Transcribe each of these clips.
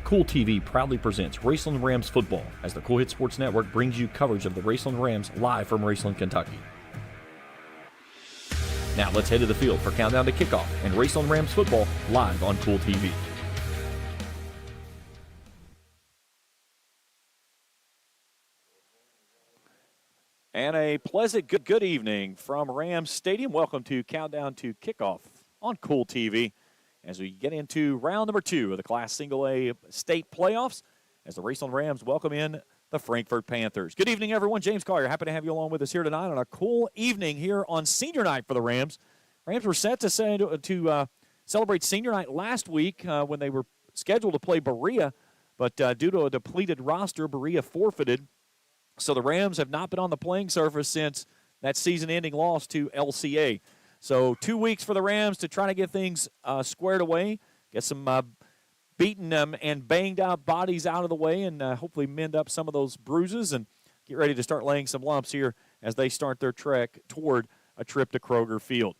Kool TV proudly presents Raceland Rams football as the Kool Hit Sports Network brings you coverage of the Raceland Rams live from Raceland, Kentucky. Now let's head to the field for countdown to kickoff and Raceland Rams football live on Kool TV. And a pleasant good evening from Rams Stadium. Welcome to Countdown to Kickoff on Kool TV as we get into round number 2 of the Class Single A state playoffs as the Raceland Rams welcome in the Frankfort Panthers. Good evening, everyone. James Collier, happy to have you along with us here tonight on a cool evening here on senior night for the Rams. Rams were set to celebrate senior night last week when they were scheduled to play Berea, but due to a depleted roster, Berea forfeited. So the Rams have not been on the playing surface since that season-ending loss to LCA. So 2 weeks for the Rams to try to get things squared away, get some beaten and banged-out bodies out of the way, and hopefully mend up some of those bruises and get ready to start laying some lumps here as they start their trek toward a trip to Kroger Field.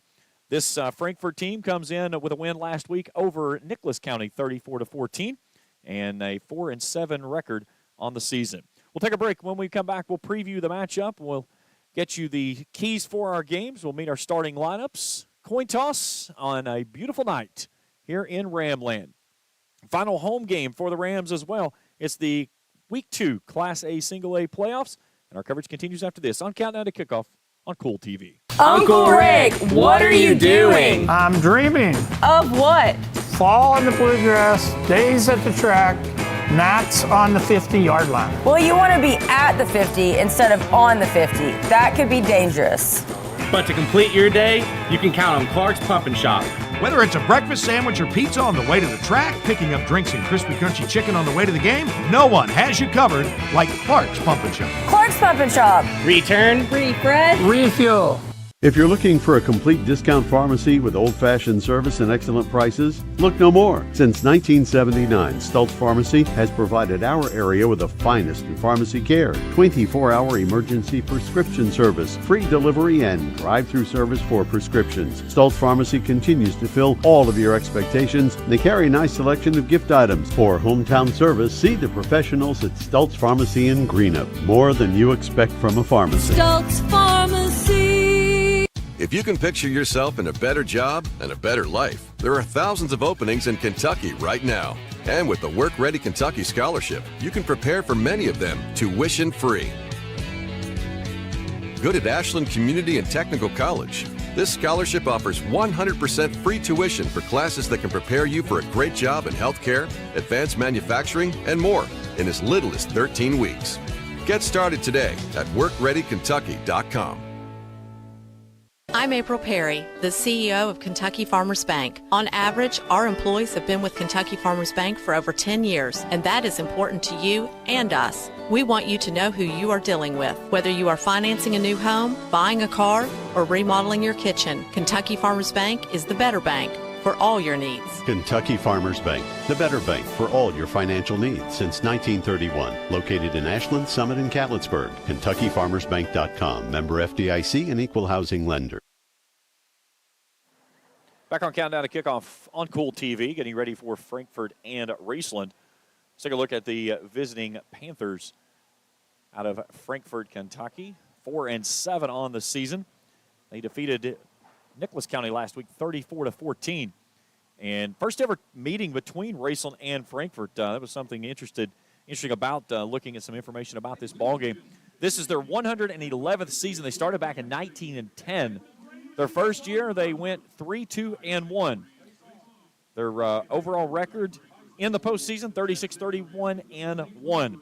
This Frankfort team comes in with a win last week over Nicholas County, 34-14, and a 4-7 record on the season. We'll take a break. When we come back, we'll preview the matchup. We'll get you the keys for our games. We'll meet our starting lineups. Coin toss on a beautiful night here in Ramland. Final home game for the Rams as well. It's the Week 2 Class A Single A playoffs, and our coverage continues after this on Countdown to Kickoff on Kool TV. Uncle Rick, what are you doing? I'm dreaming. Of what? Fall in the bluegrass, days at the track, nights on the 50-yard line. Well, you want to be at the 50 instead of on the 50. That could be dangerous. But to complete your day, you can count on Clark's Pump and Shop. Whether it's a breakfast sandwich or pizza on the way to the track, picking up drinks and crispy crunchy chicken on the way to the game, no one has you covered like Clark's Pump and Shop. Clark's Pump and Shop. Return, refresh, Refuel. If you're looking for a complete discount pharmacy with old-fashioned service and excellent prices, look no more. Since 1979, Stultz Pharmacy has provided our area with the finest in pharmacy care, 24-hour emergency prescription service, free delivery, and drive-through service for prescriptions. Stultz Pharmacy continues to fill all of your expectations. They carry a nice selection of gift items. For hometown service, see the professionals at Stultz Pharmacy in Greenup. More than you expect from a pharmacy. Stultz Pharmacy. If you can picture yourself in a better job and a better life, there are thousands of openings in Kentucky right now. And with the Work Ready Kentucky Scholarship, you can prepare for many of them tuition-free. Good at Ashland Community and Technical College. This scholarship offers 100% free tuition for classes that can prepare you for a great job in healthcare, advanced manufacturing, and more in as little as 13 weeks. Get started today at WorkReadyKentucky.com. I'm April Perry, the CEO of Kentucky Farmers Bank. On average, our employees have been with Kentucky Farmers Bank for over 10 years, and that is important to you and us. We want you to know who you are dealing with. Whether you are financing a new home, buying a car, or remodeling your kitchen, Kentucky Farmers Bank is the better bank for all your needs. Kentucky Farmers Bank, the better bank for all your financial needs since 1931. Located in Ashland, Summit, and Catlettsburg. KentuckyFarmersBank.com. Member FDIC and equal housing lender. Back on Countdown to Kickoff on Kool TV, getting ready for Frankfort and Raceland. Let's take a look at the visiting Panthers out of Frankfort, Kentucky. 4-7 on the season. They defeated Nicholas County last week 34-14. And first ever meeting between Raceland and Frankfort. That was something interesting about looking at some information about this ball game. This is their 111th season. They started back in 1910. Their first year, they went 3-2-1. Their overall record in the postseason, 36-31-1.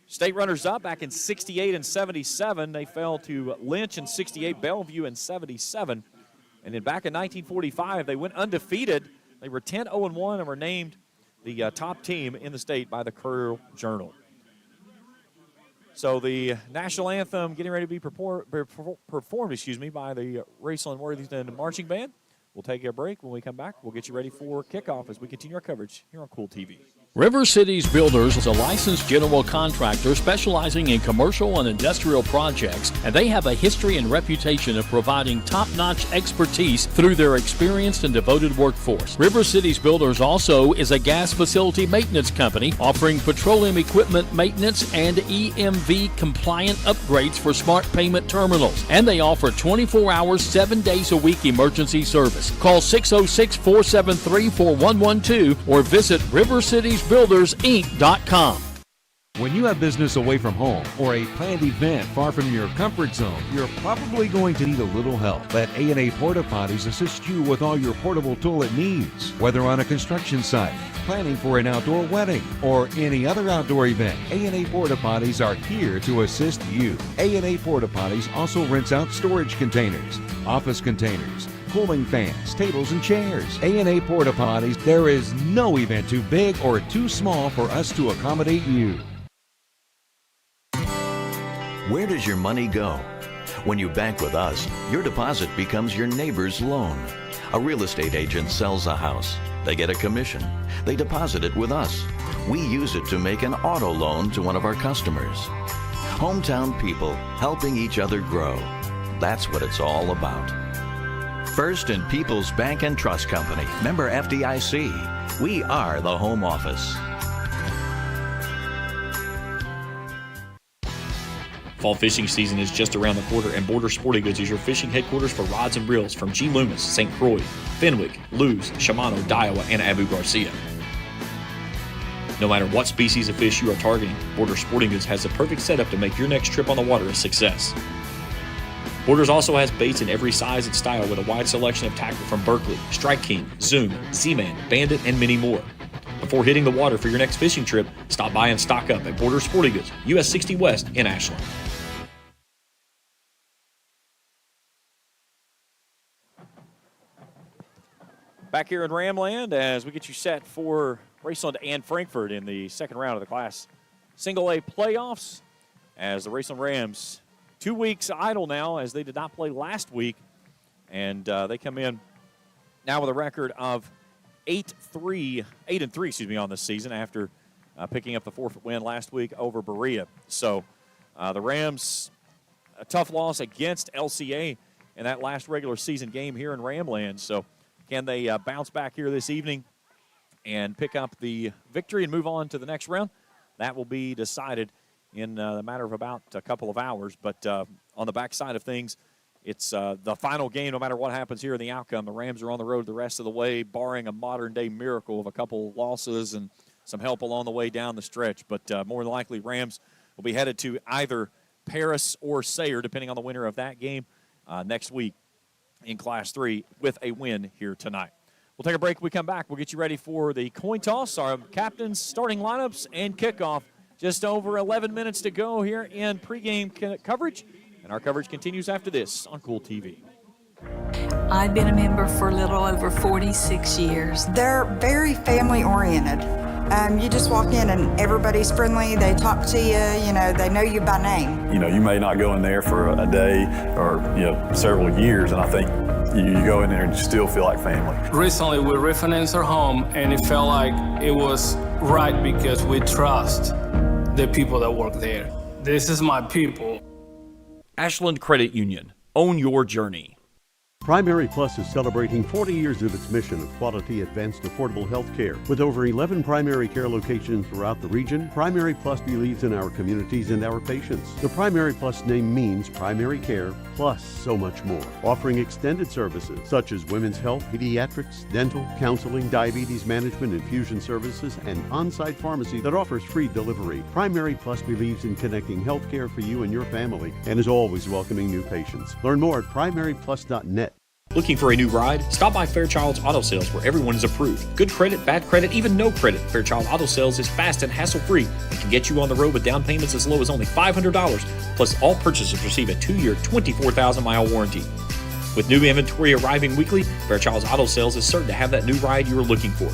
State runners-up back in 68 and 77. They fell to Lynch in 68, Bellevue in 77. And then back in 1945, they went undefeated. They were 10-0-1 and were named the top team in the state by the Courier-Journal. So the national anthem getting ready to be performed by the Raceland Worthington Marching Band. We'll take a break. When we come back, we'll get you ready for kickoff as we continue our coverage here on Kool TV. River Cities Builders is a licensed general contractor specializing in commercial and industrial projects, and they have a history and reputation of providing top-notch expertise through their experienced and devoted workforce. River Cities Builders also is a gas facility maintenance company offering petroleum equipment maintenance and EMV compliant upgrades for smart payment terminals, and they offer 24 hours, 7 days a week emergency service. Call 606-473-4112 or visit rivercitiesbuildersinc.com. When you have business away from home or a planned event far from your comfort zone, you're probably going to need a little help. Let A&A Porta Potties assist you with all your portable toilet needs. Whether on a construction site, planning for an outdoor wedding, or any other outdoor event, A&A Porta Potties are here to assist you. A&A Porta Potties also rents out storage containers, office containers, cooling fans, tables, and chairs. A&A Porta Potties, there is no event too big or too small for us to accommodate you. Where does your money go? When you bank with us, your deposit becomes your neighbor's loan. A real estate agent sells a house. They get a commission. They deposit it with us. We use it to make an auto loan to one of our customers. Hometown people helping each other grow. That's what it's all about. First and People's Bank and Trust Company, member FDIC. We are the home office. Fall fishing season is just around the corner, and Border Sporting Goods is your fishing headquarters for rods and reels from G. Loomis, St. Croix, Fenwick, Lewes, Shimano, Daiwa, and Abu Garcia. No matter what species of fish you are targeting, Border Sporting Goods has the perfect setup to make your next trip on the water a success. Borders also has baits in every size and style with a wide selection of tackle from Berkley, Strike King, Zoom, Z-Man, Bandit, and many more. Before hitting the water for your next fishing trip, stop by and stock up at Border Sporting Goods, US 60 West in Ashland. Back here in Ramland as we get you set for Raceland and Frankfort in the second round of the Class Single A playoffs, as the Raceland Rams 2 weeks idle now as they did not play last week, and they come in now with a record of 8-3 on this season after picking up the forfeit win last week over Berea. So the Rams, a tough loss against LCA in that last regular season game here in Ramland. So can they bounce back here this evening and pick up the victory and move on to the next round? That will be decided in a matter of about a couple of hours. But on the backside of things, it's the final game. No matter what happens here in the outcome, the Rams are on the road the rest of the way, barring a modern-day miracle of a couple losses and some help along the way down the stretch. But more than likely, Rams will be headed to either Paris or Sayre, depending on the winner of that game, next week in Class 3 with a win here tonight. We'll take a break. When we come back, we'll get you ready for the coin toss, our captains, starting lineups, and kickoff. Just over 11 minutes to go here in pregame coverage, and our coverage continues after this on Kool TV. I've been a member for a little over 46 years. They're very family-oriented. You just walk in and everybody's friendly. They talk to you. They know you by name. You may not go in there for a day or, several years, and I think you go in there and you still feel like family. Recently, we refinanced our home, and it felt like it was right because we trust the people that work there. This is my people. Ashland Credit Union. Own your journey. Primary Plus is celebrating 40 years of its mission of quality, advanced, affordable health care. With over 11 primary care locations throughout the region, Primary Plus believes in our communities and our patients. The Primary Plus name means primary care plus so much more. Offering extended services such as women's health, pediatrics, dental, counseling, diabetes management, infusion services, and on-site pharmacy that offers free delivery. Primary Plus believes in connecting health care for you and your family and is always welcoming new patients. Learn more at primaryplus.net. Looking for a new ride? Stop by Fairchild's Auto Sales, where everyone is approved. Good credit, bad credit, even no credit. Fairchild Auto Sales is fast and hassle-free and can get you on the road with down payments as low as only $500. Plus, all purchases receive a 2-year, 24,000-mile warranty. With new inventory arriving weekly, Fairchild's Auto Sales is certain to have that new ride you are looking for.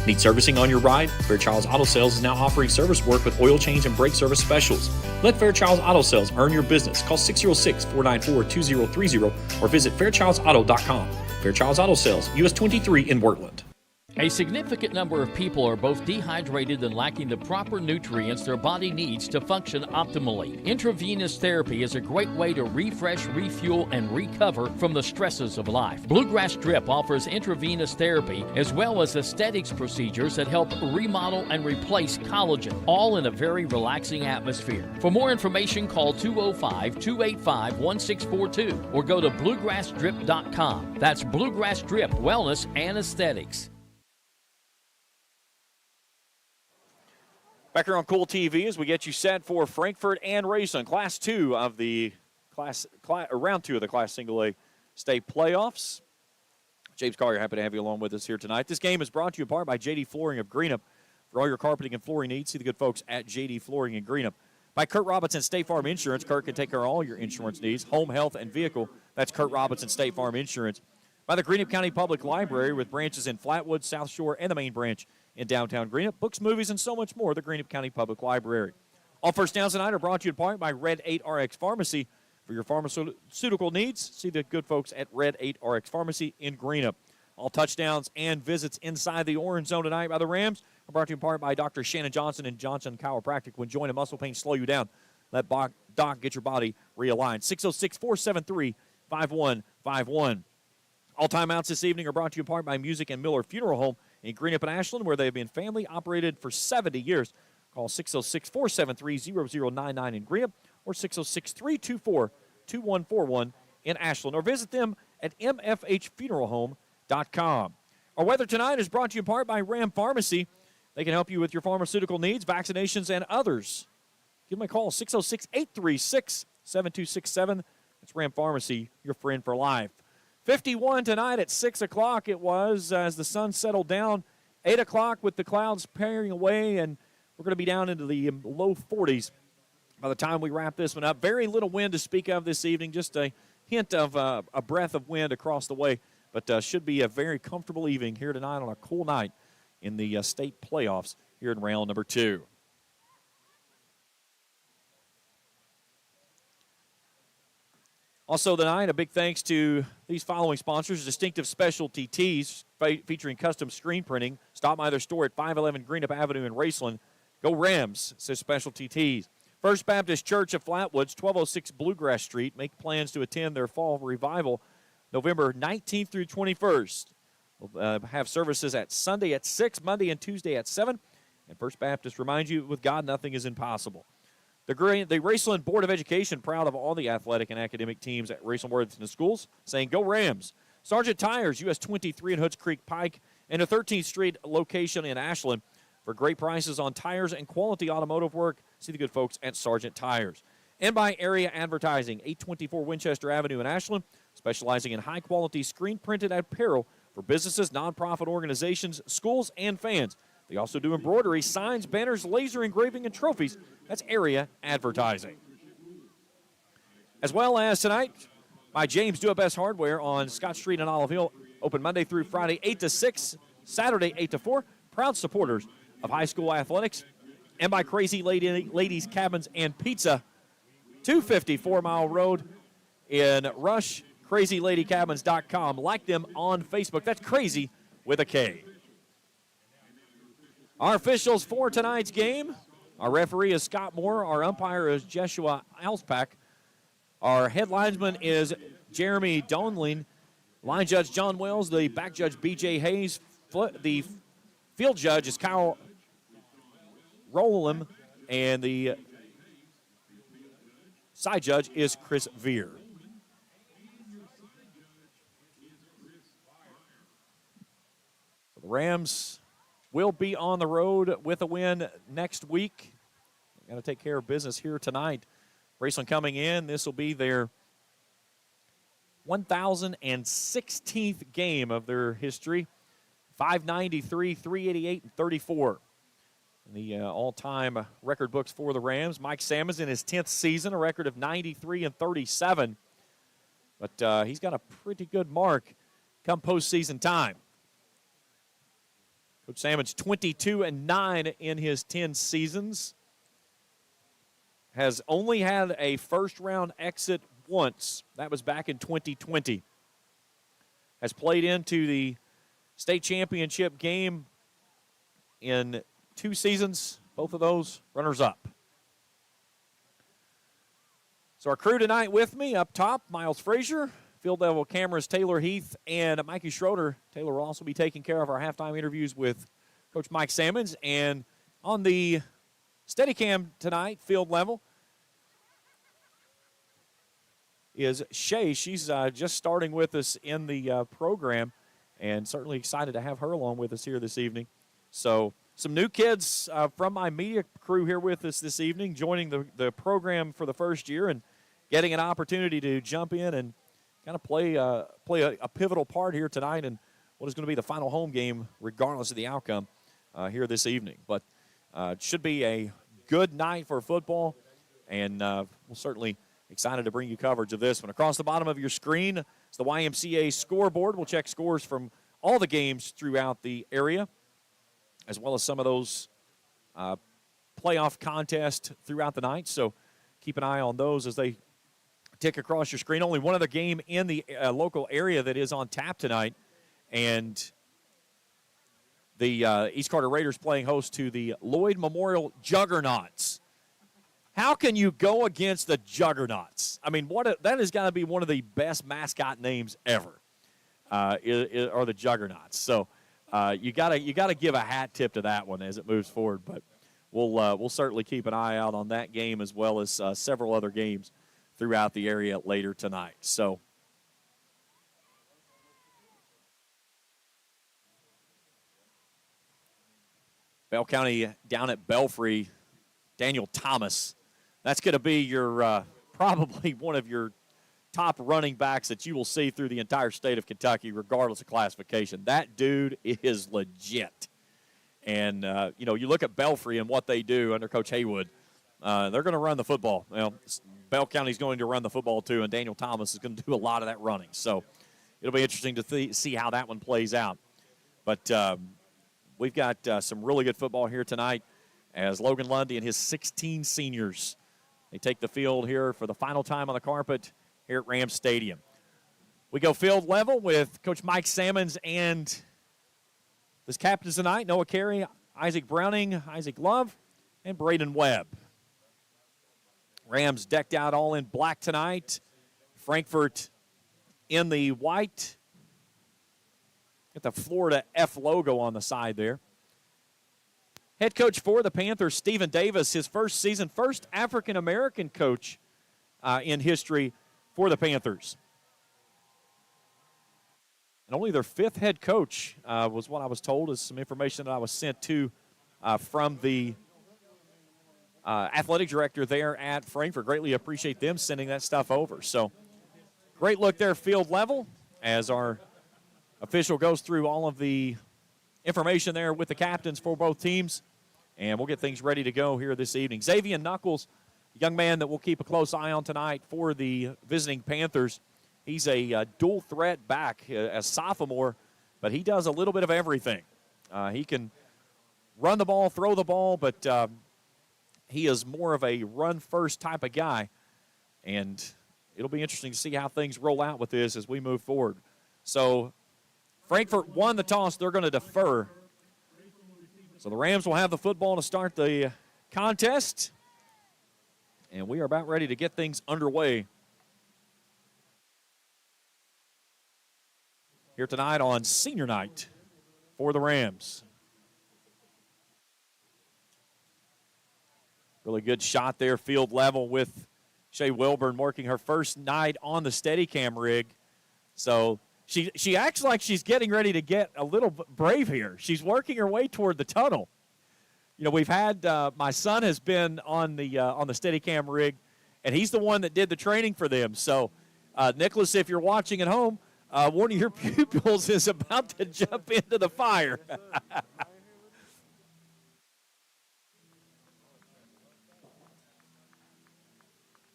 Need servicing on your ride? Fairchild's Auto Sales is now offering service work with oil change and brake service specials. Let Fairchild's Auto Sales earn your business. Call 606-494-2030 or visit fairchildsauto.com. Fairchild's Auto Sales, US 23 in Wordland. A significant number of people are both dehydrated and lacking the proper nutrients their body needs to function optimally. Intravenous therapy is a great way to refresh, refuel, and recover from the stresses of life. Bluegrass Drip offers intravenous therapy as well as aesthetics procedures that help remodel and replace collagen, all in a very relaxing atmosphere. For more information, call 205-285-1642 or go to bluegrassdrip.com. That's Bluegrass Drip Wellness and Aesthetics. Back here on Kool TV as we get you set for Frankfort and Raceland, Class 2 of the Round 2 of the Class Single A State Playoffs. James Collier, happy to have you along with us here tonight. This game is brought to you in part by JD Flooring of Greenup. For all your carpeting and flooring needs, see the good folks at JD Flooring in Greenup. By Kurt Robinson State Farm Insurance. Kurt can take care of all your insurance needs, home, health, and vehicle. That's Kurt Robinson State Farm Insurance. By the Greenup County Public Library with branches in Flatwood, South Shore, and the main branch in downtown Greenup. Books, movies, and so much more. The Greenup County Public Library. All first downs tonight are brought to you in part by Red 8 RX Pharmacy. For your pharmaceutical needs, see the good folks at Red 8 RX Pharmacy in Greenup. All touchdowns and visits inside the orange zone tonight by the Rams are brought to you in part by Dr. Shannon Johnson and Johnson Chiropractic. When joint and muscle pain slow you down, let Doc get your body realigned. 606-473-5151. All timeouts this evening are brought to you in part by Music and Miller Funeral Home in Greenup and Ashland, where they've been family-operated for 70 years. Call 606-473-0099 in Greenup or 606-324-2141 in Ashland, or visit them at mfhfuneralhome.com. Our weather tonight is brought to you in part by Ram Pharmacy. They can help you with your pharmaceutical needs, vaccinations, and others. Give them a call, 606-836-7267. That's Ram Pharmacy, your friend for life. 51 tonight at 6 o'clock it was as the sun settled down. 8 o'clock with the clouds paring away, and we're going to be down into the low 40s by the time we wrap this one up. Very little wind to speak of this evening, just a hint of a breath of wind across the way, but should be a very comfortable evening here tonight on a cool night in the state playoffs here in round number 2. Also tonight, a big thanks to these following sponsors: Distinctive Specialty Tees, featuring custom screen printing. Stop by their store at 511 Greenup Avenue in Raceland. Go Rams, says Specialty Tees. First Baptist Church of Flatwoods, 1206 Bluegrass Street. Make plans to attend their fall revival November 19th through 21st. We'll have services at Sunday at 6, Monday and Tuesday at 7. And First Baptist reminds you, with God, nothing is impossible. The Raceland Board of Education, proud of all the athletic and academic teams at Raceland Worthington Schools, saying go Rams. Sergeant Tires, US 23 in Hoods Creek Pike, and a 13th Street location in Ashland. For great prices on tires and quality automotive work, see the good folks at Sergeant Tires. And by Area Advertising, 824 Winchester Avenue in Ashland, specializing in high-quality screen-printed apparel for businesses, nonprofit organizations, schools, and fans. They also do embroidery, signs, banners, laser engraving, and trophies. That's Area Advertising. As well as tonight, by James Do-It-Best Hardware on Scott Street in Olive Hill, open Monday through Friday, 8 to 6, Saturday, 8 to 4. Proud supporters of high school athletics. And by Crazy Ladies Cabins and Pizza, 254 Mile Road in Rush, crazyladycabins.com. Like them on Facebook. That's Crazy with a K. Our officials for tonight's game: our referee is Scott Moore. Our umpire is Jeshua Alspak. Our head linesman is Jeremy Donlin. Line judge John Wells. The back judge B.J. Hayes. The field judge is Kyle Rolam. And the side judge is Chris Veer. The Rams will be on the road with a win next week. Got to take care of business here tonight. Raceland coming in. This will be their 1,016th game of their history. 593, 388, and 34. In the all-time record books for the Rams. Mike Sammons in his 10th season, a record of 93 and 37. But he's got a pretty good mark come postseason time. Coach Sammons 22 and 9 in his 10 seasons. Has only had a first-round exit once. That was back in 2020. Has played into the state championship game in 2 seasons, both of those runners-up. So our crew tonight with me up top, Miles Frazier, field level cameras, Taylor Heath, and Mikey Schroeder. Taylor will also be taking care of our halftime interviews with Coach Mike Sammons. And on the Steadicam tonight, field level, is Shay. She's just starting with us in the program, and certainly excited to have her along with us here this evening. So some new kids from my media crew here with us this evening, joining the program for the first year and getting an opportunity to jump in and kind of play a pivotal part here tonight in what is going to be the final home game, regardless of the outcome here this evening. But it should be a good night for football, and we'll certainly excited to bring you coverage of this one. Across the bottom of your screen is the YMCA scoreboard. We'll check scores from all the games throughout the area, as well as some of those playoff contests throughout the night. So keep an eye on those as they tick across your screen. Only one other game in the local area that is on tap tonight, and the East Carter Raiders playing host to the Lloyd Memorial Juggernauts. How can you go against the Juggernauts? I mean, that has got to be one of the best mascot names ever, are the Juggernauts. So you gotta give a hat tip to that one as it moves forward. But we'll certainly keep an eye out on that game as well as several other games throughout the area later tonight. So Bell County down at Belfry, Daniel Thomas. That's going to be your probably one of your top running backs that you will see through the entire state of Kentucky, regardless of classification. That dude is legit. And, you look at Belfry and what they do under Coach Haywood. They're going to run the football. Well, Bell County's going to run the football too, and Daniel Thomas is going to do a lot of that running. So it'll be interesting to see how that one plays out. But we've got some really good football here tonight as Logan Lundy and his 16 seniors, they take the field here for the final time on the carpet here at Rams Stadium. We go field level with Coach Mike Sammons and his captains tonight, Noah Carey, Isaac Browning, Isaac Love, and Braden Webb. Rams decked out all in black tonight. Frankfort in the white. Got the Florida F logo on the side there. Head coach for the Panthers, Stephen Davis, his first season, first African-American coach in history for the Panthers. And only their 5th head coach was what I was told, is some information that I was sent to from the athletic director there at Frankfort. Greatly appreciate them sending that stuff over. So great look there field level as our official goes through all of the information there with the captains for both teams. And we'll get things ready to go here this evening. Xavier Knuckles, a young man that we'll keep a close eye on tonight for the visiting Panthers. He's a dual threat back, a sophomore, but he does a little bit of everything. He can run the ball, throw the ball, but he is more of a run-first type of guy. And it'll be interesting to see how things roll out with this as we move forward. So Frankfort won the toss. They're going to defer. So the Rams will have the football to start the contest. And we are about ready to get things underway here tonight on senior night for the Rams. Really good shot there, field level, with Shay Wilburn working her first night on the Steadicam rig. So she acts like she's getting ready to get a little brave here. She's working her way toward the tunnel. You know, we've had my son has been on the Steadicam rig, and he's the one that did the training for them. So, Nicholas, if you're watching at home, one of your pupils is about to jump into the fire.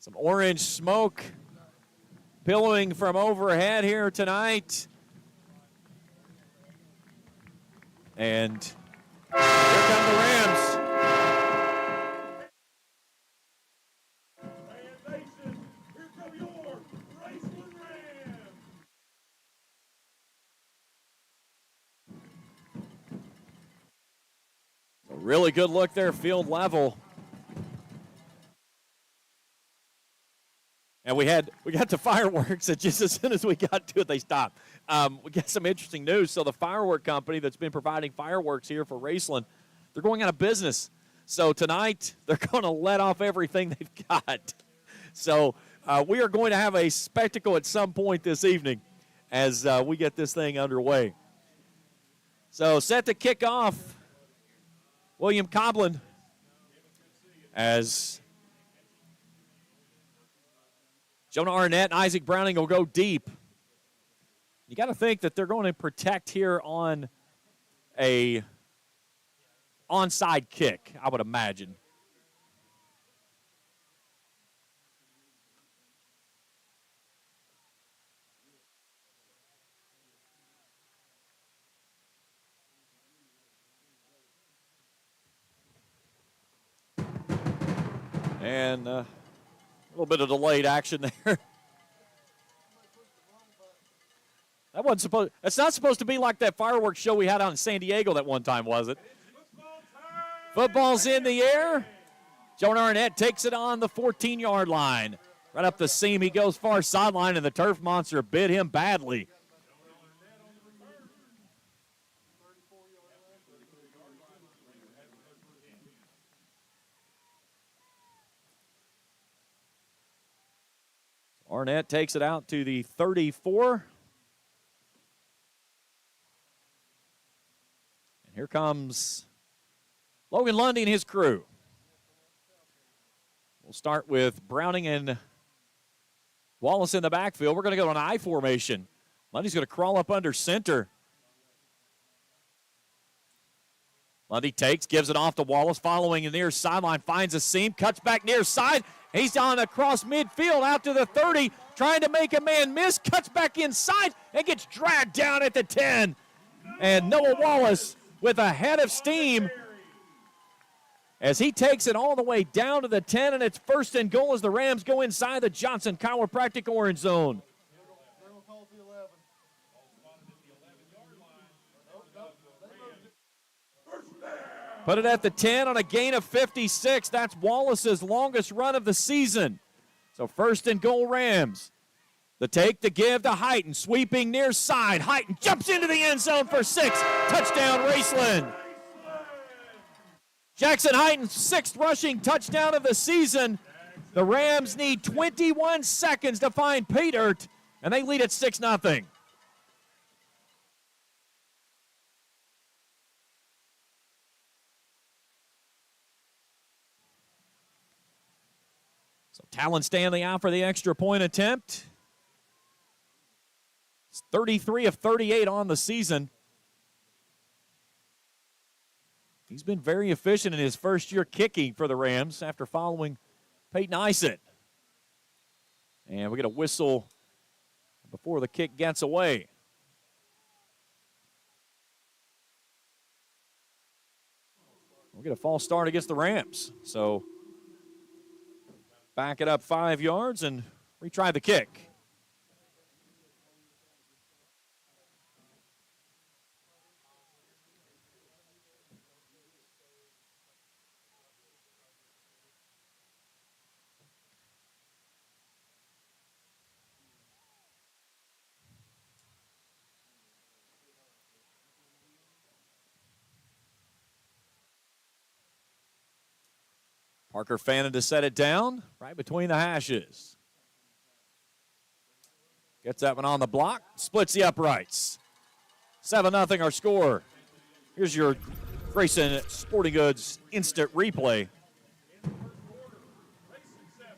Some orange smoke billowing from overhead here tonight. And here come the Rams. Here come your Raceland Rams. Really good look there, field level. And we got the fireworks, and just as soon as we got to it, they stopped. We got some interesting news. So the firework company that's been providing fireworks here for Raceland, they're going out of business. So tonight, they're going to let off everything they've got. So we are going to have a spectacle at some point this evening as we get this thing underway. So set to kick off, William Coblin, as Jonah Arnett and Isaac Browning will go deep. You got to think that they're going to protect here on a onside kick, I would imagine. And a little bit of delayed action there. That's not supposed to be like that fireworks show we had out in San Diego that one time, was it? Football's in the air. Jonah Arnett takes it on the 14-yard line. Right up the seam, he goes far sideline, and the turf monster bit him badly. Arnett takes it out to the 34. And here comes Logan Lundy and his crew. We'll start with Browning and Wallace in the backfield. We're going to go to an I formation. Lundy's going to crawl up under center. Lundy takes, gives it off to Wallace, following the near sideline, finds a seam, cuts back near side. He's on across midfield out to the 30, trying to make a man miss, cuts back inside, and gets dragged down at the 10. And Noah Wallace with a head of steam as he takes it all the way down to the 10, and it's first and goal as the Rams go inside the Johnson Chiropractic orange zone. Put it at the 10 on a gain of 56. That's Wallace's longest run of the season. So first and goal, Rams. The take, the give to Heighton, sweeping near side. Heighton jumps into the end zone for 6. Touchdown, Raceland. Jackson Heighton's 6th rushing touchdown of the season. The Rams need 21 seconds to find Pay Dirt, and they lead at 6-0. So Talon Stanley out for the extra point attempt. It's 33 of 38 on the season. He's been very efficient in his first year kicking for the Rams after following Peyton Isett. And we get a whistle before the kick gets away. We'll get a false start against the Rams. So back it up 5 yards and retry the kick. Parker Fannin to set it down right between the hashes. Gets that one on the block, splits the uprights. 7-0 our score. Here's your Grayson Sporting Goods instant replay.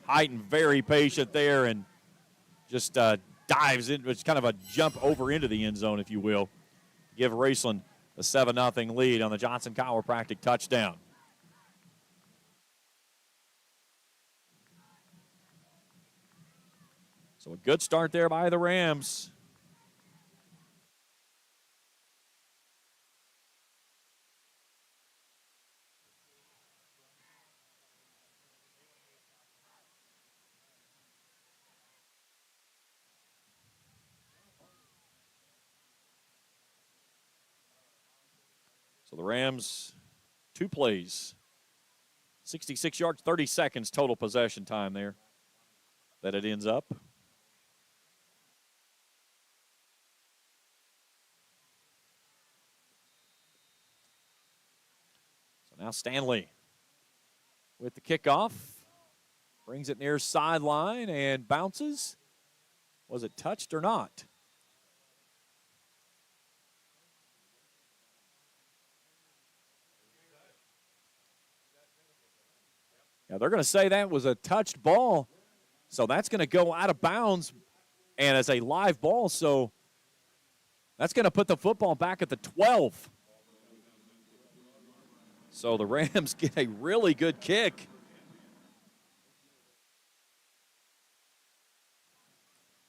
Heighton very patient there and just dives in. It's kind of a jump over into the end zone, if you will. Give Raceland a 7-0 lead on the Johnson Chiropractic touchdown. So a good start there by the Rams. So the Rams 2 plays. 66 yards, 30 seconds total possession time there that it ends up. So now Stanley with the kickoff. Brings it near sideline and bounces. Was it touched or not? Now they're going to say that was a touched ball. So that's going to go out of bounds and as a live ball. So that's going to put the football back at the 12. So the Rams get a really good kick.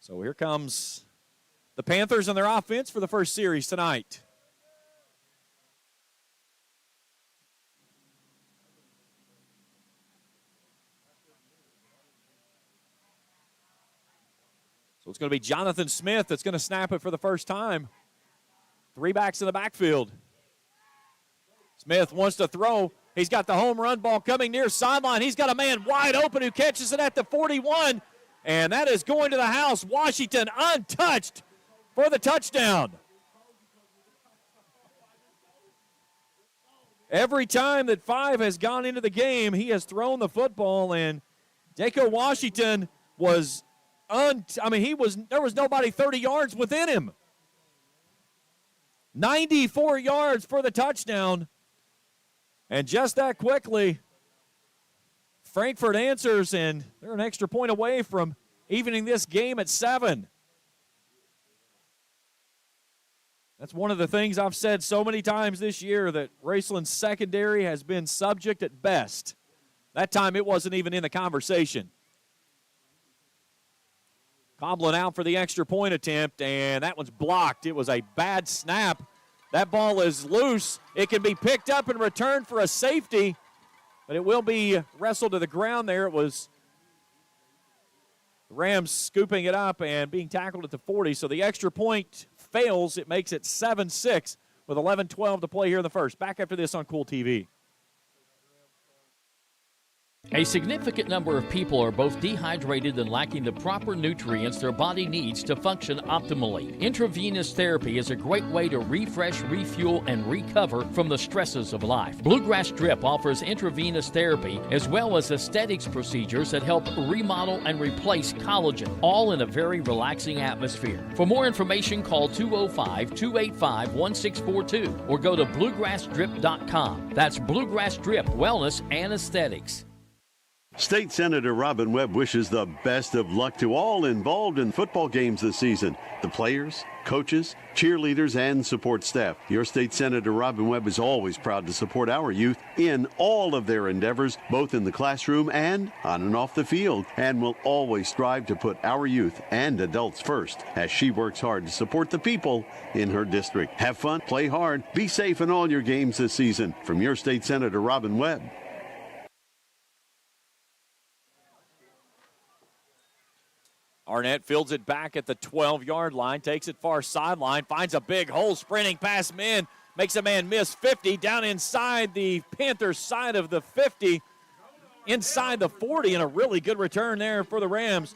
So here comes the Panthers and their offense for the first series tonight. So it's going to be Jonathan Smith that's going to snap it for the first time. 3 backs in the backfield. Smith wants to throw. He's got the home run ball coming near sideline. He's got a man wide open who catches it at the 41. And that is going to the house. Washington untouched for the touchdown. Every time that 5 has gone into the game, he has thrown the football, and Daco Washington was there was nobody 30 yards within him. 94 yards for the touchdown. And just that quickly, Frankfort answers, and they're an extra point away from evening this game at 7. That's one of the things I've said so many times this year, that Raceland's secondary has been subject at best. That time it wasn't even in the conversation. Coblin out for the extra point attempt, and that one's blocked. It was a bad snap. That ball is loose. It can be picked up and returned for a safety, but it will be wrestled to the ground there. It was the Rams scooping it up and being tackled at the 40. So the extra point fails. It makes it 7-6 with 11-12 to play here in the first. Back after this on Kool TV. A significant number of people are both dehydrated and lacking the proper nutrients their body needs to function optimally. Intravenous therapy is a great way to refresh, refuel, and recover from the stresses of life. Bluegrass Drip offers intravenous therapy as well as aesthetics procedures that help remodel and replace collagen, all in a very relaxing atmosphere. For more information, call 205-285-1642 or go to bluegrassdrip.com. That's Bluegrass Drip Wellness and Aesthetics. State Senator Robin Webb wishes the best of luck to all involved in football games this season. The players, coaches, cheerleaders, and support staff. Your State Senator Robin Webb is always proud to support our youth in all of their endeavors, both in the classroom and on and off the field, and will always strive to put our youth and adults first as she works hard to support the people in her district. Have fun, play hard, be safe in all your games this season. From your State Senator Robin Webb. Arnett fields it back at the 12-yard line, takes it far sideline, finds a big hole, sprinting past men, makes a man miss 50, down inside the Panthers side of the 50, inside the 40, and a really good return there for the Rams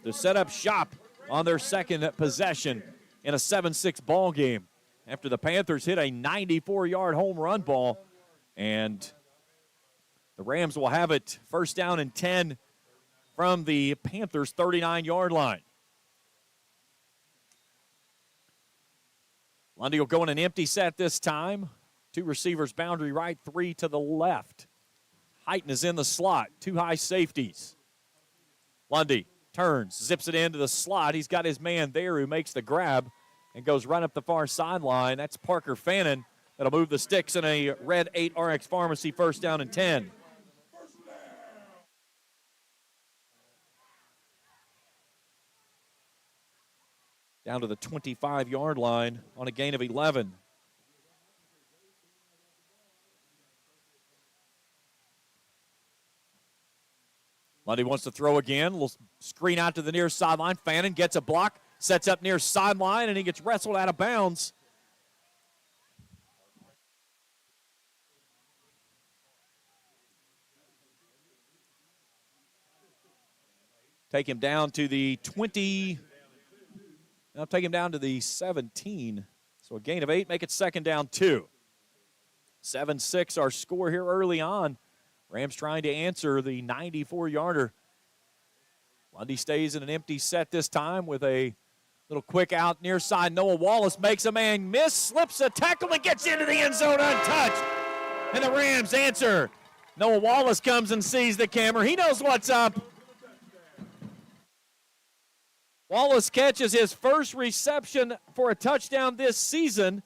to set up shop on their second possession in a 7-6 ball game after the Panthers hit a 94-yard home run ball, and the Rams will have it first down and 10 from the Panthers' 39-yard line. Lundy will go in an empty set this time. 2 receivers, boundary right, 3 to the left. Heighton is in the slot, 2 high safeties. Lundy turns, zips it into the slot. He's got his man there who makes the grab and goes right up the far sideline. That's Parker Fannin. That'll move the sticks in a red 8 RX Pharmacy first down and 10. Down to the 25-yard line on a gain of 11. Lundy wants to throw again. Little screen out to the near sideline. Fannin gets a block, sets up near sideline, and he gets wrestled out of bounds. Take him down to the 20. Now take him down to the 17. So a gain of 8, make it 2nd down 2. 7-6 our score here early on. Rams trying to answer the 94-yarder. Lundy stays in an empty set this time with a little quick out near side. Noah Wallace makes a man miss, slips a tackle, and gets into the end zone untouched. And the Rams answer. Noah Wallace comes and sees the camera. He knows what's up. Wallace catches his first reception for a touchdown this season.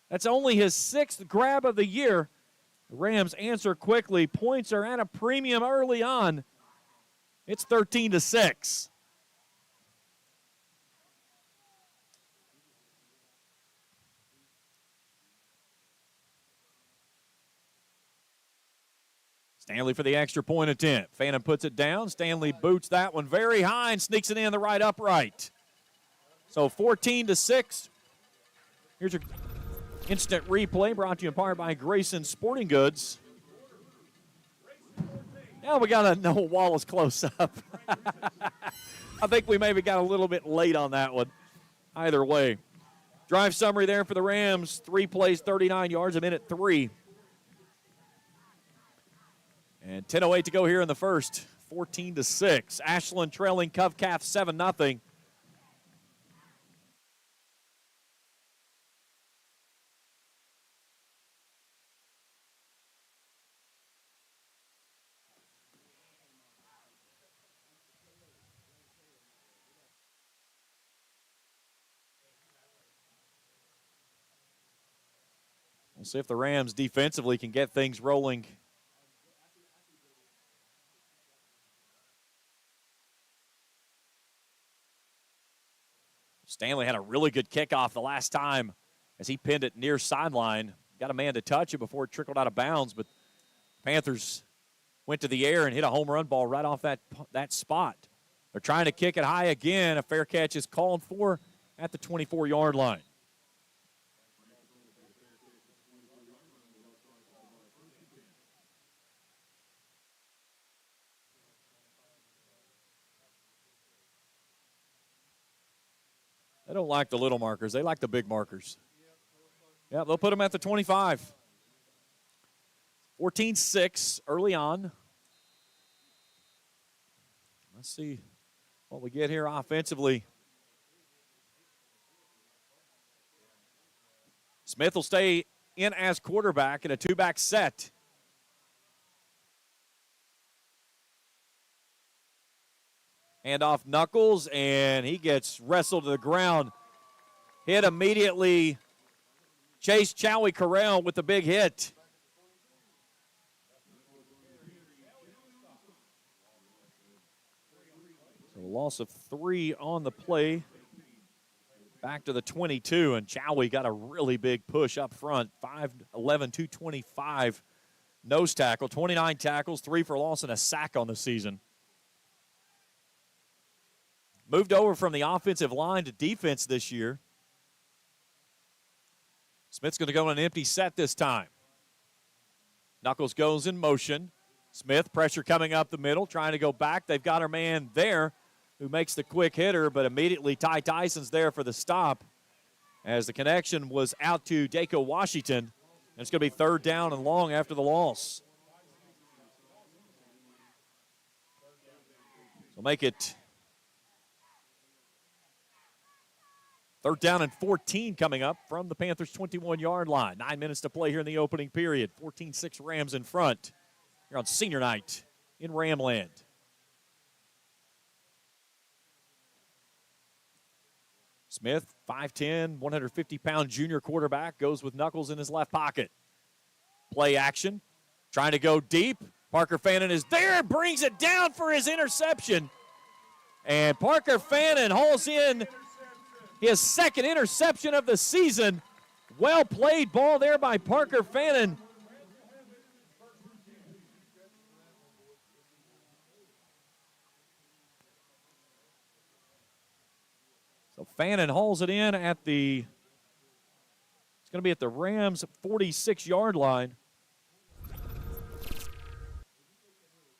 That's only his 6th grab of the year. The Rams answer quickly. Points are at a premium early on. It's 13-6. Stanley for the extra point attempt. Phantom puts it down. Stanley boots that one very high and sneaks it in the right upright. So 14-6. Here's your instant replay brought to you in part by Grayson Sporting Goods. Now we got a Noah Wallace close-up. I think we maybe got a little bit late on that one. Either way. Drive summary there for the Rams. 3 plays, 39 yards, a minute 3. And 10:08 to go here in the first. 14-6. Ashland trailing Covcath 7-0. We'll see if the Rams defensively can get things rolling. Stanley had a really good kickoff the last time as he pinned it near sideline. Got a man to touch it before it trickled out of bounds, but Panthers went to the air and hit a home run ball right off that spot. They're trying to kick it high again. A fair catch is called for at the 24-yard line. They don't like the little markers. They like the big markers. Yeah, they'll put them at the 25. 14-6 early on. Let's see what we get here offensively. Smith will stay in as quarterback in a 2-back set. Hand off Knuckles, and he gets wrestled to the ground. Hit immediately. Chase Chowie Corral with the big hit. So a loss of 3 on the play. Back to the 22, and Chowie got a really big push up front. 5'11", 225 nose tackle. 29 tackles, 3 for loss, and a sack on the season. Moved over from the offensive line to defense this year. Smith's going to go in an empty set this time. Knuckles goes in motion. Smith, pressure coming up the middle, trying to go back. They've got our man there who makes the quick hitter, but immediately Ty Tyson's there for the stop as the connection was out to Daco Washington. And it's going to be 3rd down and long after the loss. So make it 3rd down and 14 coming up from the Panthers' 21-yard line. 9 minutes to play here in the opening period. 14-6 Rams in front here on senior night in Ramland. Smith, 5'10", 150-pound junior quarterback, goes with Knuckles in his left pocket. Play action, trying to go deep. Parker Fannin is there, brings it down for his interception. And Parker Fannin hauls in his 2nd interception of the season. Well played ball there by Parker Fannin. So Fannin hauls it in at it's going to be at the Rams' 46-yard line.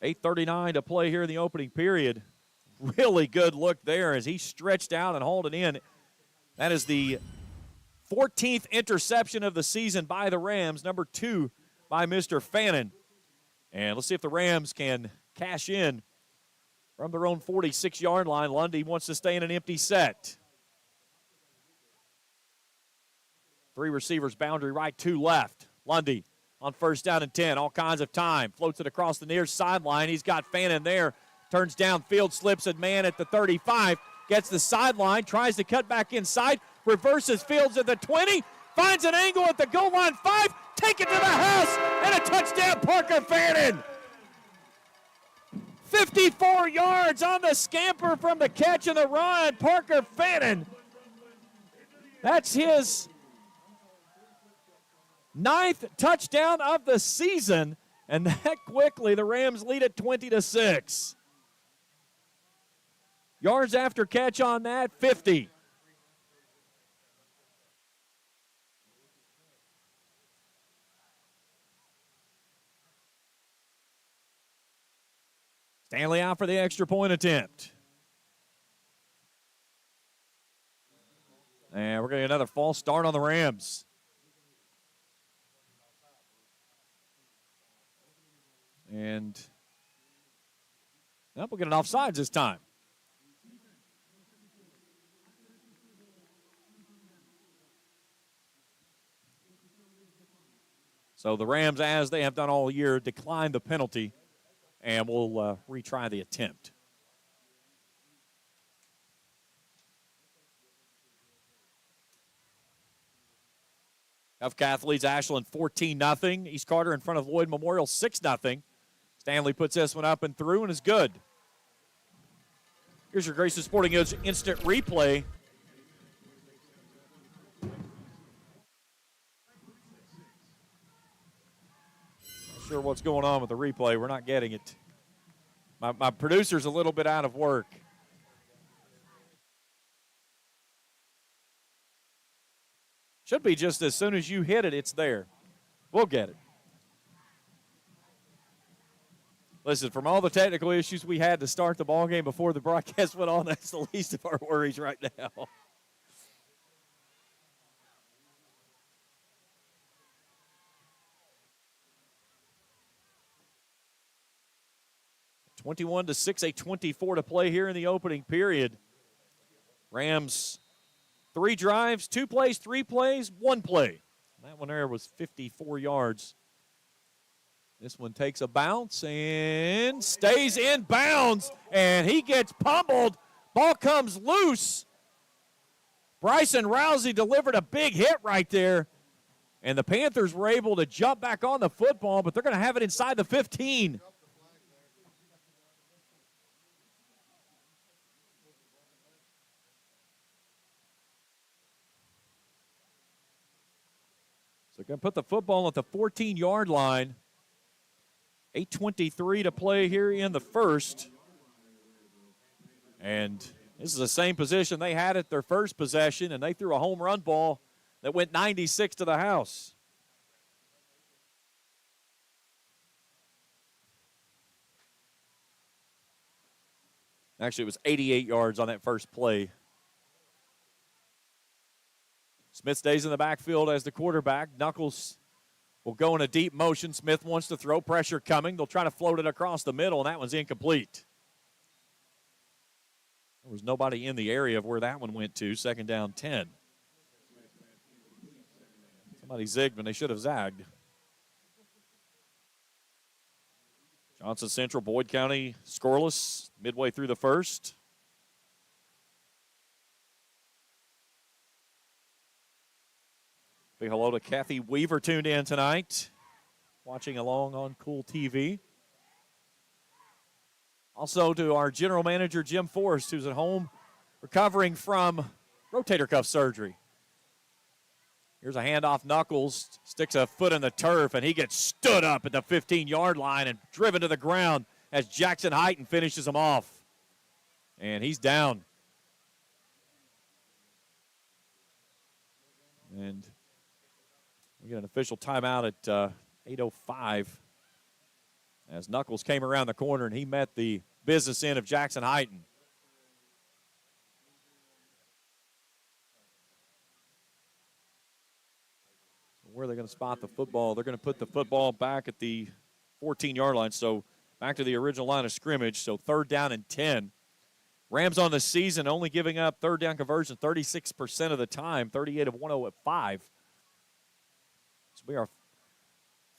8:39 to play here in the opening period. really good look there as he stretched out and hauled it in. That is the 14th interception of the season by the Rams, number 2 by Mr. Fannin. And let's see if the Rams can cash in from their own 46-yard line. Lundy wants to stay in an empty set. 3 receivers, boundary right, 2 left. Lundy on first down and 10, all kinds of time. Floats it across the near sideline. He's got Fannin there. Turns downfield, slips a man at the 35. Gets the sideline, tries to cut back inside. Reverses fields at the 20. Finds an angle at the goal line 5. Take it to the house, and a touchdown, Parker Fannin. 54 yards on the scamper from the catch and the run. Parker Fannin. That's his 9th touchdown of the season, and that quickly the Rams lead at 20-6. Yards after catch on that, 50. Stanley out for the extra point attempt. And we're going to get another false start on the Rams. And we'll get an offsides this time. So the Rams, as they have done all year, declined the penalty, and we'll retry the attempt. Huff Cath leads Ashland 14-0. East Carter in front of Lloyd Memorial 6-0. Stanley puts this one up and through and is good. Here's your Grayson Sporting Goods instant replay. Not sure what's going on with the replay. We're not getting it. My producer's a little bit out of work. Should be just as soon as you hit it, it's there. We'll get it. Listen, from all the technical issues we had to start the ballgame before the broadcast went on, that's the least of our worries right now. (21-6), a 24 to play here in the opening period. Rams 3 drives, 2 plays, 3 plays, 1 play. That one there was 54 yards. This one takes a bounce and stays in bounds, and he gets pummeled. Ball comes loose. Bryson Rousey delivered a big hit right there, and the Panthers were able to jump back on the football, but they're going to have it inside the 15. So they're going to put the football at the 14-yard line. 8:23 to play here in the first. And this is the same position they had at their first possession, and they threw a home run ball that went 96 to the house. Actually, it was 88 yards on that first play. Smith stays in the backfield as the quarterback. Knuckles will go in a deep motion. Smith wants to throw. Pressure coming. They'll try to float it across the middle, and that one's incomplete. There was nobody in the area of where that one went to. Second down, 10. Somebody zigged when they should have zagged. Johnson Central, Boyd County, scoreless midway through the first. Say hello to Kathy Weaver, tuned in tonight, watching along on Kool TV. Also to our general manager, Jim Forrest, who's at home recovering from rotator cuff surgery. Here's a handoff. Knuckles sticks a foot in the turf, and he gets stood up at the 15-yard line and driven to the ground as Jackson Heighton finishes him off. And he's down. And we get an official timeout at 8:05 as Knuckles came around the corner and he met the business end of Jackson Heighton. Where are they going to spot the football? They're going to put the football back at the 14-yard line, so back to the original line of scrimmage, so 3rd down and 10. Rams on the season only giving up third down conversion 36% of the time, 38 of 105. This will be our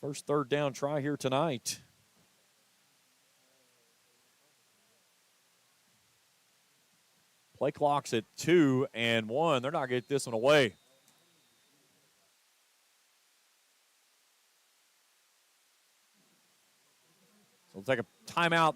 first 3rd down try here tonight. Play clock's at 2 and 1. They're not going to get this one away. So we'll take a timeout.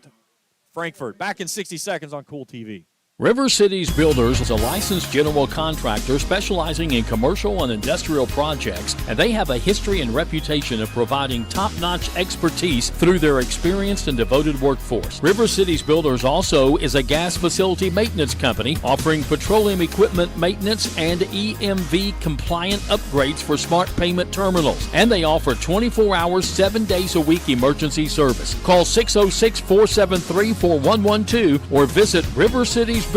Frankfort, back in 60 seconds on Kool TV. River Cities Builders is a licensed general contractor specializing in commercial and industrial projects, and they have a history and reputation of providing top-notch expertise through their experienced and devoted workforce. River Cities Builders also is a gas facility maintenance company offering petroleum equipment maintenance and EMV-compliant upgrades for smart payment terminals, and they offer 24 hours, 7 days a week emergency service. Call 606-473-4112 or visit rivercitiesbuildersinc.com.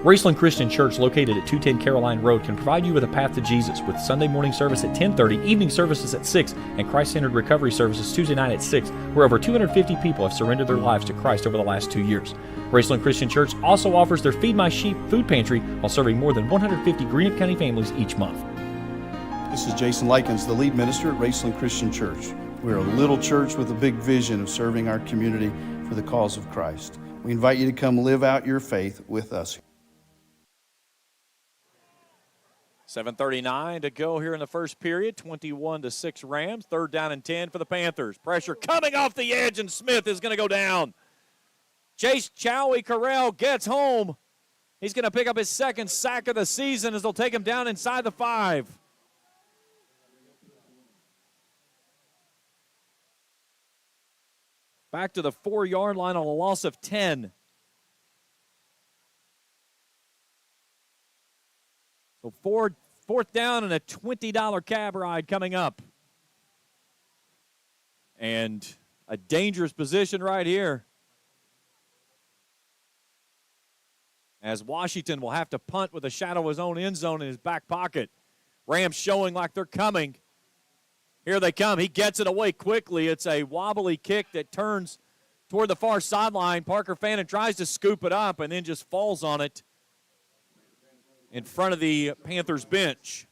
Raceland Christian Church, located at 210 Caroline Road, can provide you with a path to Jesus with Sunday morning service at 10:30, evening services at 6, and Christ-centered recovery services Tuesday night at 6, where over 250 people have surrendered their lives to Christ over the last 2 years. Raceland Christian Church also offers their Feed My Sheep food pantry while serving more than 150 Greenup County families each month. This is Jason Likens, the lead minister at Raceland Christian Church. We're a little church with a big vision of serving our community for the cause of Christ. We invite you to come live out your faith with us. 7:39 to go here in the first period. 21-6 Rams. 3rd down and 10 for the Panthers. Pressure coming off the edge, and Smith is going to go down. Chase Chowie Corral gets home. He's going to pick up his 2nd sack of the season as they'll take him down inside the 5. Back to the 4-yard line on a loss of 10. So 4th down and a $20 cab ride coming up. And a dangerous position right here, as Washington will have to punt with a shadow of his own end zone in his back pocket. Rams showing like they're coming. Here they come. He gets it away quickly. It's a wobbly kick that turns toward the far sideline. Parker Fannin tries to scoop it up and then just falls on it in front of the Panthers bench.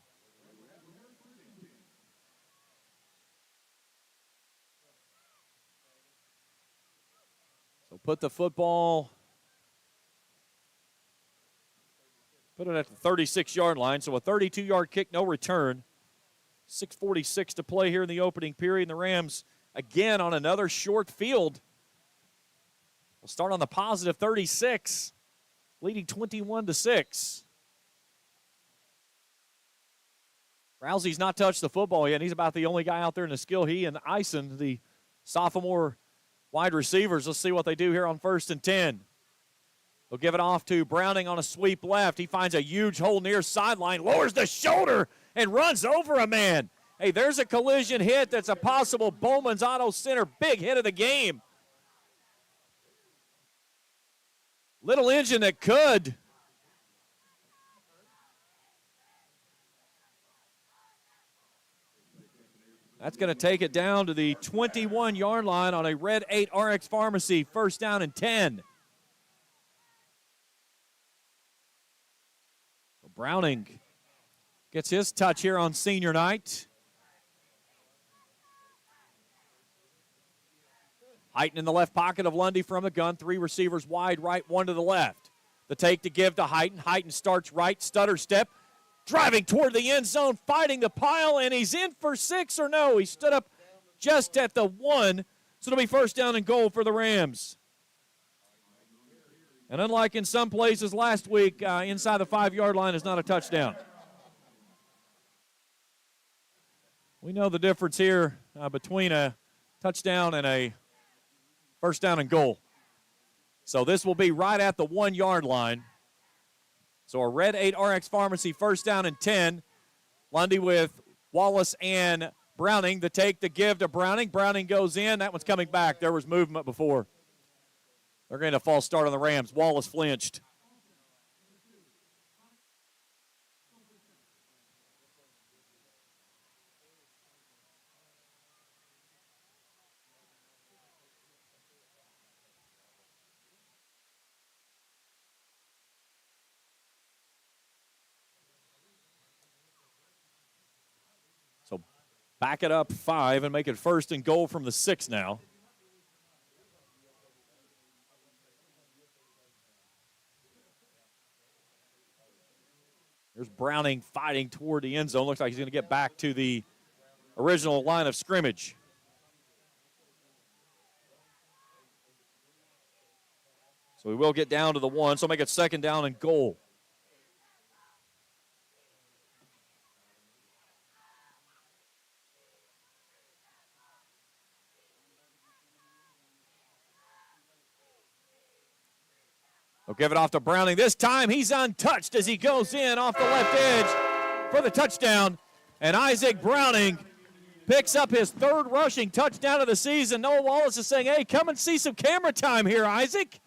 So put the football, put it at the 36-yard line. So a 32-yard kick, no return. 6:46 to play here in the opening period. And the Rams, again, on another short field. We'll start on the positive 36, leading 21-6. Rousey's not touched the football yet. He's about the only guy out there in the skill. He and Eisen, the sophomore wide receivers. Let's see what they do here on 1st and 10. They'll give it off to Browning on a sweep left. He finds a huge hole near sideline, lowers the shoulder, and runs over a man. Hey, there's a collision hit that's a possible Bowman's Auto Center big hit of the game. Little engine that could. That's going to take it down to the 21-yard line on a Red 8 RX Pharmacy, 1st down and 10. Browning gets his touch here on senior night. Heighten in the left pocket of Lundy from the gun. 3 receivers wide right, 1 to the left. The take to give to Heighten. Heighten starts right, stutter step. Driving toward the end zone, fighting the pile, and he's in for 6 or no. He stood up just at the 1, so it'll be 1st down and goal for the Rams. And unlike in some places last week, inside the 5-yard line is not a touchdown. We know the difference here between a touchdown and a 1st down and goal. So this will be right at the 1-yard line. So a Red 8 RX Pharmacy, 1st down and 10. Lundy with Wallace and Browning. The take, the give to Browning. Browning goes in. That one's coming back. There was movement before. They're going to false start on the Rams. Wallace flinched. back it up 5 and make it 1st and goal from the 6 now. There's Browning fighting toward the end zone. Looks like he's going to get back to the original line of scrimmage. So we will get down to the 1, so make it 2nd down and goal. They'll give it off to Browning. This time he's untouched as he goes in off the left edge for the touchdown. And Isaac Browning picks up his 3rd rushing touchdown of the season. Noah Wallace is saying, hey, come and see some camera time here, Isaac.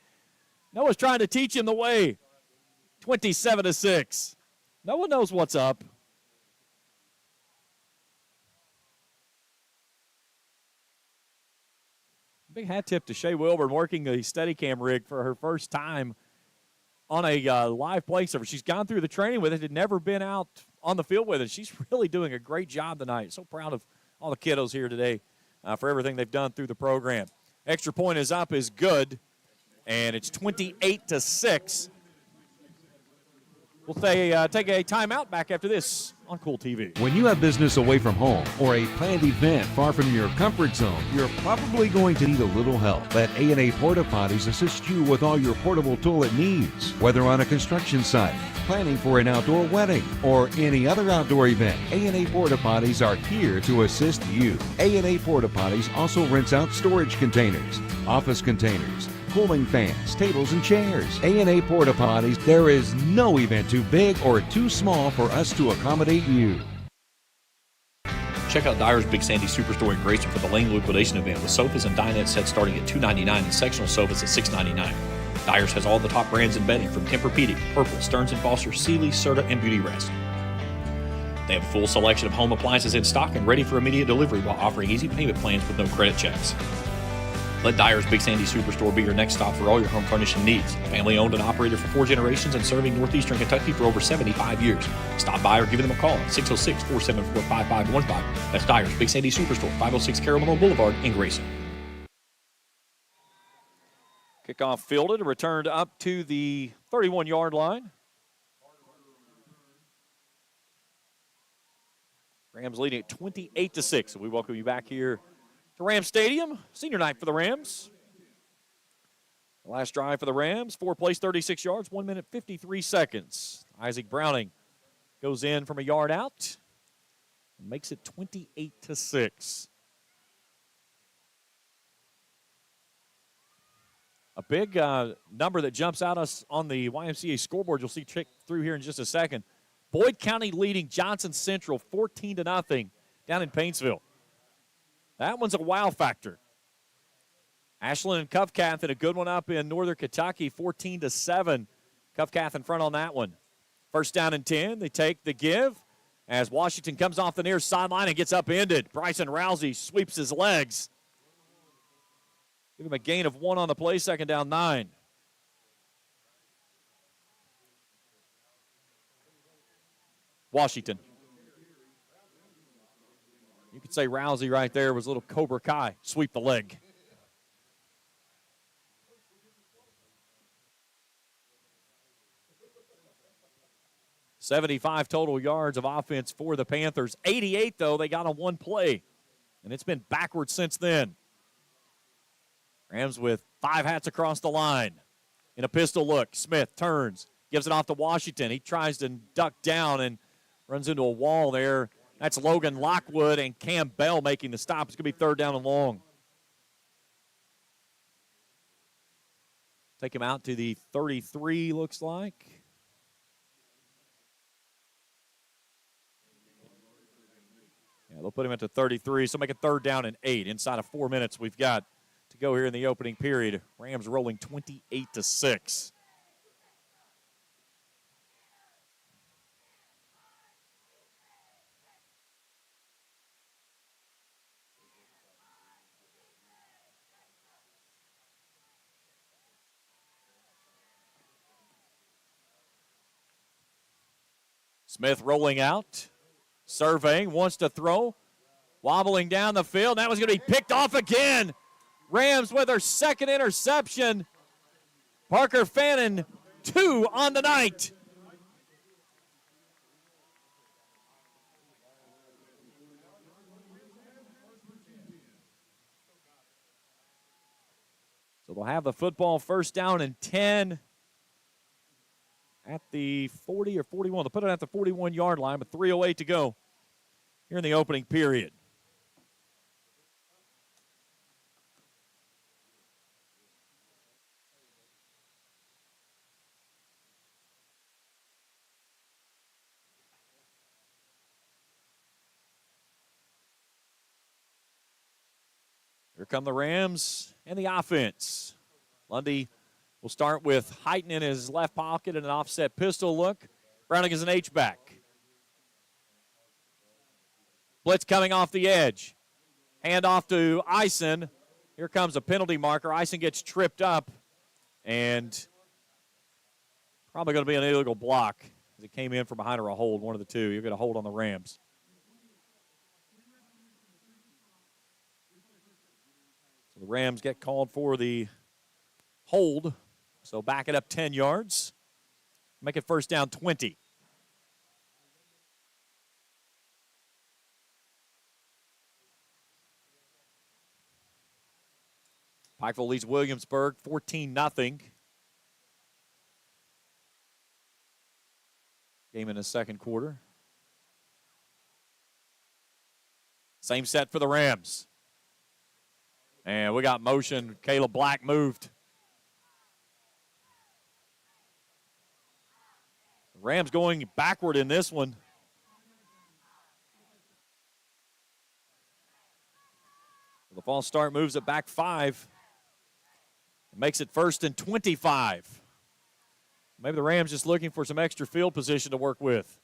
Noah's trying to teach him the way. 27-6. Noah knows what's up. Big hat tip to Shea Wilburn working the Steadicam rig for her first time on a live play server. She's gone through the training with it, had never been out on the field with it. She's really doing a great job tonight. So proud of all the kiddos here today for everything they've done through the program. Extra point is up, is good, and it's 28-6. We'll take a timeout back after this on Kool TV. When you have business away from home or a planned event far from your comfort zone, you're probably going to need a little help. Let A&A Porta Potties assist you with all your portable toilet needs. Whether on a construction site, planning for an outdoor wedding, or any other outdoor event, A&A Porta Potties are here to assist you. A&A Porta Potties also rents out storage containers, office containers, cooling fans, tables, and chairs. A&A Porta Potties, there is no event too big or too small for us to accommodate you. Check out Dyer's Big Sandy Superstore in Grayson for the Lane liquidation event with sofas and dinette sets starting at $299 and sectional sofas at $699. Dyer's has all the top brands in bedding from Tempur-Pedic, Purple, Stearns & Foster, Sealy, Serta, and Beauty Rest. They have a full selection of home appliances in stock and ready for immediate delivery while offering easy payment plans with no credit checks. Let Dyer's Big Sandy Superstore be your next stop for all your home furnishing needs. Family owned and operated for 4 generations and serving northeastern Kentucky for over 75 years. Stop by or give them a call at 606-474-5515. That's Dyer's Big Sandy Superstore, 506 Carroll Monroe Boulevard in Grayson. Kickoff fielded and returned up to the 31-yard line. Rams leading at 28-6. So we welcome you back here to Rams Stadium. Senior night for the Rams. The last drive for the Rams, 4 plays, 36 yards, 1 minute, 53 seconds. Isaac Browning goes in from a yard out and makes it 28-6. A big number that jumps out us on the YMCA scoreboard, you'll see check through here in just a second. Boyd County leading Johnson Central 14-0 down in Paintsville. That one's a wow factor. Ashland and Covcath in a good one up in Northern Kentucky, 14-7. Covcath in front on that one. 1st down and 10. They take the give as Washington comes off the near sideline and gets upended. Bryson Rousey sweeps his legs. Give him a gain of 1 on the play, 2nd down 9. Washington. You could say Rousey right there was a little Cobra Kai. Sweep the leg. $75 total yards of offense for the Panthers. 88, though, they got on 1 play. And it's been backwards since then. Rams with 5 hats across the line. In a pistol look, Smith turns, gives it off to Washington. He tries to duck down and runs into a wall there. That's Logan Lockwood and Cam Bell making the stop. It's going to be 3rd down and long. Take him out to the 33, looks like. Yeah, they'll put him at the 33, so make it 3rd down and 8. Inside of 4 minutes we've got to go here in the opening period. Rams rolling 28-6. Smith rolling out, surveying, wants to throw. wobbling down the field. That was going to be picked off again. Rams with their second interception. Parker Fannin, 2 on the night. So they'll have the football first down and 10 at the 40 or 41. They'll put it at the 41-yard line, but 3:08 to go here in the opening period. Here come the Rams and the offense. Lundy will start with Heighton in his left pocket and an offset pistol look. Browning is an H-back. Blitz coming off the edge. Hand off to Eisen. Here comes a penalty marker. Eisen gets tripped up, and probably going to be an illegal block as it came in from behind or a hold, one of the two. You're going to hold on the Rams. So the Rams get called for the hold, so back it up 10 yards. Make it first down 20. Pikeville leads Williamsburg 14-0. Game in the second quarter. Same set for the Rams. And we got motion. Caleb Black moved. Rams going backward in this one. The false start moves it back 5. It makes it first and 25. Maybe the Rams just looking for some extra field position to work with.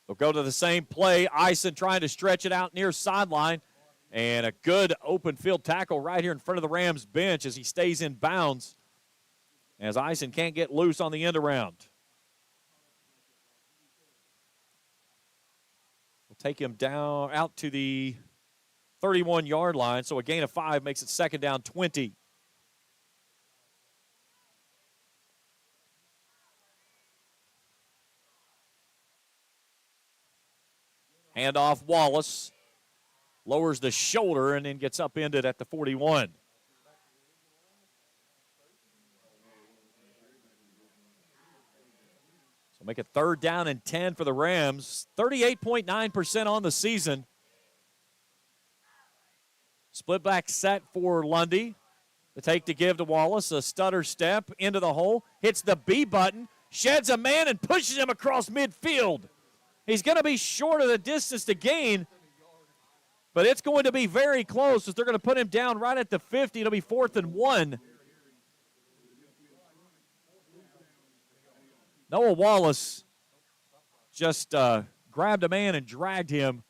They'll go to the same play. Eisen trying to stretch it out near sideline. And a good open field tackle right here in front of the Rams bench as he stays in bounds. As Eisen can't get loose on the end around. We'll take him down out to the 31-yard line. So a gain of 5 makes it second down 20. Handoff Wallace. Lowers the shoulder and then gets upended at the 41. So make it third down and 10 for the Rams. 38.9% on the season. Split back set for Lundy. The take to give to Wallace. A stutter step into the hole. Hits the B button. Sheds a man and pushes him across midfield. He's going to be short of the distance to gain. But it's going to be very close as they're going to put him down right at the 50. It'll be 4th and 1. Noah Wallace just grabbed a man and dragged him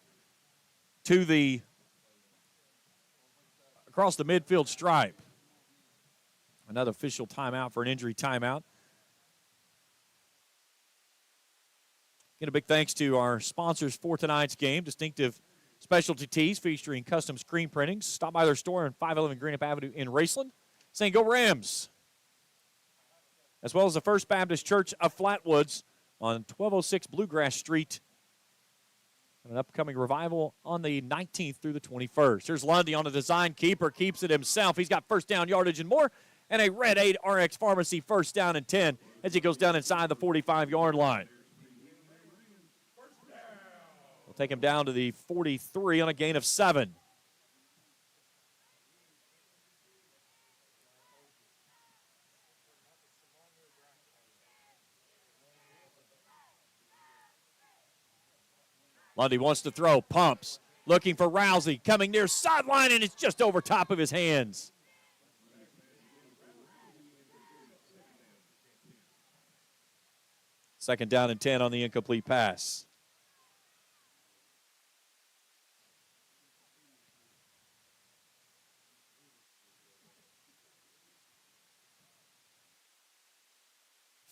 to across the midfield stripe. Another official timeout for an injury timeout. Again, a big thanks to our sponsors for tonight's game, Distinctive Specialty Tees featuring custom screen printings. Stop by their store on 511 Greenup Avenue in Raceland. Saying go Rams. As well as the First Baptist Church of Flatwoods on 1206 Bluegrass Street. And an upcoming revival on the 19th through the 21st. Here's Lundy on a design keeper. Keeps it himself. He's got first down yardage and more. And a Red 8 RX Pharmacy first down and 10 as he goes down inside the 45-yard line. Take him down to the 43 on a gain of 7. Lundy wants to throw, pumps, looking for Rousey, coming near sideline, and it's just over top of his hands. Second down and 10 on the incomplete pass.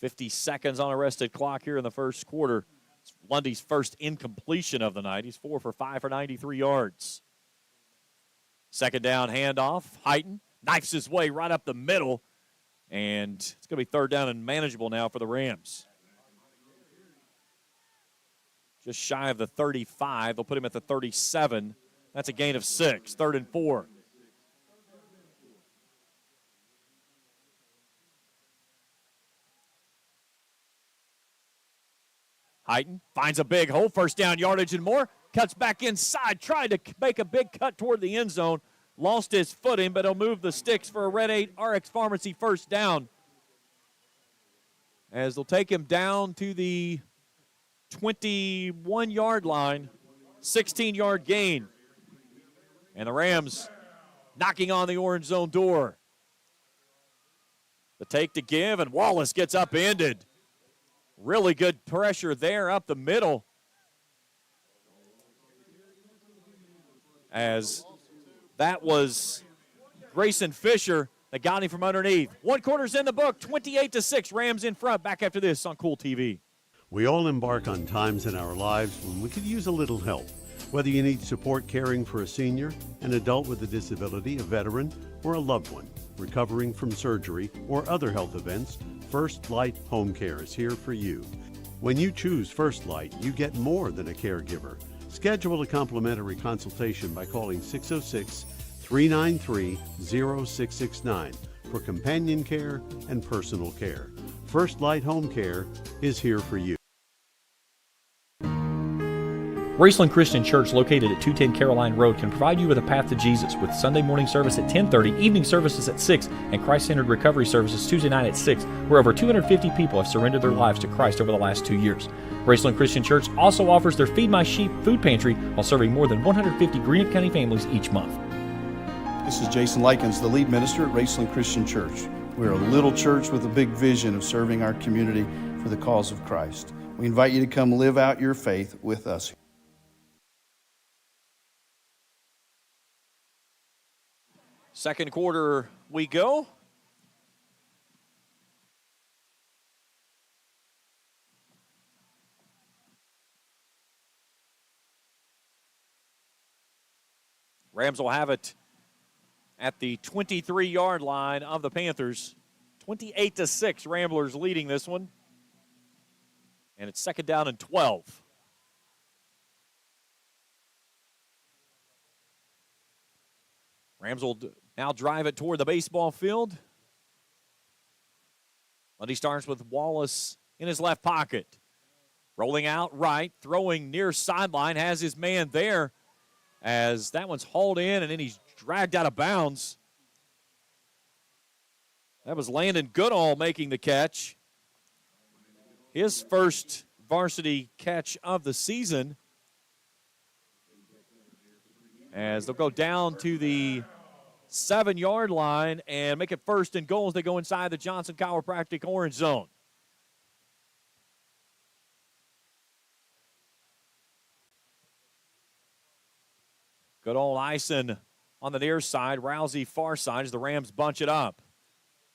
50 seconds on arrested clock here in the first quarter. It's Lundy's first incompletion of the night. He's 4 for 5 for 93 yards. Second down handoff. Heighton knifes his way right up the middle, and it's going to be third down and manageable now for the Rams. Just shy of the 35. They'll put him at the 37. That's a gain of 6. 3rd and 4. Heighton finds a big hole, first down yardage and more. Cuts back inside, tried to make a big cut toward the end zone. Lost his footing, but he'll move the sticks for a Red 8 RX Pharmacy first down. As they'll take him down to the 21-yard line, 16-yard gain. And the Rams knocking on the orange zone door. The take to give, and Wallace gets upended. Really good pressure there up the middle. As that was Grayson Fisher that got him from underneath. 1 quarter's in the book, 28-6. Rams in front. Back after this on Kool TV. We all embark on times in our lives when we could use a little help. Whether you need support caring for a senior, an adult with a disability, a veteran, or a loved one recovering from surgery or other health events, First Light Home Care is here for you. When you choose First Light, you get more than a caregiver. Schedule a complimentary consultation by calling 606-393-0669 for companion care and personal care. First Light Home Care is here for you. Raceland Christian Church, located at 210 Caroline Road, can provide you with a path to Jesus with Sunday morning service at 10:30, evening services at 6, and Christ-centered recovery services Tuesday night at 6, where over 250 people have surrendered their lives to Christ over the last 2 years. Raceland Christian Church also offers their Feed My Sheep food pantry while serving more than 150 Greenup County families each month. This is Jason Likens, the lead minister at Raceland Christian Church. We're a little church with a big vision of serving our community for the cause of Christ. We invite you to come live out your faith with us. Second quarter we go. Rams will have it at the 23-yard line of the Panthers. 28-6, Ramblers leading this one. And it's second down and 12. Rams will now drive it toward the baseball field. Lundy starts with Wallace in his left pocket. Rolling out right, throwing near sideline, has his man there as that one's hauled in and then he's dragged out of bounds. That was Landon Goodall making the catch. His first varsity catch of the season. As they'll go down to the 7-yard line and make it first and goal as they go inside the Johnson Chiropractic orange zone. Good old Ison on the near side, Rousey far side as the Rams bunch it up.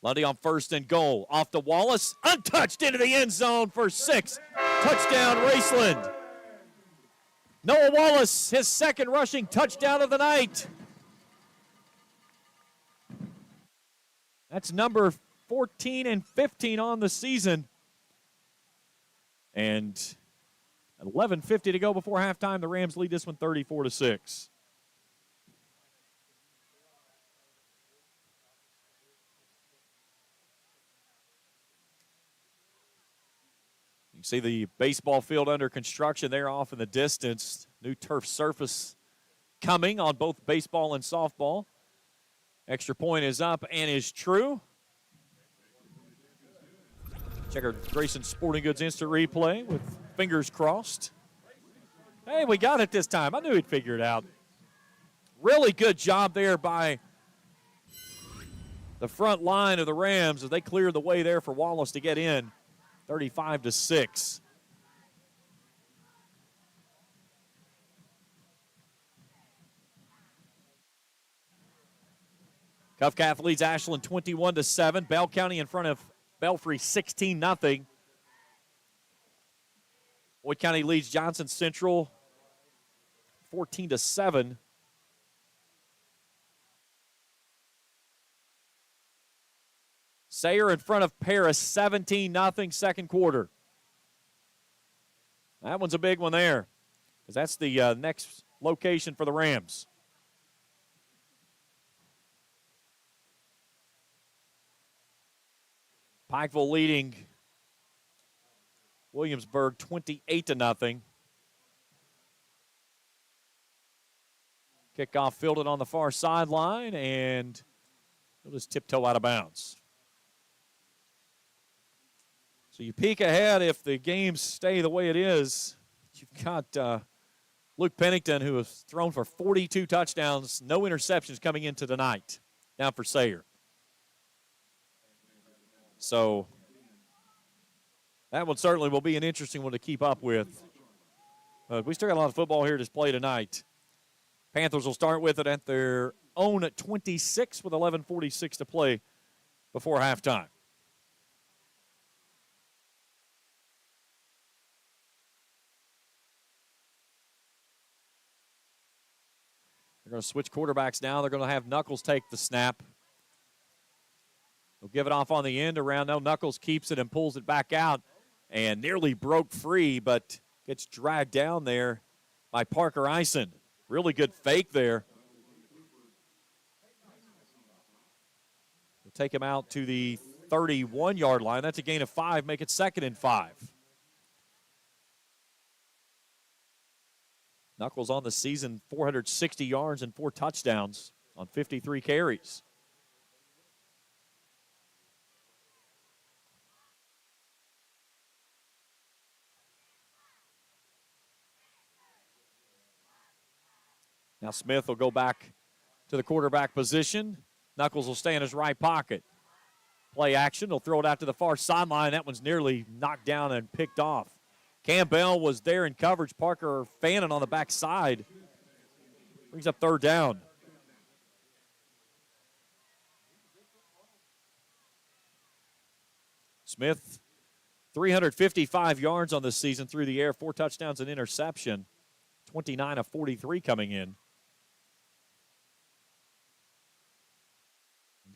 Lundy on first and goal. Off to Wallace, untouched into the end zone for 6. Touchdown, Raceland. Noah Wallace, his second rushing touchdown of the night. That's number 14 and 15 on the season. And 11:50 to go before halftime. The Rams lead this one 34-6. You can see the baseball field under construction there off in the distance. New turf surface coming on both baseball and softball. Extra point is up and is true. Check our Grayson Sporting Goods instant replay with fingers crossed. Hey, we got it this time. I knew he'd figure it out. Really good job there by the front line of the Rams as they cleared the way there for Wallace to get in. 35-6. Cuff Calf leads Ashland 21-7. Bell County in front of Belfry 16-0. Boyd County leads Johnson Central 14-7. Sayre in front of Paris 17-0 second quarter. That one's a big one there because that's the next location for the Rams. Pikeville leading Williamsburg 28-0. Kickoff fielded on the far sideline, and it'll just tiptoe out of bounds. So you peek ahead if the games stay the way it is. You've got Luke Pennington, who has thrown for 42 touchdowns, no interceptions coming into tonight, down for Sayre. So that one certainly will be an interesting one to keep up with. We still got a lot of football here to play tonight. Panthers will start with it at their own 26 with 11:46 to play before halftime. They're going to switch quarterbacks now. They're going to have Knuckles take the snap. They'll give it off on the end around. No, Knuckles keeps it and pulls it back out and nearly broke free, but gets dragged down there by Parker Eisen. Really good fake there. We'll take him out to the 31-yard line. That's a gain of 5, make it 2nd and 5. Knuckles on the season, 460 yards and 4 touchdowns on 53 carries. Now Smith will go back to the quarterback position. Knuckles will stay in his right pocket. Play action. He'll throw it out to the far sideline. That one's nearly knocked down and picked off. Campbell was there in coverage. Parker Fannin on the backside. Brings up 3rd down. Smith, 355 yards on this season through the air, 4 touchdowns and interception. 29 of 43 coming in.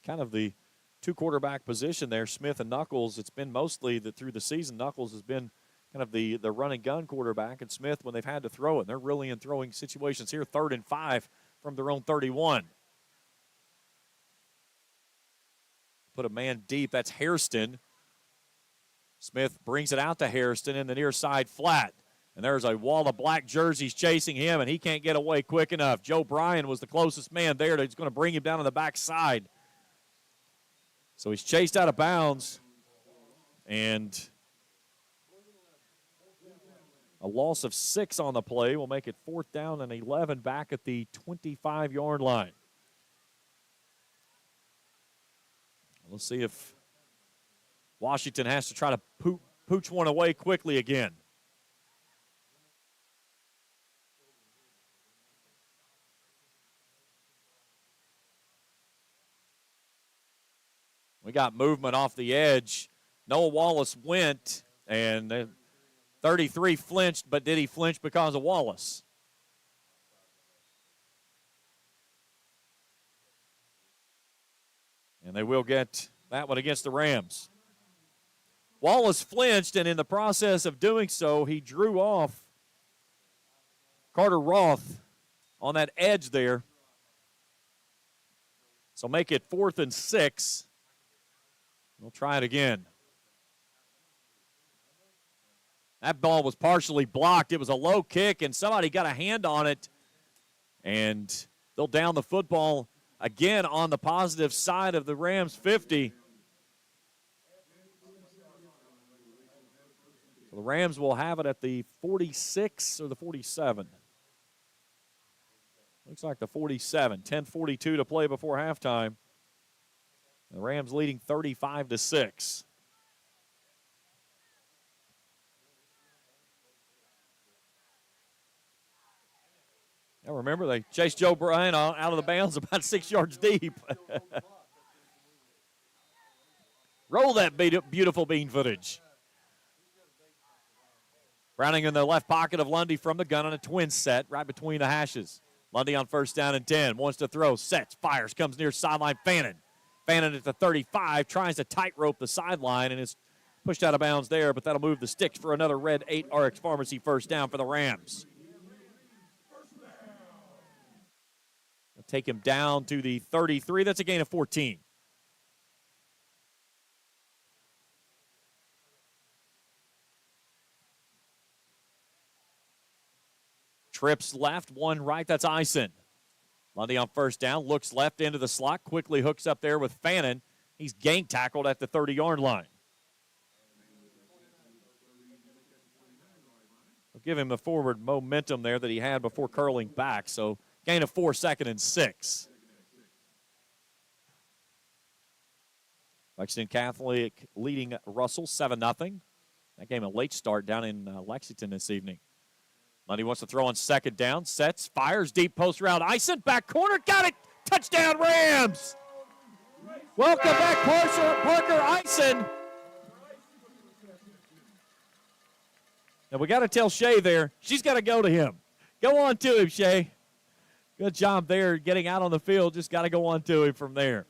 Kind of the 2 quarterback position there, Smith and Knuckles. It's been mostly that through the season, Knuckles has been kind of the run and gun quarterback, and Smith when they've had to throw it. They're really in throwing situations here, 3rd and 5 from their own 31. Put a man deep, that's Hairston. Smith brings it out to Hairston in the near side flat. And there's a wall of black jerseys chasing him, and he can't get away quick enough. Joe Bryan was the closest man there. He's going to bring him down on the backside. So he's chased out of bounds, and a loss of 6 on the play will make it 4th down and 11 back at the 25-yard line. Let's see if Washington has to try to pooch one away quickly again. We got movement off the edge. Noah Wallace went, and 33 flinched, but did he flinch because of Wallace? And they will get that one against the Rams. Wallace flinched, and in the process of doing so, he drew off Carter Roth on that edge there. So make it 4th and 6. We'll try it again. That ball was partially blocked. It was a low kick, and somebody got a hand on it. And they'll down the football again on the positive side of the Rams 50. So the Rams will have it at the 46 or the 47. Looks like the 47. 10:42 to play before halftime. The Rams leading 35-6. Now remember, they chased Joe Bryan out of the bounds about 6 yards deep. Roll that beautiful bean footage. Browning in the left pocket of Lundy from the gun on a twin set right between the hashes. Lundy on first down and 10. Wants to throw, sets, fires, comes near sideline Fannin. Fannin at the 35, tries to tightrope the sideline and is pushed out of bounds there, but that'll move the sticks for another Red 8 RX Pharmacy first down for the Rams. They'll take him down to the 33. That's a gain of 14. Trips left, one right. That's Eisen. Lundy on first down, looks left into the slot, quickly hooks up there with Fannin. He's gang tackled at the 30-yard line. They'll give him the forward momentum there that he had before curling back, so gain of 4, 2nd and 6. Lexington Catholic leading Russell 7-0. That game a late start down in Lexington this evening. Lundy wants to throw on second down, sets, fires, deep post route. Eisen, back corner, got it! Touchdown, Rams! Welcome back, Parker Eisen. Now, we got to tell Shay there, she's got to go to him. Go on to him, Shay. Good job there getting out on the field. Just got to go on to him from there.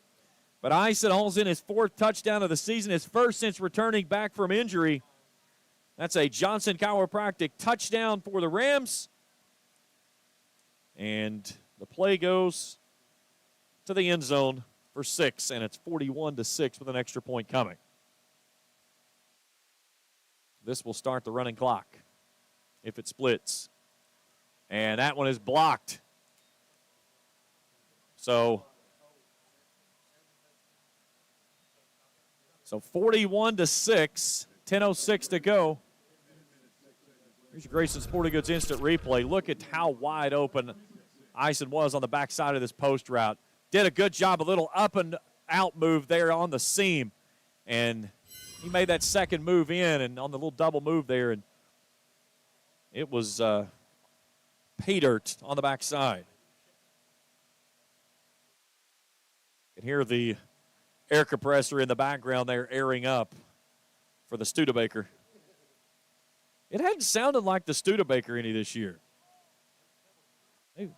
But Eisen hauls in his 4th touchdown of the season, his first since returning back from injury. That's a Johnson Chiropractic touchdown for the Rams. And the play goes to the end zone for 6, and it's 41-6 with an extra point coming. This will start the running clock if it splits. And that one is blocked. So 41-6, 10:06 to go. Here's your Grayson Sporting Goods instant replay. Look at how wide open Eisen was on the backside of this post route. Did a good job, a little up and out move there on the seam. And he made that second move in and on the little double move there. And it was pay dirt on the backside. You can hear the air compressor in the background there airing up for the Studebaker. It hadn't sounded like the Studebaker any this year. You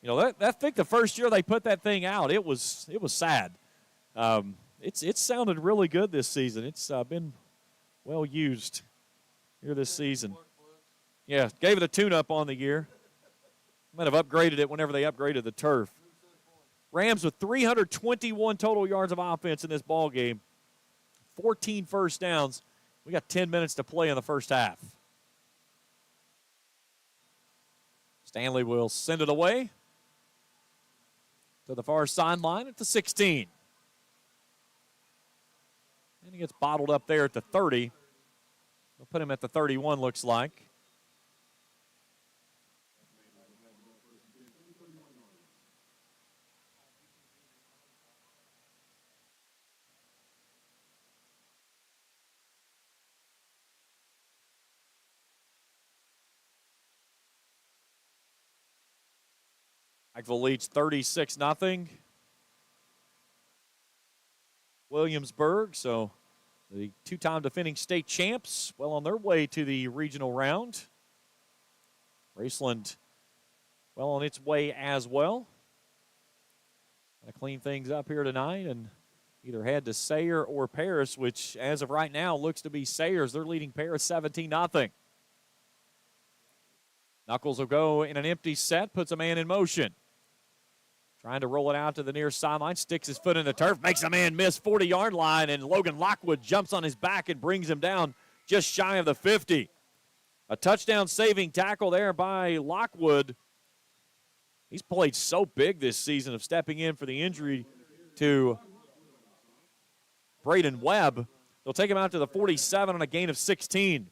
know, I think the first year they put that thing out, it was sad. It's sounded really good this season. It's been well used here this season. Yeah, gave it a tune-up on the year. Might have upgraded it whenever they upgraded the turf. Rams with 321 total yards of offense in this ball game. 14 first downs. We got 10 minutes to play in the first half. Stanley will send it away to the far sideline at the 16. And he gets bottled up there at the 30. They'll put him at the 31, looks like. Pikeville leads 36-0. Williamsburg, so the two-time defending state champs, well on their way to the regional round. Raceland, well on its way as well. Got to clean things up here tonight and either head to Sayre or Paris, which as of right now looks to be Sayers. They're leading Paris 17-0. Knuckles will go in an empty set, puts a man in motion. Trying to roll it out to the near sideline, sticks his foot in the turf, makes a man miss 40-yard line, and Logan Lockwood jumps on his back and brings him down just shy of the 50. A touchdown-saving tackle there by Lockwood. He's played so big this season of stepping in for the injury to Braden Webb. They'll take him out to the 47 on a gain of 16.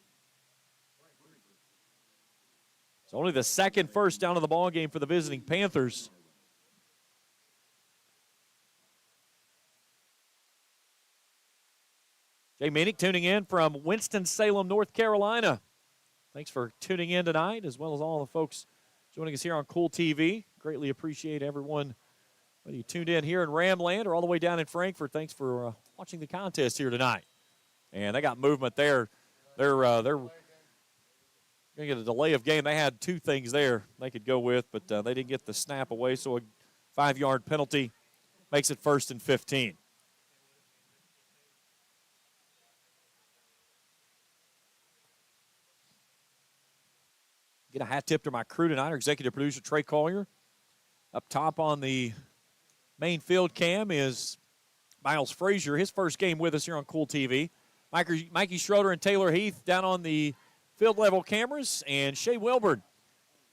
It's only the second first down of the ball game for the visiting Panthers. Jay Minnick tuning in from Winston-Salem, North Carolina. Thanks for tuning in tonight, as well as all the folks joining us here on Kool TV. Greatly appreciate everyone, whether you tuned in here in Ramland or all the way down in Frankfort. Thanks for watching the contest here tonight. And they got movement there. They're going to get a delay of game. They had two things there they could go with, but they didn't get the snap away, so a 5-yard penalty makes it 1st and 15. Get a hat tip to my crew tonight, our executive producer, Trey Collier. Up top on the main field cam is Miles Frazier, his first game with us here on Kool TV. Mikey Schroeder and Taylor Heath down on the field level cameras, and Shea Wilburn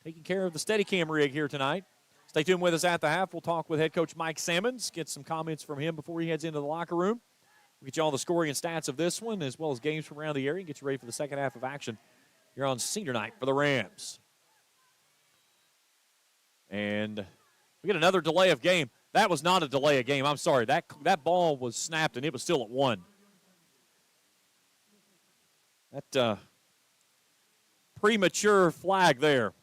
taking care of the Steadicam rig here tonight. Stay tuned with us at the half. We'll talk with head coach Mike Sammons, get some comments from him before he heads into the locker room. We'll get you all the scoring and stats of this one, as well as games from around the area, and get you ready for the second half of action here on senior night for the Rams. And we get another delay of game. That was not a delay of game. I'm sorry. That ball was snapped, and it was still at 1. That premature flag there.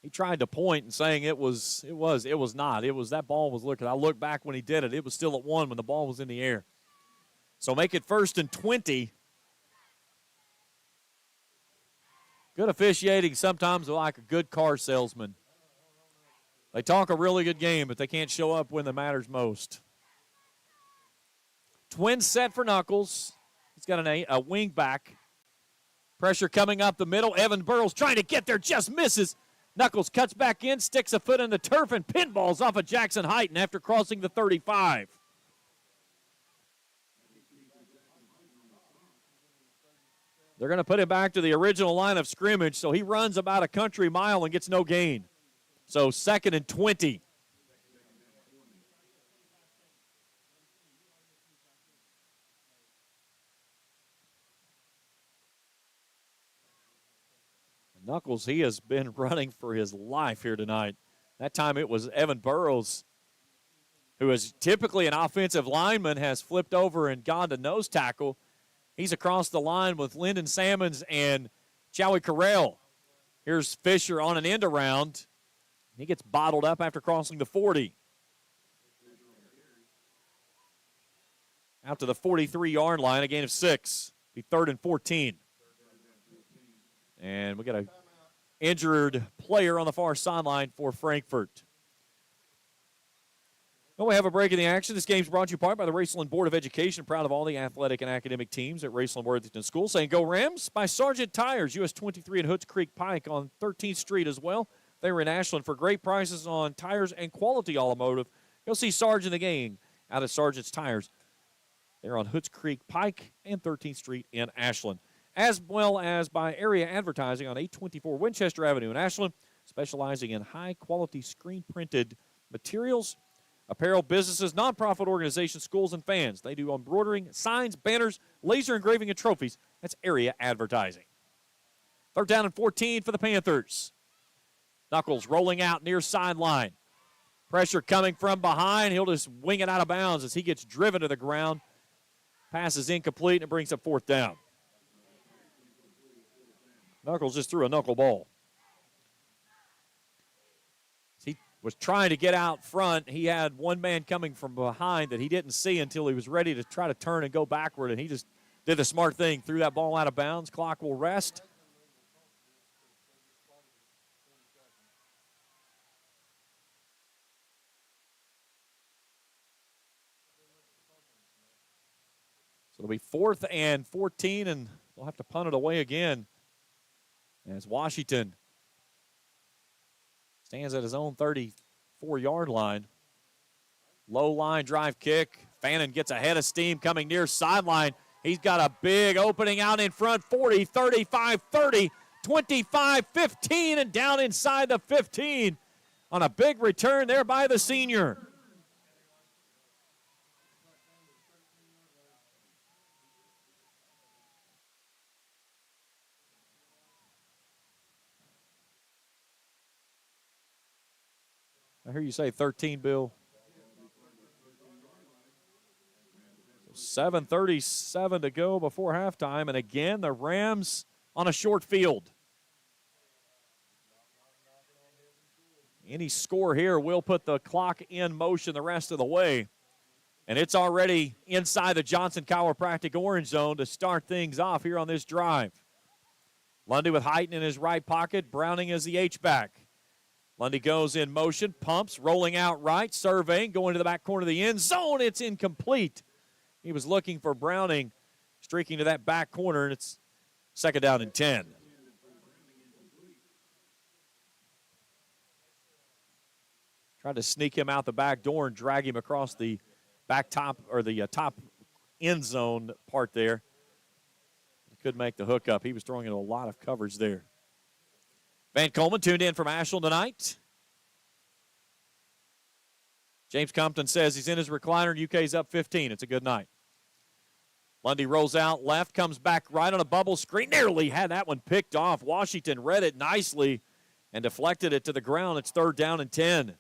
He tried to point and saying it was not. It was that ball was looking. I looked back when he did it. It was still at 1 when the ball was in the air. So make it 1st and 20. Good officiating sometimes like a good car salesman. They talk a really good game, but they can't show up when it matters most. Twin set for Knuckles. He's got a wing back. Pressure coming up the middle. Evan Burrows trying to get there, just misses. Knuckles cuts back in, sticks a foot in the turf, and pinballs off of Jackson Heighton after crossing the 35. They're going to put him back to the original line of scrimmage, so he runs about a country mile and gets no gain. So 2nd and 20. Knuckles, he has been running for his life here tonight. That time it was Evan Burrows, who is typically an offensive lineman, has flipped over and gone to nose tackle. He's across the line with Lyndon Sammons and Joey Carell. Here's Fisher on an end around. He gets bottled up after crossing the 40. Out to the 43-yard line, a gain of 6. Be 3rd and 14. And we got an injured player on the far sideline for Frankfort. Well, we have a break in the action. This game's brought to you part by the Raceland Board of Education. Proud of all the athletic and academic teams at Raceland Worthington School. Saying go Rams by Sargent Tires, US 23 and Hoods Creek Pike on 13th Street as well. They were in Ashland for great prices on tires and quality automotive. Go see Sargent the gang out at Sargent's Tires. They're on Hoods Creek Pike and 13th Street in Ashland, as well as by Area Advertising on 824 Winchester Avenue in Ashland, specializing in high-quality screen-printed materials, apparel, businesses, nonprofit organizations, schools, and fans. They do embroidering, signs, banners, laser engraving, and trophies. That's Area Advertising. 3rd down and 14 for the Panthers. Knuckles rolling out near sideline. Pressure coming from behind. He'll just wing it out of bounds as he gets driven to the ground. Pass is incomplete, and it brings up 4th down. Knuckles just threw a knuckleball. He was trying to get out front. He had one man coming from behind that he didn't see until he was ready to try to turn and go backward, and he just did the smart thing, threw that ball out of bounds. Clock will rest. So it'll be 4th and 14, and they'll have to punt it away again as Washington stands at his own 34-yard line. Low line drive kick. Fannin gets ahead of steam coming near sideline. He's got a big opening out in front, 40, 35, 30, 25, 15, and down inside the 15 on a big return there by the senior. I hear you say 13, Bill. 7:37 to go before halftime, and again, the Rams on a short field. Any score here will put the clock in motion the rest of the way. And it's already inside the Johnson Chiropractic orange zone to start things off here on this drive. Lundy with Heighton in his right pocket. Browning as the H-back. Lundy goes in motion, pumps, rolling out right, surveying, going to the back corner of the end zone. It's incomplete. He was looking for Browning, streaking to that back corner, and it's second down and 10. Tried to sneak him out the back door and drag him across the back top, or the top end zone part there. He couldn't make the hook up. He was throwing into a lot of coverage there. Van Coleman tuned in from Ashland tonight. James Compton says he's in his recliner and UK's up 15. It's a good night. Lundy rolls out left, comes back right on a bubble screen. Nearly had that one picked off. Washington read it nicely and deflected it to the ground. It's third down and 10.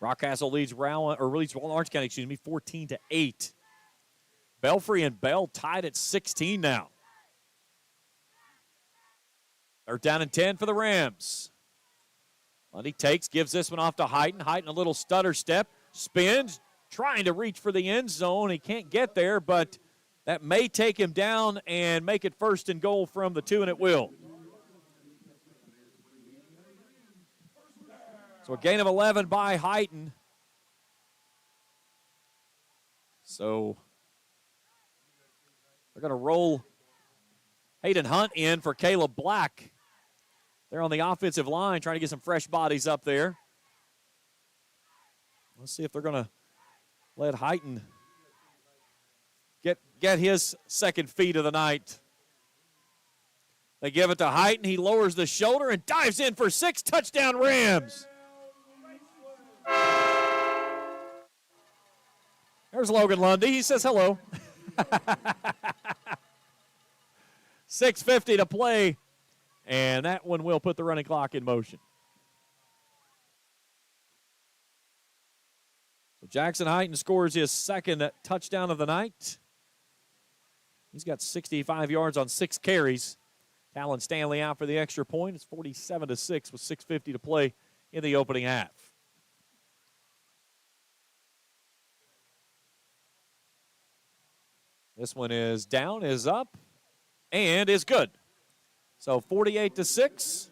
Rockcastle leads Orange County, 14-8. Belfry and Bell tied at 16 now. Third down and 10 for the Rams. Lundy takes, gives this one off to Heighton. Heighton a little stutter step, spins, trying to reach for the end zone. He can't get there, but that may take him down and make it first and goal from the 2, and it will. So a gain of 11 by Heighton. So they're going to roll Hayden Hunt in for Caleb Black. They're on the offensive line trying to get some fresh bodies up there. Let's see if they're going to let Heighton get his second feed of the night. They give it to Heighton. He lowers the shoulder and dives in for 6. Touchdown Rams. There's Logan Lundy. He says hello. 6:50 to play, and that one will put the running clock in motion. So Jackson Heighton scores his second touchdown of the night. He's got 65 yards on 6 carries. Talon Stanley out for the extra point. It's 47-6 with 6:50 to play in the opening half. This one is down, is up, and is good. So 48-6.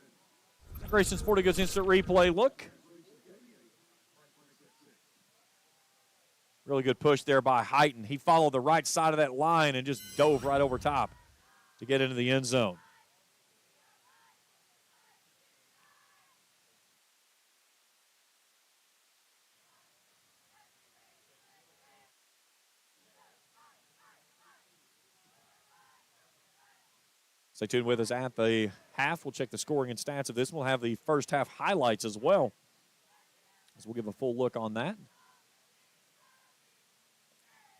Grayson Sporting Goods instant replay look. Really good push there by Heighton. He followed the right side of that line and just dove right over top to get into the end zone. Stay tuned with us at the half. We'll check the scoring and stats of this. We'll have the first half highlights as well, as we'll give a full look on that.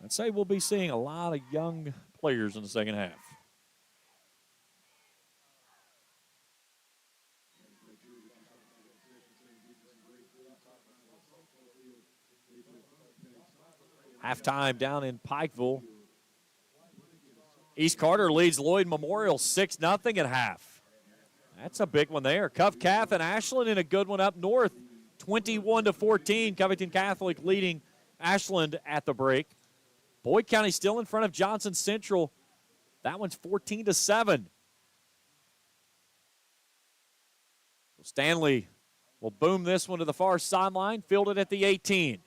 I'd say we'll be seeing a lot of young players in the second half. Halftime down in Pikeville. East Carter leads Lloyd Memorial 6-0 at half. That's a big one there. Cuff Cath and Ashland in a good one up north, 21-14. Covington Catholic leading Ashland at the break. Boyd County still in front of Johnson Central. That one's 14-7. So Stanley will boom this one to the far sideline, fielded at the 18.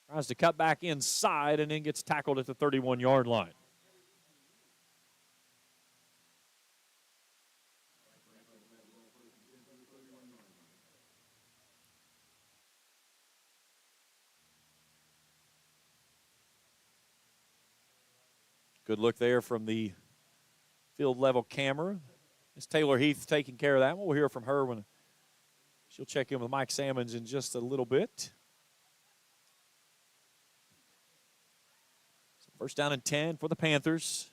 Tries to cut back inside and then gets tackled at the 31-yard line. Good look there from the field level camera. It's Taylor Heath taking care of that one. We'll hear from her when she'll check in with Mike Sammons in just a little bit. First down and 10 for the Panthers.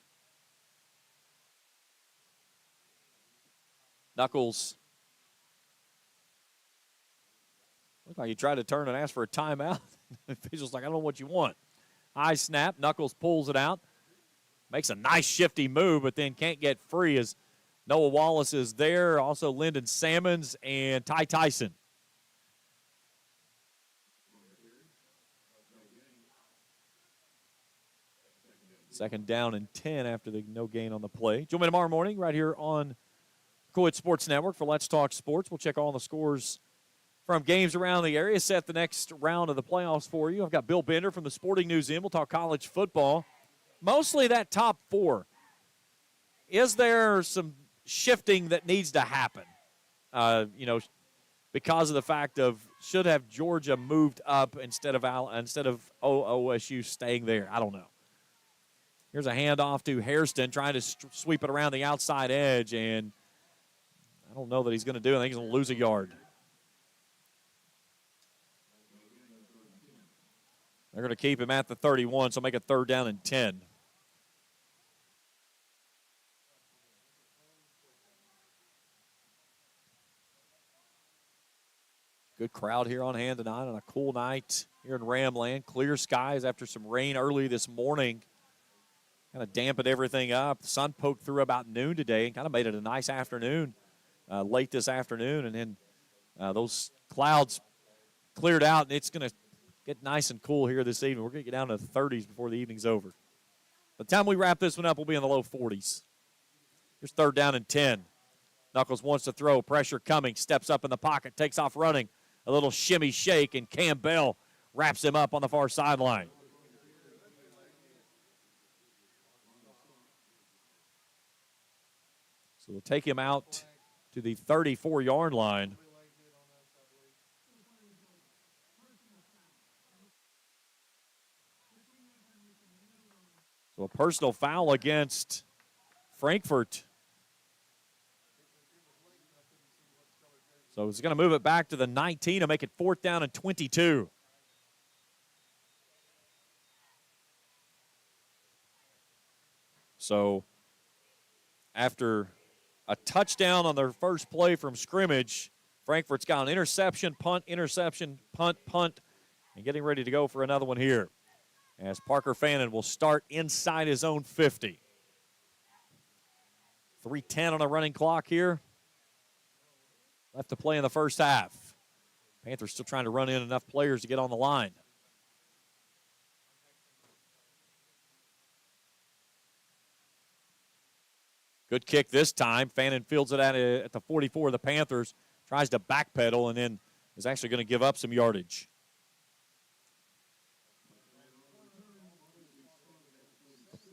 Knuckles Looked like he tried to turn and ask for a timeout. The official's like, I don't know what you want. High snap. Knuckles pulls it out. Makes a nice shifty move, but then can't get free as Noah Wallace is there. Also Lyndon Salmons and Ty Tyson. Second down and 10 after the no gain on the play. Join me tomorrow morning right here on Kool Sports Network for Let's Talk Sports. We'll check all the scores from games around the area, set the next round of the playoffs for you. I've got Bill Bender from the Sporting News In. We'll talk college football. Mostly that top four. Is there some shifting that needs to happen? Because of the fact of should have Georgia moved up instead of OSU staying there. I don't know. Here's a handoff to Hairston trying to sweep it around the outside edge, and I don't know that he's going to do it. I think he's going to lose a yard. They're going to keep him at the 31, so make it 3rd down and 10. Good crowd here on hand tonight on a cool night here in Ramland. Clear skies after some rain early this morning. Kind of dampened everything up. The sun poked through about noon today and kind of made it a nice afternoon late this afternoon. And then those clouds cleared out, and it's going to get nice and cool here this evening. We're going to get down to the 30s before the evening's over. By the time we wrap this one up, we'll be in the low 40s. Here's 3rd down and 10. Knuckles wants to throw. Pressure coming. Steps up in the pocket. Takes off running. A little shimmy shake, and Cam Bell wraps him up on the far sideline. So we'll take him out to the 34-yard line. So a personal foul against Frankfort. So he's going to move it back to the 19 and make it 4th down and 22. So after a touchdown on their first play from scrimmage, Frankfort's got an interception, punt, punt, and getting ready to go for another one here. As Parker Fannin will start inside his own 50. 3:10 on the running clock here. Left to play in the first half. Panthers still trying to run in enough players to get on the line. Good kick this time. Fannin fields it at the 44 of the Panthers. Tries to backpedal and then is actually going to give up some yardage.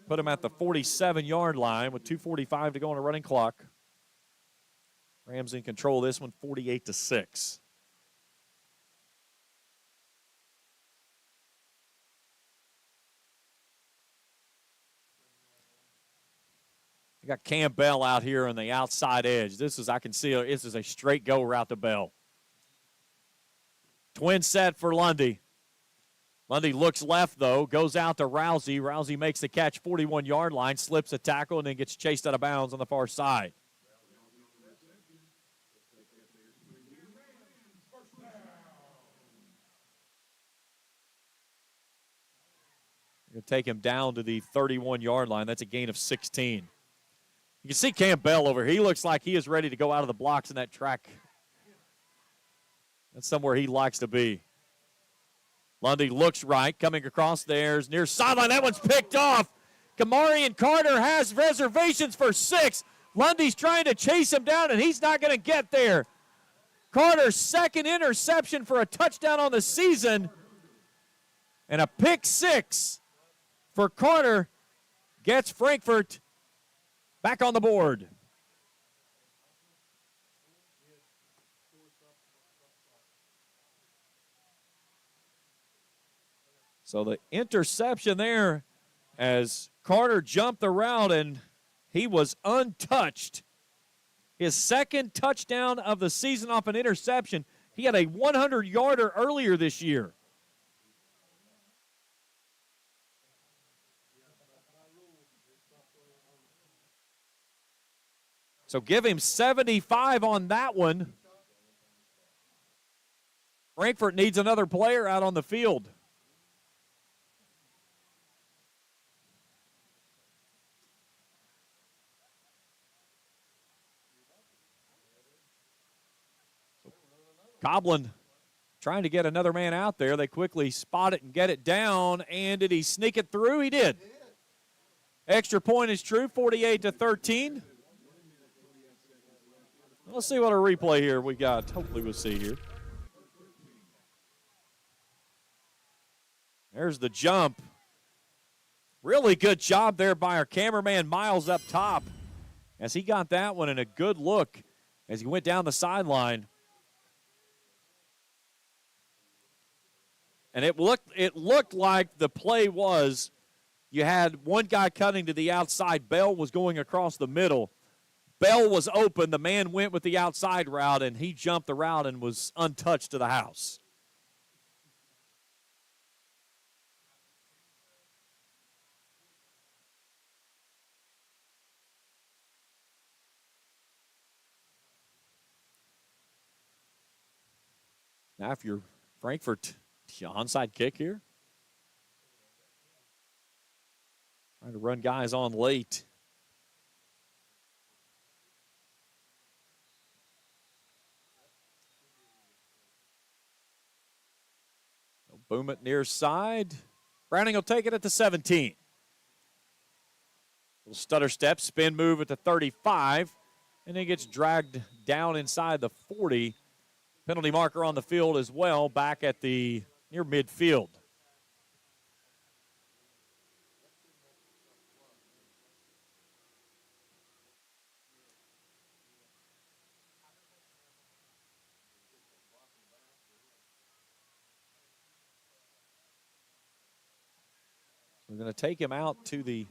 Put him at the 47-yard line with 2:45 to go on a running clock. Rams in control of this one, 48-6. You got Cam Bell out here on the outside edge. This is a straight go route to Bell. Twin set for Lundy. Lundy looks left, though, goes out to Rousey. Rousey makes the catch, 41-yard line, slips a tackle, and then gets chased out of bounds on the far side. Going to take him down to the 31-yard line. That's a gain of 16. You can see Cam Bell over here. He looks like he is ready to go out of the blocks in that track. That's somewhere he likes to be. Lundy looks right, coming across there's near sideline. That one's picked off. Kamarian Carter has reservations for 6. Lundy's trying to chase him down, and he's not going to get there. Carter's second interception for a touchdown on the season. And a pick 6 for Carter gets Frankfort back on the board. So the interception there as Carter jumped the route and he was untouched. His second touchdown of the season off an interception. He had a 100-yarder earlier this year. So give him 75 on that one. Frankfort needs another player out on the field. Coblin trying to get another man out there. They quickly spot it and get it down. And did he sneak it through? He did. Extra point is true, 48-13. Let's see what a replay here we got. Hopefully we'll see here. There's the jump. Really good job there by our cameraman Miles up top as he got that one, and a good look as he went down the sideline. And it looked like the play was you had one guy cutting to the outside. Bell was going across the middle. Bell was open. The man went with the outside route, and he jumped the route and was untouched to the house. Now, if you're Frankfort, onside kick here. Trying to run guys on late. Boom it near side. Browning will take it at the 17. Little stutter step, spin move at the 35, and then gets dragged down inside the 40. Penalty marker on the field as well, back at the near midfield. We're going to take him out to the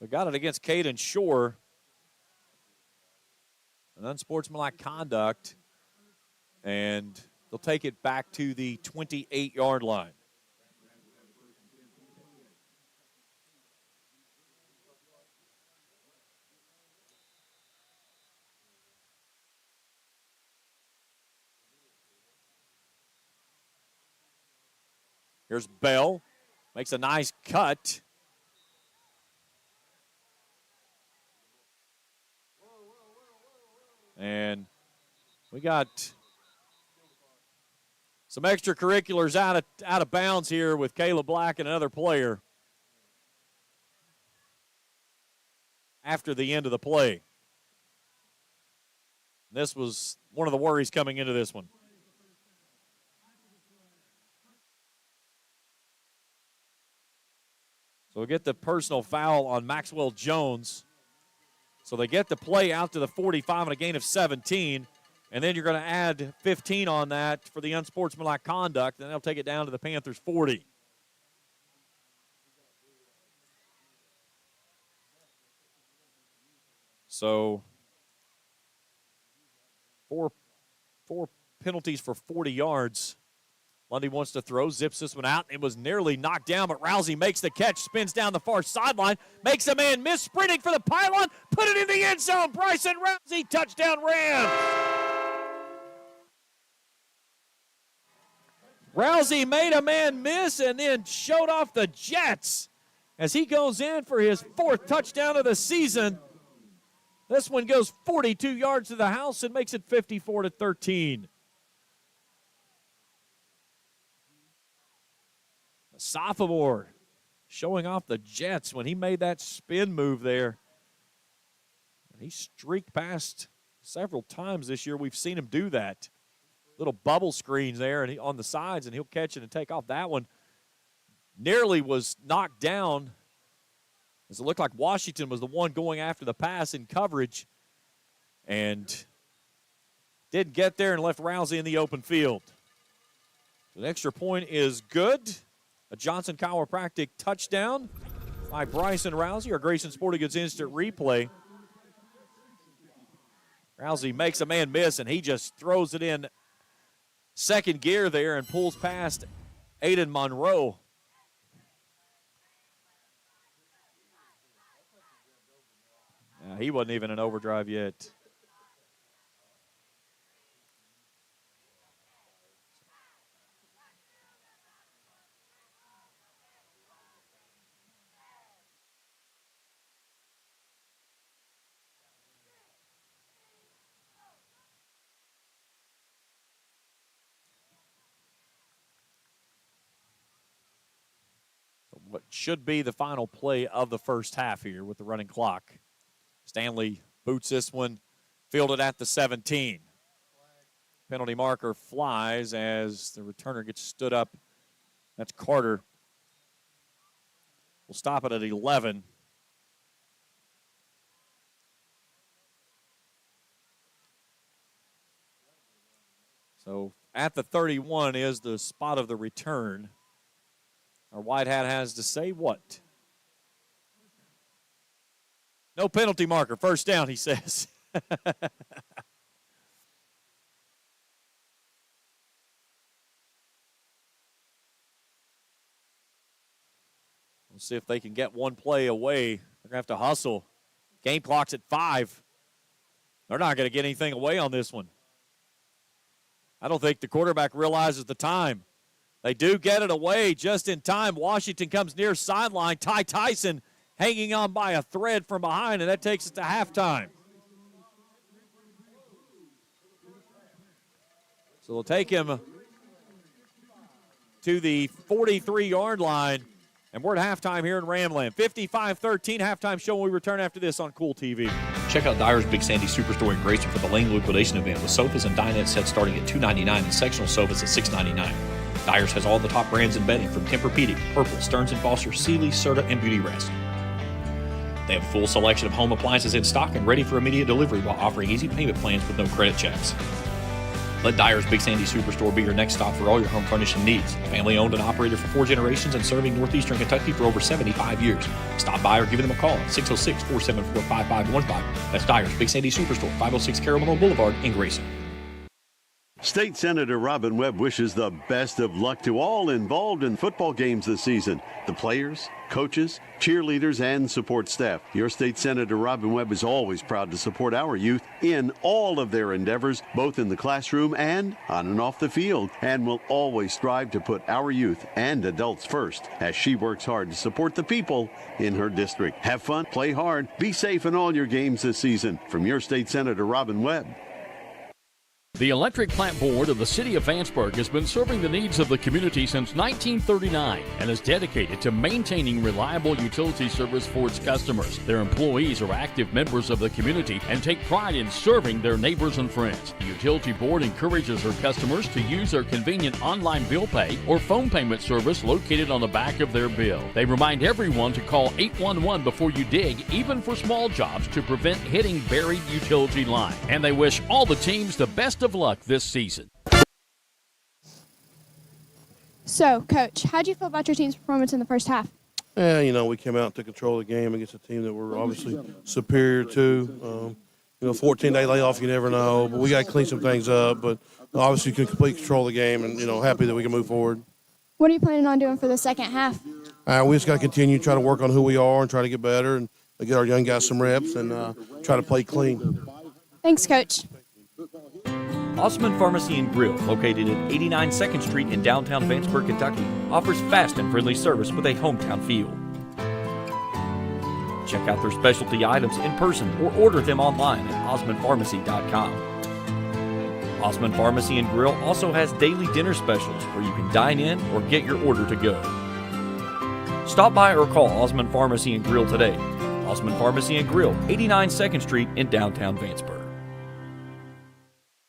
we got it against Caden Shore. An unsportsmanlike conduct. And they'll take it back to the 28-yard line. Here's Bell. Makes a nice cut. And we got some extracurriculars out of bounds here with Caleb Black and another player after the end of the play. This was one of the worries coming into this one. So we'll get the personal foul on Maxwell Jones. So they get the play out to the 45 and a gain of 17. And then you're going to add 15 on that for the unsportsmanlike conduct. And they'll take it down to the Panthers' 40. So four penalties for 40 yards. Lundy wants to throw, zips this one out. It was nearly knocked down, but Rousey makes the catch, spins down the far sideline, makes a man miss, sprinting for the pylon, put it in the end zone. Bryson Rousey, touchdown Rams. Rousey made a man miss and then showed off the Jets as he goes in for his fourth touchdown of the season. This one goes 42 yards to the house and makes it 54-13. Sophomore showing off the Jets when he made that spin move there. And he streaked past several times this year. We've seen him do that. Little bubble screens there and on the sides, and he'll catch it and take off. That one nearly was knocked down as it looked like Washington was the one going after the pass in coverage and didn't get there and left Rousey in the open field. The extra point is good. A Johnson Chiropractic touchdown by Bryson Rousey. Our Grayson Sporting Goods Instant Replay. Rousey makes a man miss, and he just throws it in second gear there and pulls past Aiden Monroe. he wasn't even in overdrive yet. What should be the final play of the first half here with the running clock. Stanley boots this one, fielded at the 17. Penalty marker flies as the returner gets stood up. That's Carter. We'll stop it at 11. So at the 31 is the spot of the return. Our white hat has to say what? No penalty marker. First down, he says. We'll see if they can get one play away. They're going to have to hustle. Game clock's at 5. They're not going to get anything away on this one. I don't think the quarterback realizes the time. They do get it away just in time. Washington comes near sideline. Ty Tyson hanging on by a thread from behind, and that takes us to halftime. So they'll take him to the 43-yard line, and we're at halftime here in Ramland. 55-13, halftime show when we return after this on Kool TV. Check out Dyer's Big Sandy Superstore in Grayson for the Lane liquidation event with sofas and dinette sets starting at $299 and sectional sofas at $699. Dyer's has all the top brands in bedding from Tempur-Pedic, Purple, Stearns & Foster, Sealy, Serta, and Beauty Rest. They have a full selection of home appliances in stock and ready for immediate delivery while offering easy payment plans with no credit checks. Let Dyer's Big Sandy Superstore be your next stop for all your home furnishing needs. Family owned and operated for 4 generations and serving northeastern Kentucky for over 75 years. Stop by or give them a call at 606-474-5515. That's Dyer's Big Sandy Superstore, 506 Carroll Boulevard in Grayson. State Senator Robin Webb wishes the best of luck to all involved in football games this season. The players, coaches, cheerleaders, and support staff. Your State Senator Robin Webb is always proud to support our youth in all of their endeavors, both in the classroom and on and off the field, and will always strive to put our youth and adults first as she works hard to support the people in her district. Have fun, play hard, be safe in all your games this season. From your State Senator Robin Webb. The Electric Plant Board of the City of Vanceburg has been serving the needs of the community since 1939 and is dedicated to maintaining reliable utility service for its customers. Their employees are active members of the community and take pride in serving their neighbors and friends. The Utility Board encourages their customers to use their convenient online bill pay or phone payment service located on the back of their bill. They remind everyone to call 811 before you dig, even for small jobs, to prevent hitting buried utility line. And they wish all the teams the best of luck this season. So, Coach, how do you feel about your team's performance in the first half? Yeah, we came out to control the game against a team that we're obviously superior to. 14-day layoff, you never know, but we got to clean some things up. But obviously, you can complete control of the game, and happy that we can move forward. What are you planning on doing for the second half? We just got to continue to try to work on who we are and try to get better and get our young guys some reps and try to play clean. Thanks, Coach. Osman Pharmacy and Grill, located at 89 2nd Street in downtown Vanceburg, Kentucky, offers fast and friendly service with a hometown feel. Check out their specialty items in person or order them online at osmanpharmacy.com. Osman Pharmacy and Grill also has daily dinner specials where you can dine in or get your order to go. Stop by or call Osman Pharmacy and Grill today. Osman Pharmacy and Grill, 89 2nd Street in downtown Vanceburg.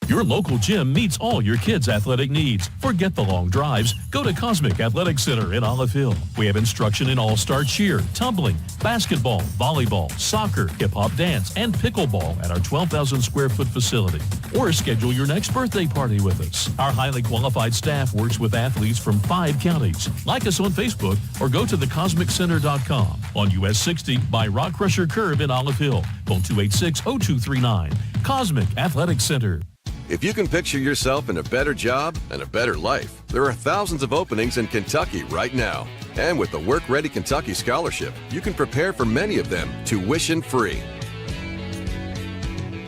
Your local gym meets all your kids' athletic needs. Forget the long drives. Go to Cosmic Athletic Center in Olive Hill. We have instruction in all-star cheer, tumbling, basketball, volleyball, soccer, hip-hop dance, and pickleball at our 12,000 square foot facility. Or schedule your next birthday party with us. Our highly qualified staff works with athletes from 5 counties. Like us on Facebook or go to thecosmiccenter.com on US 60 by Rock Crusher Curve in Olive Hill. Phone 286-0239. Cosmic Athletic Center. If you can picture yourself in a better job and a better life, there are thousands of openings in Kentucky right now. And with the Work Ready Kentucky Scholarship, you can prepare for many of them tuition-free.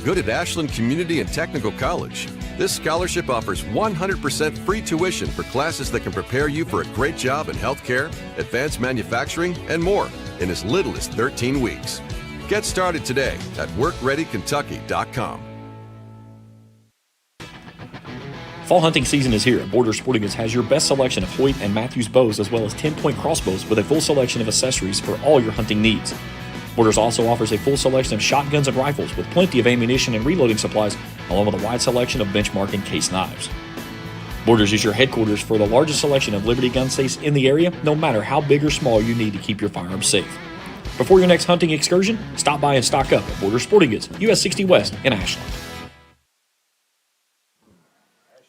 good at Ashland Community and Technical College. This scholarship offers 100% free tuition for classes that can prepare you for a great job in healthcare, advanced manufacturing, and more in as little as 13 weeks. Get started today at workreadykentucky.com. Fall hunting season is here, and Border Sporting Goods has your best selection of Hoyt and Matthews bows, as well as 10-point crossbows with a full selection of accessories for all your hunting needs. Borders also offers a full selection of shotguns and rifles with plenty of ammunition and reloading supplies, along with a wide selection of benchmark and case knives. Borders is your headquarters for the largest selection of Liberty gun safes in the area, no matter how big or small you need to keep your firearms safe. Before your next hunting excursion, stop by and stock up at Border Sporting Goods, US 60 West in Ashland.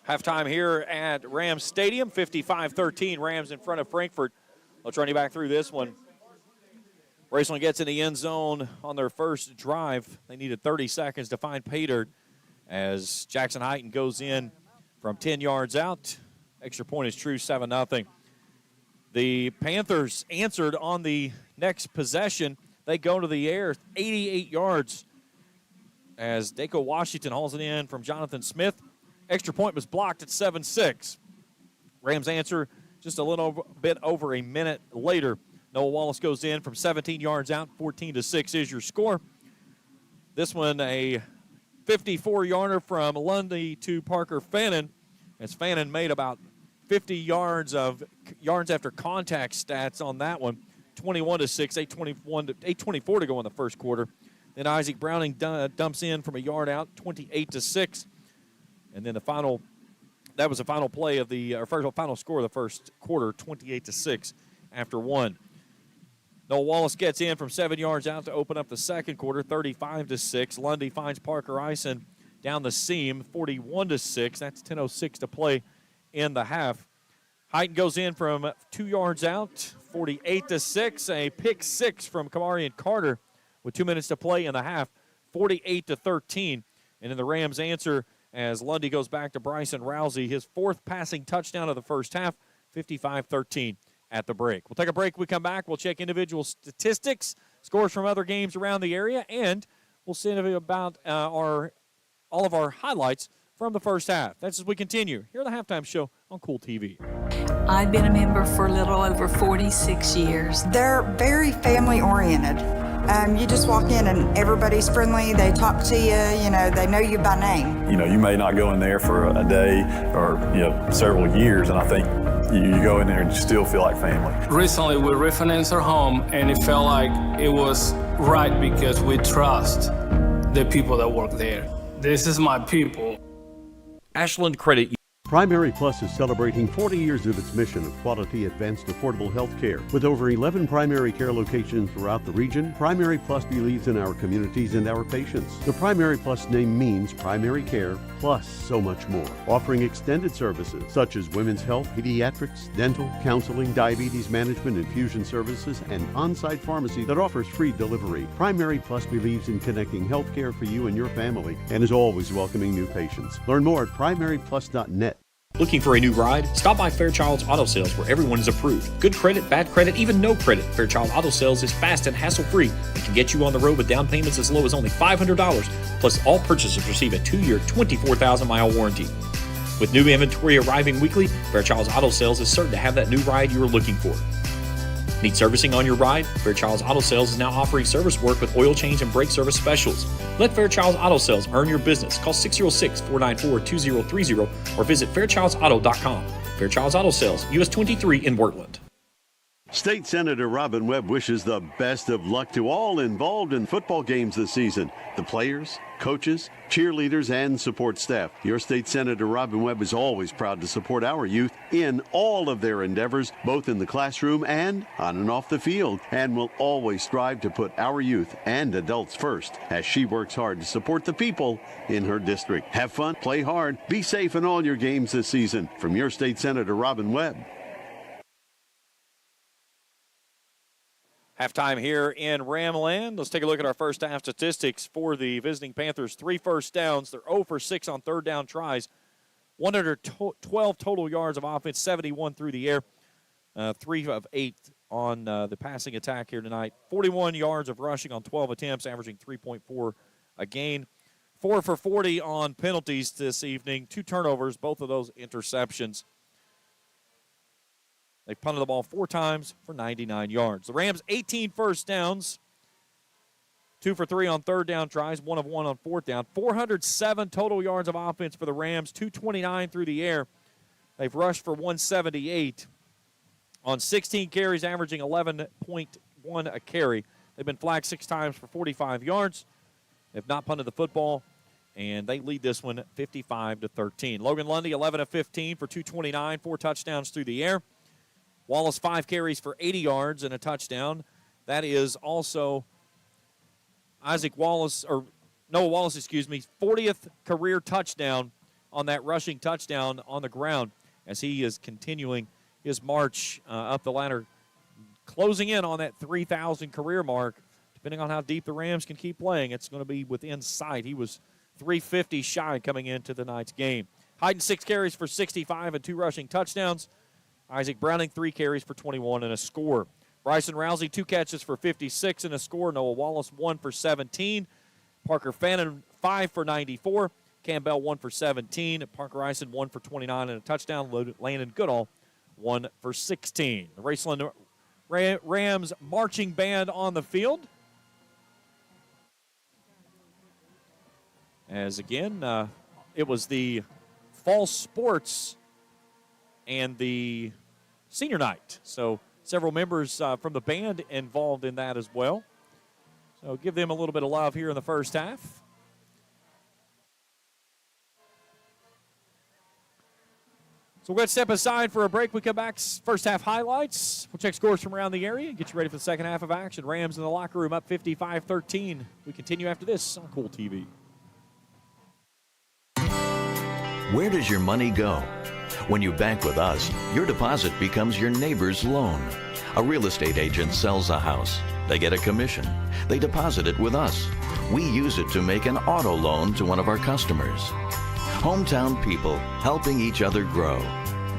Halftime here at Rams Stadium, 55-13. Rams in front of Frankfort. Let's run you back through this one. Raceland gets in the end zone on their first drive. They needed 30 seconds to find pay dirt as Jackson Heighton goes in from 10 yards out. Extra point is true, 7-0. The Panthers answered on the next possession. They go to the air, 88 yards as Daco Washington hauls it in from Jonathan Smith. Extra point was blocked at 7-6. Rams answer just a little bit over a minute later. Noah Wallace goes in from 17 yards out. 14-6 is your score. This one a 54-yarder from Lundy to Parker Fannin, as Fannin made about 50 yards after contact stats on that one. 21-6, 8:24 to go in the first quarter. Then Isaac Browning dumps in from a yard out, 28-6. And then that was the final play of final score of the first quarter, 28-6 after one. Noah Wallace gets in from 7 yards out to open up the second quarter, 35-6. Lundy finds Parker Eisen down the seam, 41-6. That's 10:06 to play in the half. Heighton goes in from 2 yards out, 48-6. A pick six from Kamarian Carter with 2 minutes to play in the half, 48-13. And then the Rams answer as Lundy goes back to Bryson Rousey, his fourth passing touchdown of the first half, 55-13 at the break. We'll take a break. We come back. We'll check individual statistics, scores from other games around the area, and we'll see about all of our highlights from the first half. That's as we continue here at the Halftime Show on Kool TV. I've been a member for a little over 46 years. They're very family-oriented. You just walk in and everybody's friendly. They talk to you. They know you by name. You may not go in there for a day or several years, and I think you go in there and you still feel like family. Recently, we refinanced our home, and it felt like it was right because we trust the people that work there. This is my people. Ashland Credit. Primary Plus is celebrating 40 years of its mission of quality, advanced, affordable health care. With over 11 primary care locations throughout the region, Primary Plus believes in our communities and our patients. The Primary Plus name means primary care plus so much more. Offering extended services such as women's health, pediatrics, dental, counseling, diabetes management, infusion services, and on-site pharmacy that offers free delivery. Primary Plus believes in connecting health care for you and your family and is always welcoming new patients. Learn more at primaryplus.net. Looking for a new ride? Stop by Fairchild's Auto Sales, where everyone is approved. Good credit, bad credit, even no credit. Fairchild Auto Sales is fast and hassle-free and can get you on the road with down payments as low as only $500. Plus, all purchasers receive a 2-year, 24,000-mile warranty. With new inventory arriving weekly, Fairchild's Auto Sales is certain to have that new ride you are looking for. Need servicing on your ride? Fairchild's Auto Sales is now offering service work with oil change and brake service specials. Let Fairchild's Auto Sales earn your business. Call 606-494-2030 or visit fairchildsauto.com. Fairchild's Auto Sales, US 23 in Wortland. State Senator Robin Webb wishes the best of luck to all involved in football games this season. The players, coaches, cheerleaders, and support staff. Your State Senator Robin Webb is always proud to support our youth in all of their endeavors, both in the classroom and on and off the field, and will always strive to put our youth and adults first as she works hard to support the people in her district. Have fun, play hard, be safe in all your games this season. From your State Senator Robin Webb. Halftime here in Ramland. Let's take a look at our first half statistics for the visiting Panthers. 3 first downs. They're 0 for 6 on third down tries. 112 total yards of offense, 71 through the air. 3 of 8 on the passing attack here tonight. 41 yards of rushing on 12 attempts, averaging 3.4 a gain. 4 for 40 on penalties this evening. 2 turnovers, both of those interceptions. They've punted the ball 4 times for 99 yards. The Rams, 18 first downs. 2 for 3 on third down tries, 1 of 1 on fourth down. 407 total yards of offense for the Rams, 229 through the air. They've rushed for 178 on 16 carries, averaging 11.1 a carry. They've been flagged 6 times for 45 yards. They've not punted the football, and they lead this one 55-13. Logan Lundy, 11 of 15 for 229, 4 touchdowns through the air. Wallace, 5 carries for 80 yards and a touchdown. That is also Noah Wallace, 40th career touchdown on that rushing touchdown on the ground as he is continuing his march up the ladder, closing in on that 3,000 career mark. Depending on how deep the Rams can keep playing, it's going to be within sight. He was 350 shy coming into tonight's game. Hayden, 6 carries for 65 and 2 rushing touchdowns. Isaac Browning, 3 carries for 21 and a score. Bryson Rousey, 2 catches for 56 and a score. Noah Wallace, 1 for 17. Parker Fannin, 5 for 94. Campbell, 1 for 17. Parker Ison, 1 for 29 and a touchdown. Landon Goodall, 1 for 16. The Raceland Rams marching band on the field. As again, it was the fall sports and the senior night. So several members from the band involved in that as well. So give them a little bit of love here in the first half. So we're going to step aside for a break. We come back, first half highlights. We'll check scores from around the area and get you ready for the second half of action. Rams in the locker room up 55-13. We continue after this on Kool TV. Where does your money go? When you bank with us, your deposit becomes your neighbor's loan. A real estate agent sells a house. They get a commission. They deposit it with us. We use it to make an auto loan to one of our customers. Hometown people helping each other grow.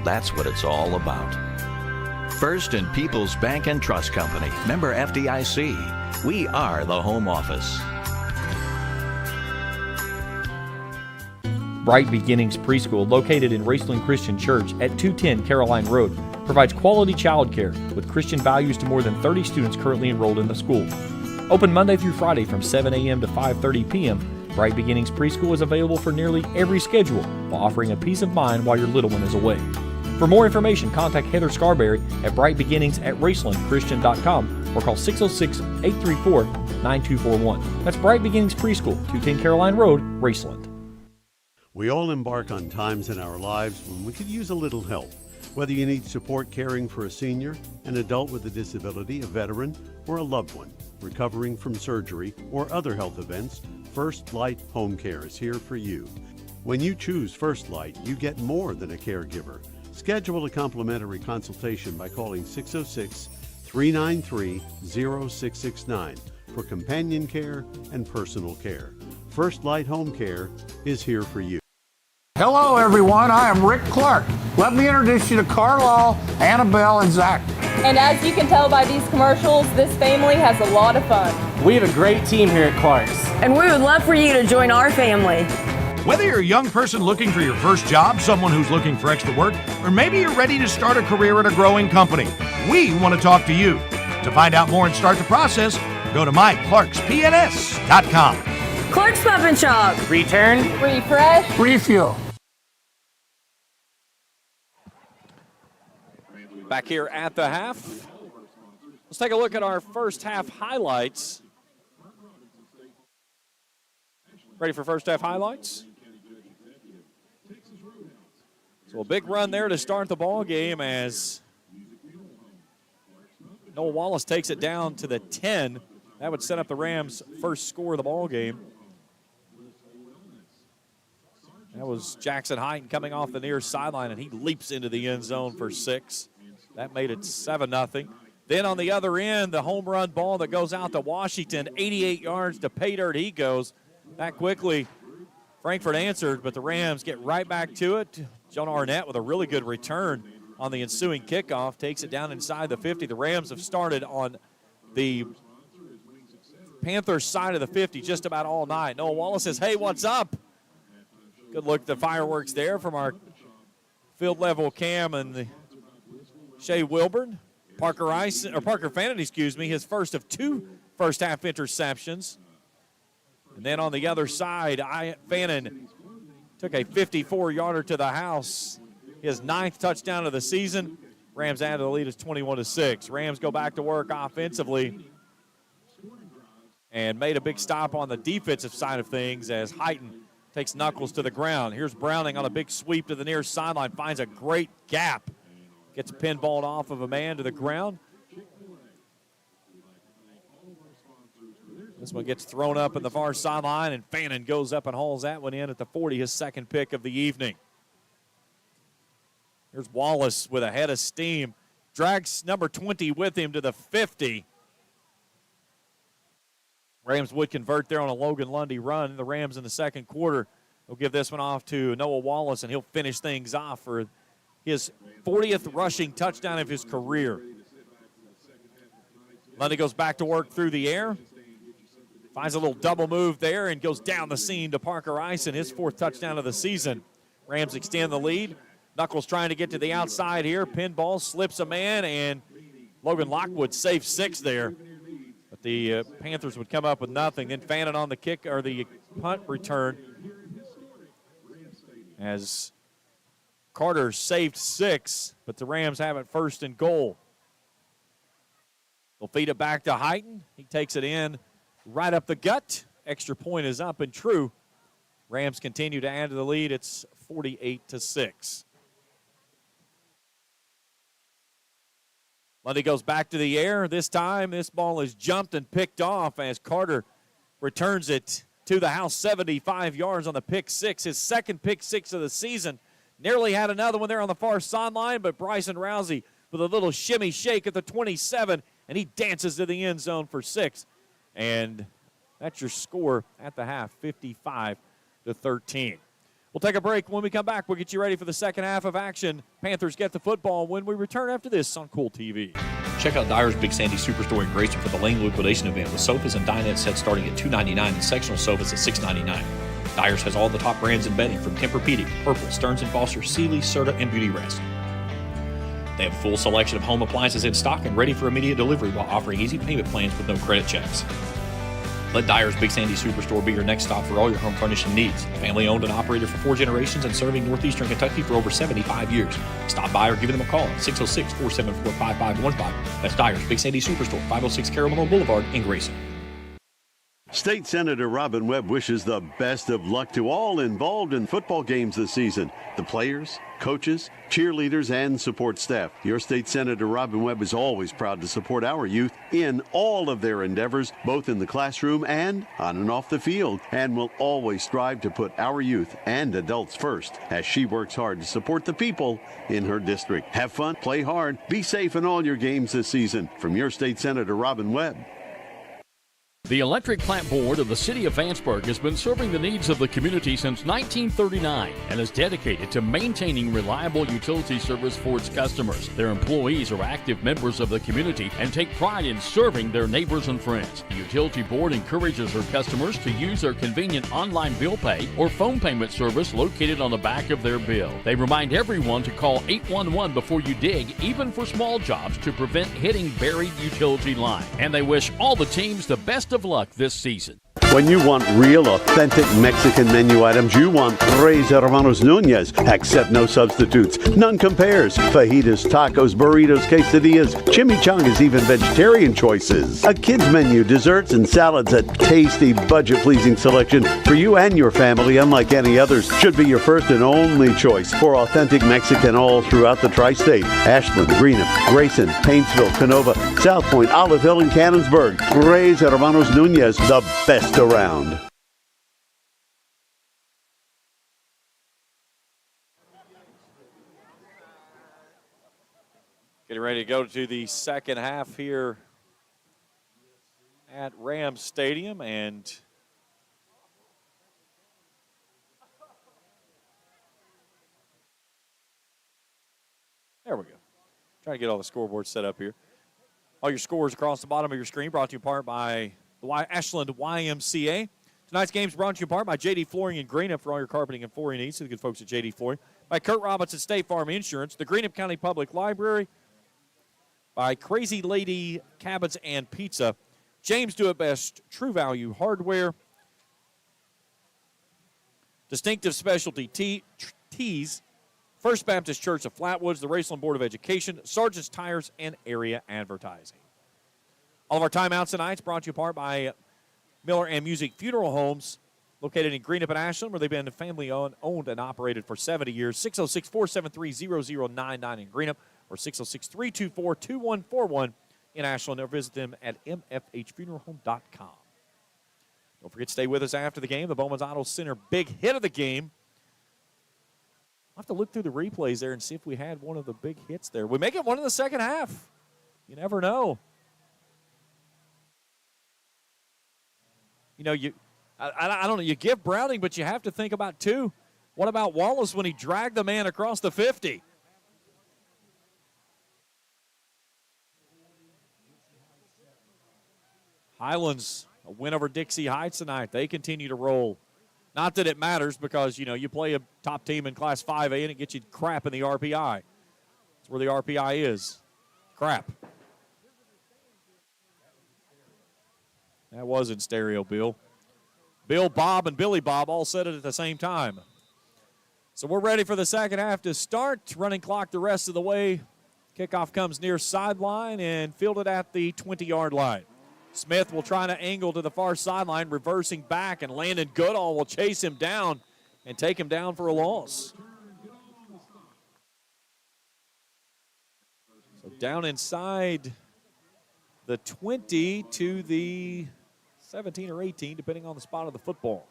That's what it's all about. First and People's Bank and Trust Company, member FDIC. We are the home office. Bright Beginnings Preschool, located in Raceland Christian Church at 210 Caroline Road, provides quality childcare with Christian values to more than 30 students currently enrolled in the school. Open Monday through Friday from 7 a.m. to 5:30 p.m., Bright Beginnings Preschool is available for nearly every schedule while offering a peace of mind while your little one is away. For more information, contact Heather Scarberry at brightbeginningsat-racelandchristian.com or call 606-834-9241. That's Bright Beginnings Preschool, 210 Caroline Road, Raceland. We all embark on times in our lives when we could use a little help. Whether you need support caring for a senior, an adult with a disability, a veteran, or a loved one recovering from surgery or other health events, First Light Home Care is here for you. When you choose First Light, you get more than a caregiver. Schedule a complimentary consultation by calling 606-393-0669 for companion care and personal care. First Light Home Care is here for you. Hello, everyone. I am Rick Clark. Let me introduce you to Carlisle, Annabelle, and Zach. And as you can tell by these commercials, this family has a lot of fun. We have a great team here at Clark's. And we would love for you to join our family. Whether you're a young person looking for your first job, someone who's looking for extra work, or maybe you're ready to start a career at a growing company, we want to talk to you. To find out more and start the process, go to myclarkspns.com. Clark's Pump and Shop. Return. Refresh. Refuel. Back here at the half. Let's take a look at our first half highlights. Ready for first half highlights? So a big run there to start the ball game as Noah Wallace takes it down to the 10. That would set up the Rams' first score of the ball game. That was Jackson Hyten coming off the near sideline, and he leaps into the end zone for 6. That made it 7-0. Then on the other end, the home run ball that goes out to Washington, 88 yards to pay dirt he goes. That quickly, Frankfort answered, but the Rams get right back to it. John Arnett with a really good return on the ensuing kickoff takes it down inside the 50. The Rams have started on the Panthers side of the 50 just about all night. Noah Wallace says, hey, what's up? Good look at the fireworks there from our field level cam and the Shea Wilburn. Parker Fannin, his first of 2 first-half interceptions. And then on the other side, Fannin took a 54-yarder to the house, his 9th touchdown of the season. Rams added the lead as 21-6. Rams go back to work offensively and made a big stop on the defensive side of things as Heighton takes Knuckles to the ground. Here's Browning on a big sweep to the near sideline, finds a great gap. Gets pinballed off of a man to the ground. This one gets thrown up in the far sideline, and Fannin goes up and hauls that one in at the 40, his 2nd pick of the evening. Here's Wallace with a head of steam. Drags number 20 with him to the 50. Rams would convert there on a Logan Lundy run. The Rams in the 2nd quarter will give this one off to Noah Wallace, and he'll finish things off for his 40th rushing touchdown of his career. Lundy goes back to work through the air. Finds a little double move there and goes down the seam to Parker Ison, his 4th touchdown of the season. Rams extend the lead. Knuckles trying to get to the outside here. Pinball slips a man, and Logan Lockwood saves 6 there. But the Panthers would come up with nothing. Then Fannin on the kick or the punt return as Carter saved 6, but the Rams have it 1st and goal. They'll feed it back to Heighton. He takes it in right up the gut. Extra point is up and true. Rams continue to add to the lead. It's 48-6. Lundy goes back to the air. This time, this ball is jumped and picked off as Carter returns it to the house, 75 yards on the pick 6, his 2nd pick 6 of the season. Nearly had another one there on the far sideline, but Bryson Rousey with a little shimmy shake at the 27, and he dances to the end zone for 6. And that's your score at the half, 55-13. We'll take a break. When we come back, we'll get you ready for the 2nd half of action. Panthers get the football when we return after this on Kool TV. Check out Dyer's Big Sandy Superstore in Grayson for the Lane liquidation event with sofas and dinette sets starting at $299 and sectional sofas at $699. Dyer's has all the top brands in bedding from Tempur-Pedic, Purple, Stearns & Foster, Sealy, Serta, and Beauty Rest. They have a full selection of home appliances in stock and ready for immediate delivery while offering easy payment plans with no credit checks. Let Dyer's Big Sandy Superstore be your next stop for all your home furnishing needs. Family owned and operated for 4 generations and serving northeastern Kentucky for over 75 years. Stop by or give them a call at 606-474-5515. That's Dyer's Big Sandy Superstore, 506 Carolina Boulevard in Grayson. State Senator Robin Webb wishes the best of luck to all involved in football games this season. The players, coaches, cheerleaders, and support staff. Your State Senator Robin Webb is always proud to support our youth in all of their endeavors, both in the classroom and on and off the field, and will always strive to put our youth and adults first as she works hard to support the people in her district. Have fun, play hard, be safe in all your games this season. From your State Senator Robin Webb. The Electric Plant Board of the City of Vanceburg has been serving the needs of the community since 1939 and is dedicated to maintaining reliable utility service for its customers. Their employees are active members of the community and take pride in serving their neighbors and friends. The Utility Board encourages their customers to use their convenient online bill pay or phone payment service located on the back of their bill. They remind everyone to call 811 before you dig, even for small jobs, to prevent hitting buried utility line. And they wish all the teams the best of luck this season. When you want real, authentic Mexican menu items, you want Reyes Hermanos Nunez. Accept no substitutes. None compares. Fajitas, tacos, burritos, quesadillas, chimichangas, even vegetarian choices. A kids menu, desserts, and salads. A tasty, budget-pleasing selection for you and your family, unlike any others. Should be your first and only choice for authentic Mexican all throughout the tri-state. Ashland, Greenup, Grayson, Paintsville, Canova, South Point, Olive Hill, and Cannonsburg. Reyes Hermanos Nunez, the best around. Getting ready to go to the 2nd half here at Rams Stadium, and there we go. Trying to get all the scoreboards set up here. All your scores across the bottom of your screen brought to you in part by the Ashland YMCA. Tonight's game is brought to you in part by J.D. Flooring and Greenup for all your carpeting and flooring needs. To the good folks at J.D. Flooring. By Kurt Robinson State Farm Insurance, the Greenup County Public Library, by Crazy Lady Cabins and Pizza, James Do It Best True Value Hardware, Distinctive Specialty Teas, First Baptist Church of Flatwoods, the Raceland Board of Education, Sargent's Tires, and Area Advertising. All of our timeouts tonight is brought to you in part by Miller and Music Funeral Homes, located in Greenup and Ashland, where they've been family-owned and operated for 70 years. 606-473-0099 in Greenup, or 606-324-2141 in Ashland, or visit them at mfhfuneralhome.com. Don't forget to stay with us after the game. The Bowman's Auto Center big hit of the game. I'll have to look through the replays there and see if we had one of the big hits there. We may get one in the second half. You never know. You know, I don't know, you give Browning, but you have to think about, too, what about Wallace when he dragged the man across the 50? Highlands, a win over Dixie Heights tonight. They continue to roll. Not that it matters because, you know, you play a top team in Class 5A and it gets you crap in the RPI. That's where the RPI is. Crap. That was in stereo, Bill. Bill, Bob, and Billy Bob all said it at the same time. So we're ready for the second half to start. Running clock the rest of the way. Kickoff comes near sideline and fielded at the 20-yard line. Smith will try to angle to the far sideline, reversing back, and Landon Goodall will chase him down and take him down for a loss. So down inside the 20 to the 17 or 18, depending on the spot of the football.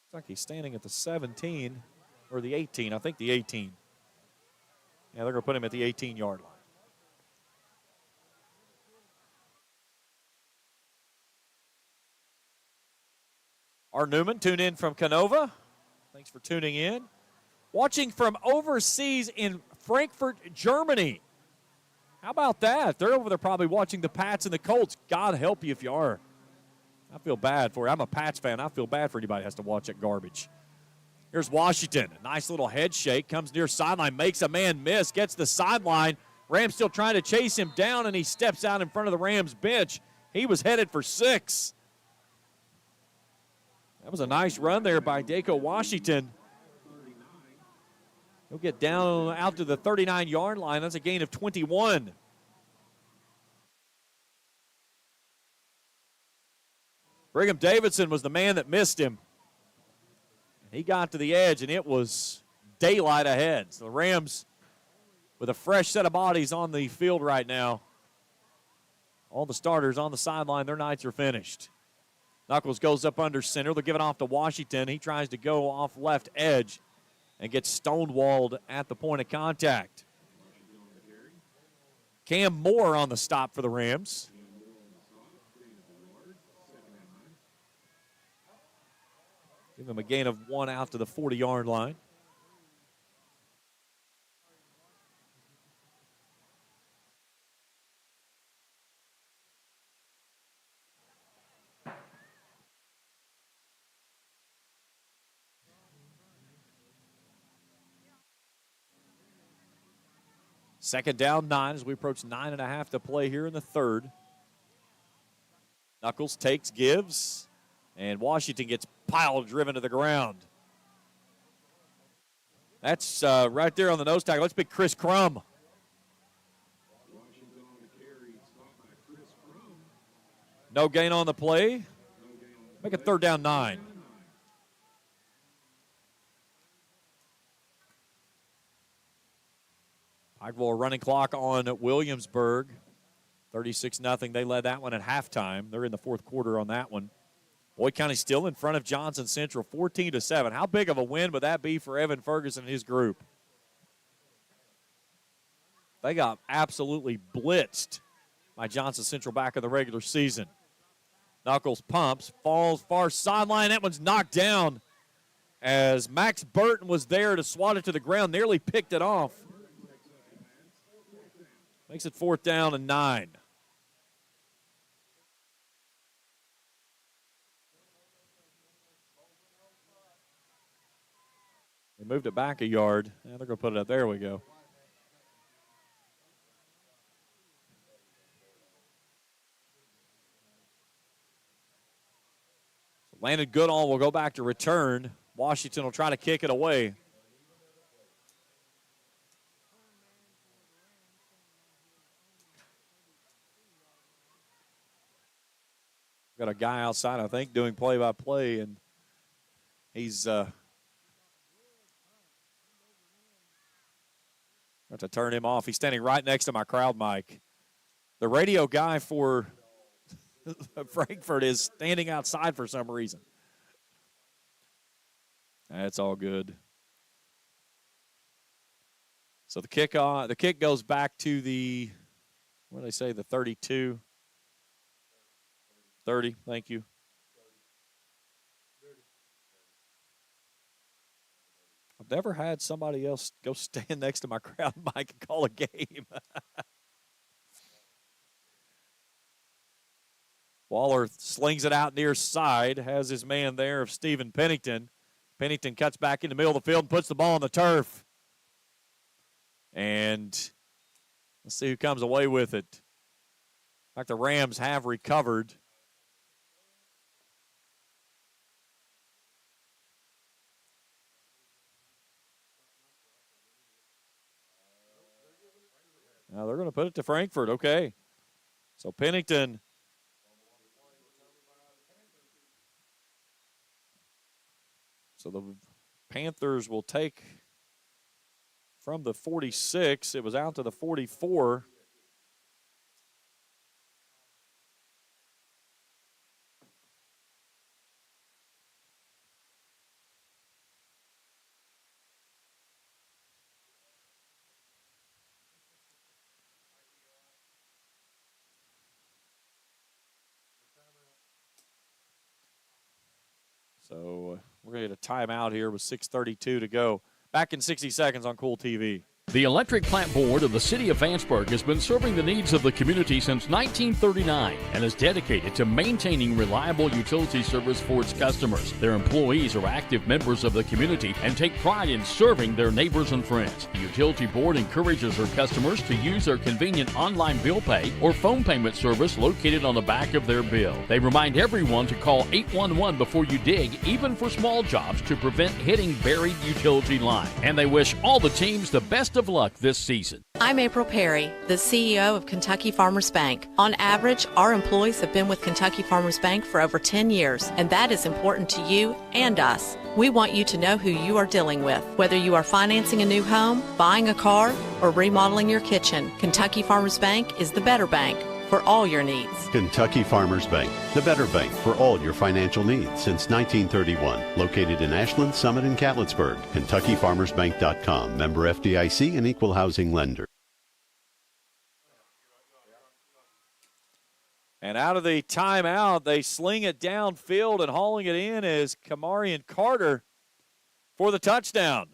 Looks like he's standing at the 17 or the 18. I think the 18. Yeah, they're going to put him at the 18-yard line. Art Newman tuned in from Canova. Thanks for tuning in. Watching from overseas in Frankfort, Germany. How about that? They're over there probably watching the Pats and the Colts. God help you if you are. I feel bad for you. I'm a Pats fan. I feel bad for anybody who has to watch that garbage. Here's Washington. A nice little head shake. Comes near sideline. Makes a man miss. Gets the sideline. Rams still trying to chase him down, and he steps out in front of the Rams bench. He was headed for 6. That was a nice run there by Daco Washington. He'll get down out to the 39-yard line. That's a gain of 21. Brigham Davidson was the man that missed him. He got to the edge, and it was daylight ahead. So the Rams with a fresh set of bodies on the field right now. All the starters on the sideline, their nights are finished. Knuckles goes up under center. They'll give it off to Washington. He tries to go off left edge and gets stonewalled at the point of contact. Cam Moore on the stop for the Rams. Give him a gain of 1 out to the 40-yard line. Second down, 9 as we approach 9.5 to play here in the third. Knuckles takes, gives, and Washington gets driven to the ground. That's right there on the nose tackle. Let's pick Chris Crum. No gain on the play. Make it third down, 9. Pikeville running clock on Williamsburg. 36-0. They led that one at halftime. They're in the fourth quarter on that one. Boyd County still in front of Johnson Central, 14-7. How big of a win would that be for Evan Ferguson and his group? They got absolutely blitzed by Johnson Central back in the regular season. Knuckles pumps, falls far sideline. That one's knocked down as Max Burton was there to swat it to the ground, nearly picked it off. Makes it fourth down and 9. moved it back a yard. They're going to put it up. There we go. Landon Goodall will go back to return. Washington will try to kick it away. Got a guy outside, I think, doing play-by-play, and he's got to turn him off. He's standing right next to my crowd mic. The radio guy for Frankfort is standing outside for some reason. That's all good. So the kick goes back to the, what do they say, the 32. 30, thank you. I've never had somebody else go stand next to my crowd mic and call a game. Waller slings it out near side, has his man there of Stephen Pennington. Pennington cuts back in the middle of the field and puts the ball on the turf. And let's see who comes away with it. In fact, the Rams have recovered. Now they're going to put it to Frankfort. Okay. So Pennington. So the Panthers will take from the 46. It was out to the 44. So we're going to get a timeout here with 6:32 to go. Back in 60 seconds on Kool TV. The Electric Plant Board of the City of Vanceburg has been serving the needs of the community since 1939 and is dedicated to maintaining reliable utility service for its customers. Their employees are active members of the community and take pride in serving their neighbors and friends. The Utility Board encourages their customers to use their convenient online bill pay or phone payment service located on the back of their bill. They remind everyone to call 811 before you dig, even for small jobs, to prevent hitting buried utility line. And they wish all the teams the best of luck this season. I'm April Perry, the CEO of Kentucky Farmers Bank. On average, our employees have been with Kentucky Farmers Bank for over 10 years, and that is important to you and us. We want you to know who you are dealing with. Whether you are financing a new home, buying a car, or remodeling your kitchen, Kentucky Farmers Bank is the better bank for all your needs. Kentucky Farmers Bank, the better bank for all your financial needs since 1931. Located in Ashland, Summit, and Catlettsburg. KentuckyFarmersBank.com. Member FDIC and equal housing lender. And out of the timeout, they sling it downfield, and hauling it in is Kamarian Carter for the touchdown.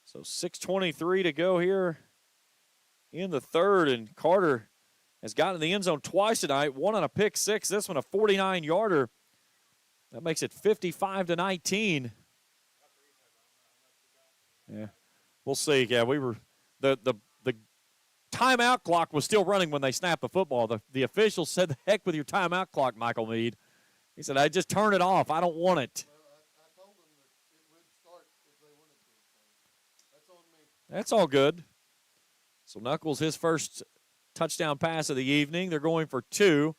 So 6:23 to go here in the third, and Carter has gotten in the end zone twice tonight, one on a pick six, this one a 49-yarder. That makes it 55-19. Yeah, we'll see. Yeah, we were the timeout clock was still running when they snapped the football. The official said, "The heck with your timeout clock, Michael Meade." He said, "I just turn it off. I don't want it." That's all good. So Knuckles, his first touchdown pass of the evening. They're going for two.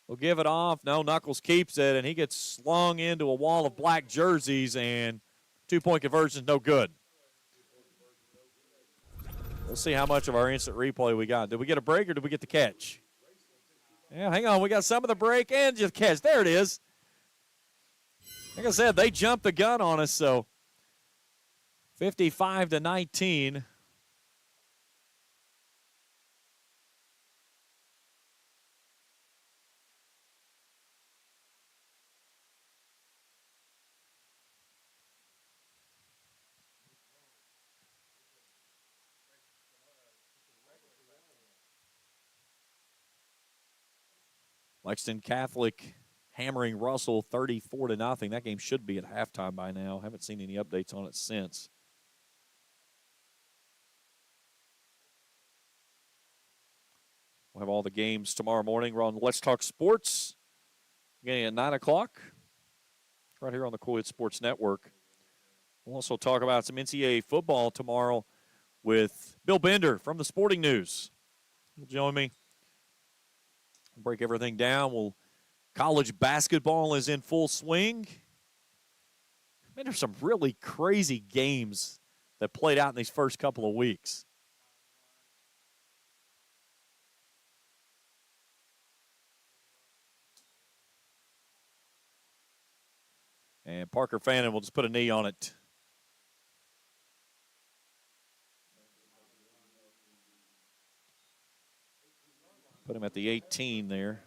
We'll give it off. No, Knuckles keeps it, and he gets slung into a wall of black jerseys, and two-point conversion is no good. We'll see how much of our instant replay we got. Did we get a break or did we get the catch? Yeah, hang on. We got some of the break and just catch. There it is. Like I said, they jumped the gun on us, so 55-19. Lexington Catholic hammering Russell 34-0. That game should be at halftime by now. Haven't seen any updates on it since. We'll have all the games tomorrow morning. We're on Let's Talk Sports, beginning at 9 o'clock, right here on the Kool Sports Network. We'll also talk about some NCAA football tomorrow with Bill Bender from the Sporting News. He'll join me. We'll break everything down. College basketball is in full swing. Man, there's some really crazy games that played out in these first couple of weeks. And Parker Fannin will just put a knee on it. Put him at the 18 there.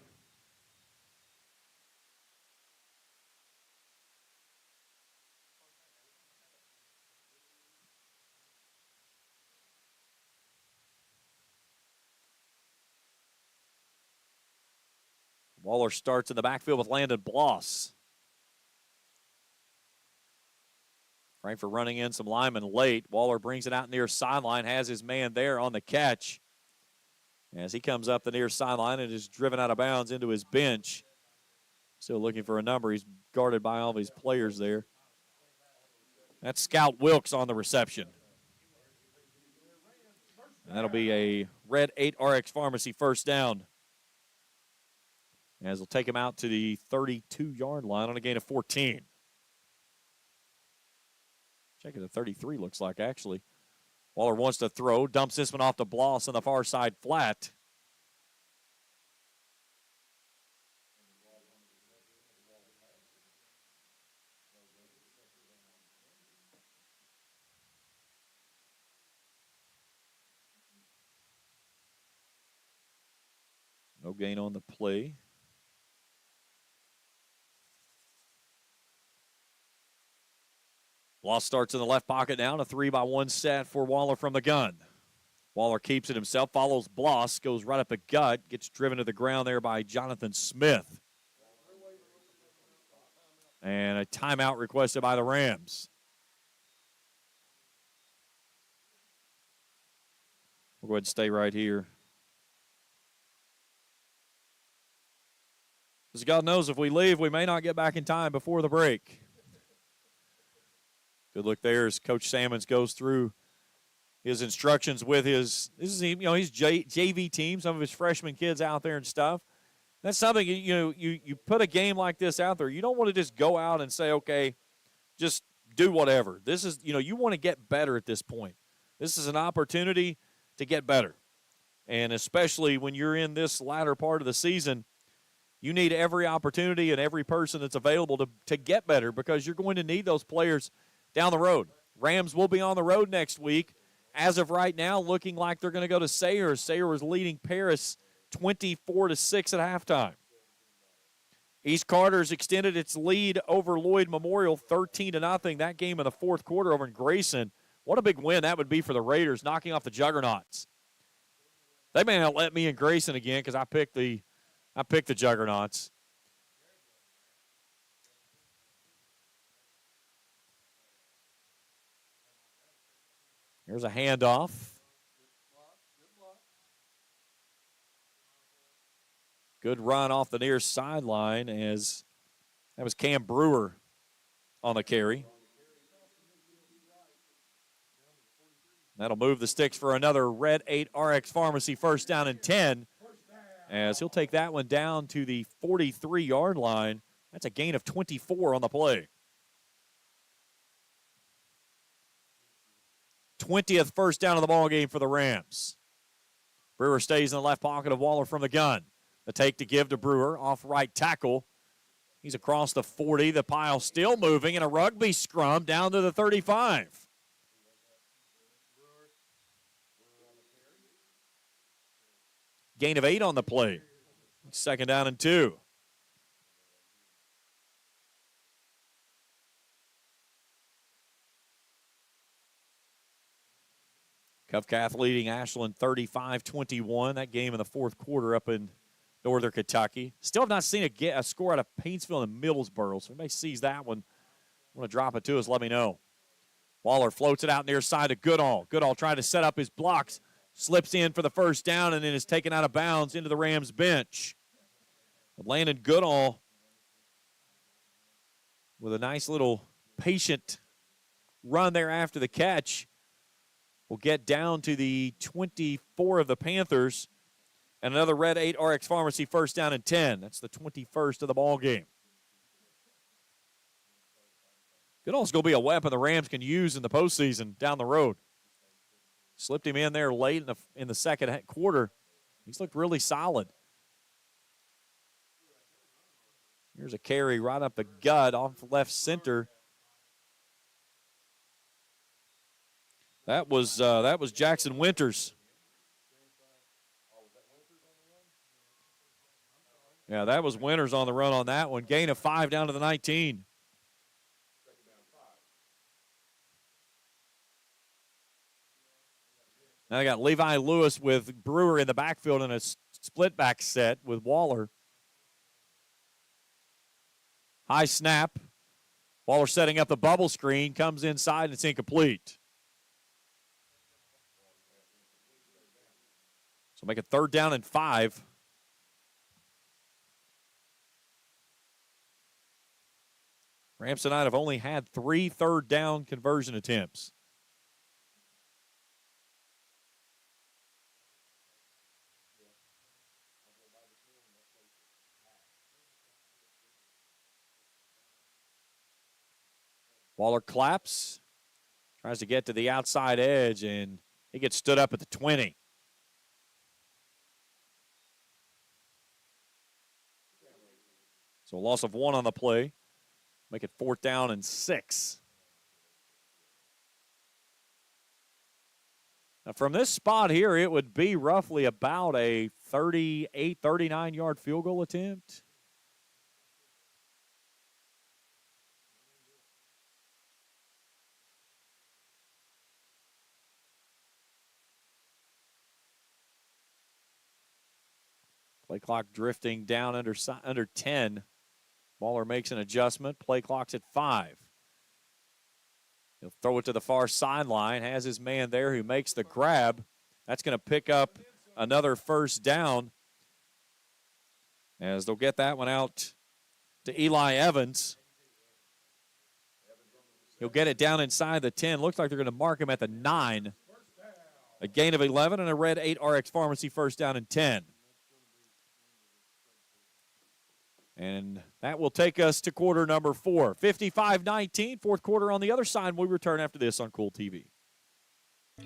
Waller starts in the backfield with Landon Bloss. Frankfort running in some linemen late. Waller brings it out near sideline, has his man there on the catch. As he comes up the near sideline and is driven out of bounds into his bench. Still looking for a number. He's guarded by all of his players there. That's Scout Wilkes on the reception. And that'll be a Red 8 RX Pharmacy first down. As they'll take him out to the 32-yard line on a gain of 14. Checking the 33 looks like, actually. Waller wants to throw, dumps this one off to Bloss on the far side flat. No gain on the play. Bloss starts in the left pocket now. A 3-by-1 set for Waller from the gun. Waller keeps it himself, follows Bloss, goes right up the gut, gets driven to the ground there by Jonathan Smith. And a timeout requested by the Rams. We'll go ahead and stay right here. Because God knows if we leave, we may not get back in time before the break. Good look there as Coach Sammons goes through his instructions with his JV team, some of his freshman kids out there and stuff. That's something, you put a game like this out there. You don't want to just go out and say, okay, just do whatever. This is, you want to get better at this point. This is an opportunity to get better. And especially when you're in this latter part of the season, you need every opportunity and every person that's available to get better because you're going to need those players down the road. Rams will be on the road next week. As of right now, looking like they're going to go to Sayers. Sayers leading Paris 24-6 at halftime. East Carter's extended its lead over Lloyd Memorial 13-0. That game in the fourth quarter over in Grayson. What a big win that would be for the Raiders, knocking off the Juggernauts. They may not let me in Grayson again because I picked the Juggernauts. Here's a handoff. Good run off the near sideline as that was Cam Brewer on the carry. That'll move the sticks for another Red 8 RX Pharmacy first down and 10 as he'll take that one down to the 43-yard line. That's a gain of 24 on the play. 20th first down of the ball game for the Rams. Brewer stays in the left pocket of Waller from the gun. The take to give to Brewer off right tackle. He's across the 40. The pile still moving in a rugby scrum down to the 35. Gain of 8 on the play. Second down and 2. Covcath leading Ashland 35-21. That game in the fourth quarter up in Northern Kentucky. Still have not seen a score out of Paintsville and Middlesboro, so if anybody sees that one, want to drop it to us, let me know. Waller floats it out near side to Goodall. Goodall trying to set up his blocks, slips in for the first down, and then is taken out of bounds into the Rams bench. But Landon Goodall with a nice little patient run there after the catch will get down to the 24 of the Panthers. And another Red 8 RX Pharmacy first down and 10. That's the 21st of the ball game. Goodall's going to be a weapon the Rams can use in the postseason down the road. Slipped him in there late in the second quarter. He's looked really solid. Here's a carry right up the gut off left center. That was Jackson Winters. Yeah, that was Winters on the run on that one. Gain of 5 down to the 19. Now they got Levi Lewis with Brewer in the backfield in a split back set with Waller. High snap. Waller setting up the bubble screen, comes inside, and it's incomplete. So make it 3rd down and 5. Rams tonight have only had 3 third down conversion attempts. Waller claps, tries to get to the outside edge, and he gets stood up at the 20. So a loss of 1 on the play. Make it 4th down and 6. Now from this spot here, it would be roughly about a 38, 39-yard field goal attempt. Play clock drifting down under 10. Waller makes an adjustment. Play clock's at 5. He'll throw it to the far sideline. Has his man there who makes the grab. That's going to pick up another first down, as they'll get that one out to Eli Evans. He'll get it down inside the 10. Looks like they're going to mark him at the 9. A gain of 11 and a Red 8 RX Pharmacy first down and 10. And that will take us to quarter number 4. 55-19, fourth quarter on the other side. We'll return after this on Kool TV.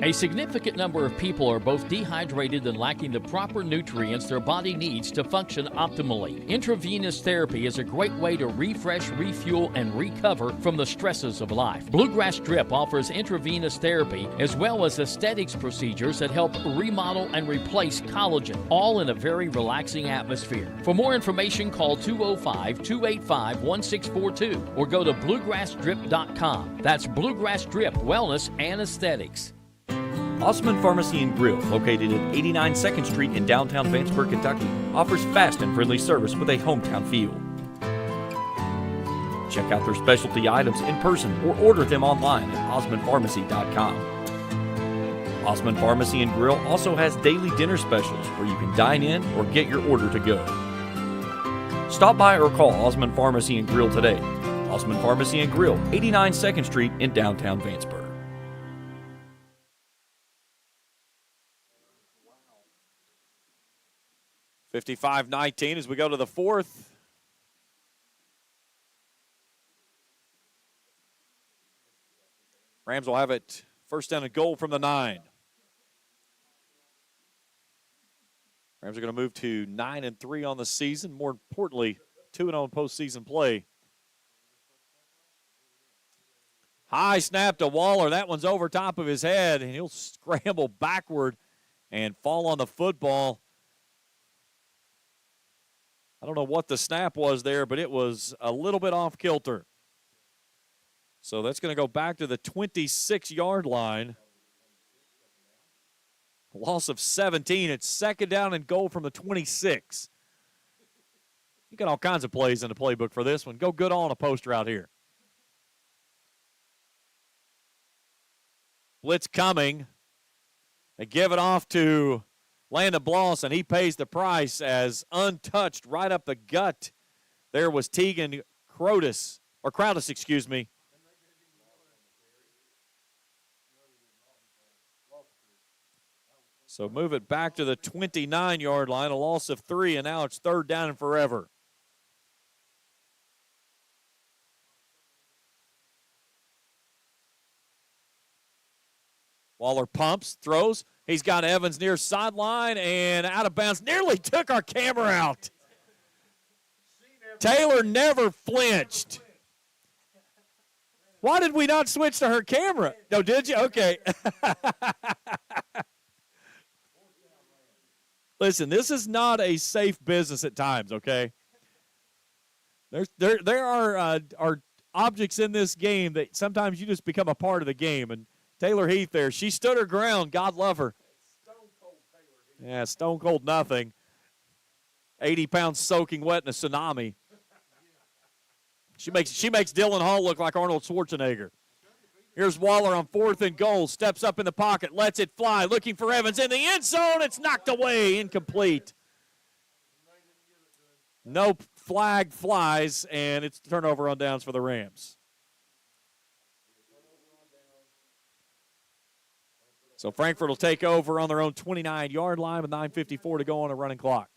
A significant number of people are both dehydrated and lacking the proper nutrients their body needs to function optimally. Intravenous therapy is a great way to refresh, refuel, and recover from the stresses of life. Bluegrass Drip offers intravenous therapy as well as aesthetics procedures that help remodel and replace collagen, all in a very relaxing atmosphere. For more information, call 205-285-1642 or go to bluegrassdrip.com. That's Bluegrass Drip Wellness and Aesthetics. Osman Pharmacy and Grill, located at 89 2nd Street in downtown Vanceburg, Kentucky, offers fast and friendly service with a hometown feel. Check out their specialty items in person or order them online at osmanpharmacy.com. Osman Pharmacy and Grill also has daily dinner specials where you can dine in or get your order to go. Stop by or call Osman Pharmacy and Grill today. Osman Pharmacy and Grill, 89 2nd Street in downtown Vanceburg. 55-19 as we go to the 4th. Rams will have it first down and goal from the 9. Rams are going to move to 9-3 on the season. More importantly, 2-0 in postseason play. High snap to Waller. That one's over top of his head, and he'll scramble backward and fall on the football. I don't know what the snap was there, but it was a little bit off kilter. So that's going to go back to the 26-yard line. A loss of 17. It's 2nd down and goal from the 26. You got all kinds of plays in the playbook for this one. Go good on a poster out here. Blitz coming. They give it off to Landon Bloss, and he pays the price as untouched right up the gut. There was Tegan Crowdis, excuse me. So move it back to the 29-yard line, a loss of 3, and now it's 3rd down and forever. Waller pumps, throws. He's got Evans near sideline and out of bounds. Nearly took our camera out. Taylor never flinched. Why did we not switch to her camera? No, did you? Okay. Listen, this is not a safe business at times, okay? There are objects in this game that sometimes you just become a part of the game, and Taylor Heath there, she stood her ground. God love her. Yeah, stone cold nothing. 80 pounds soaking wet in a tsunami. She makes Dylan Hall look like Arnold Schwarzenegger. Here's Waller on 4th and goal. Steps up in the pocket, lets it fly, looking for Evans in the end zone. It's knocked away, incomplete. No flag flies, and it's turnover on downs for the Rams. So Frankfort will take over on their own 29-yard line with 9:54 to go on a running clock.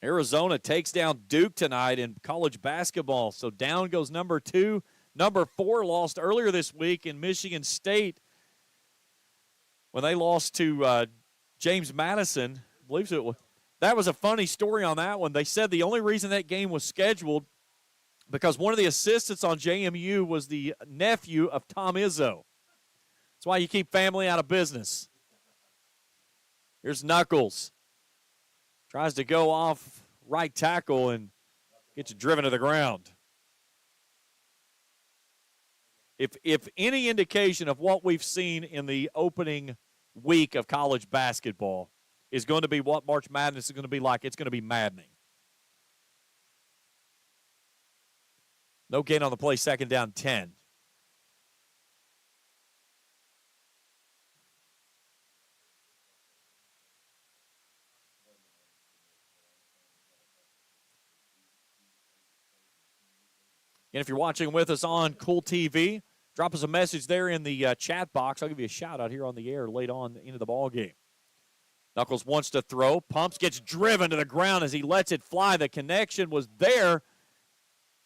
Arizona takes down Duke tonight in college basketball. So down goes number 2. Number 4 lost earlier this week in Michigan State when they lost to James Madison. I believe it was. That was a funny story on that one. They said the only reason that game was scheduled because one of the assistants on JMU was the nephew of Tom Izzo. That's why you keep family out of business. Here's Knuckles. Tries to go off right tackle and gets driven to the ground. If any indication of what we've seen in the opening week of college basketball is going to be what March Madness is going to be like, it's going to be maddening. No gain on the play, 2nd down, 10. And if you're watching with us on Kool TV, drop us a message there in the chat box. I'll give you a shout out here on the air late on into the ball game. Knuckles wants to throw, pumps, gets driven to the ground as he lets it fly. The connection was there.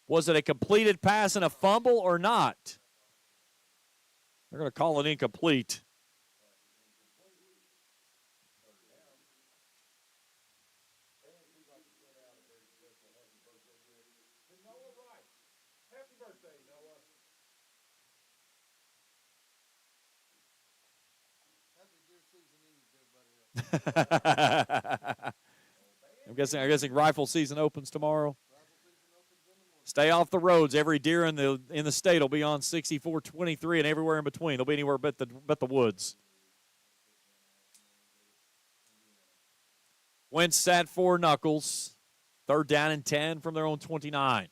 Was it a completed pass and a fumble or not? They're going to call it incomplete. I'm guessing rifle season opens tomorrow. Stay off the roads. Every deer in the state will be on 6423 and everywhere in between. They'll be anywhere but the woods. Wentz sat for Knuckles. 3rd down and 10 from their own 29.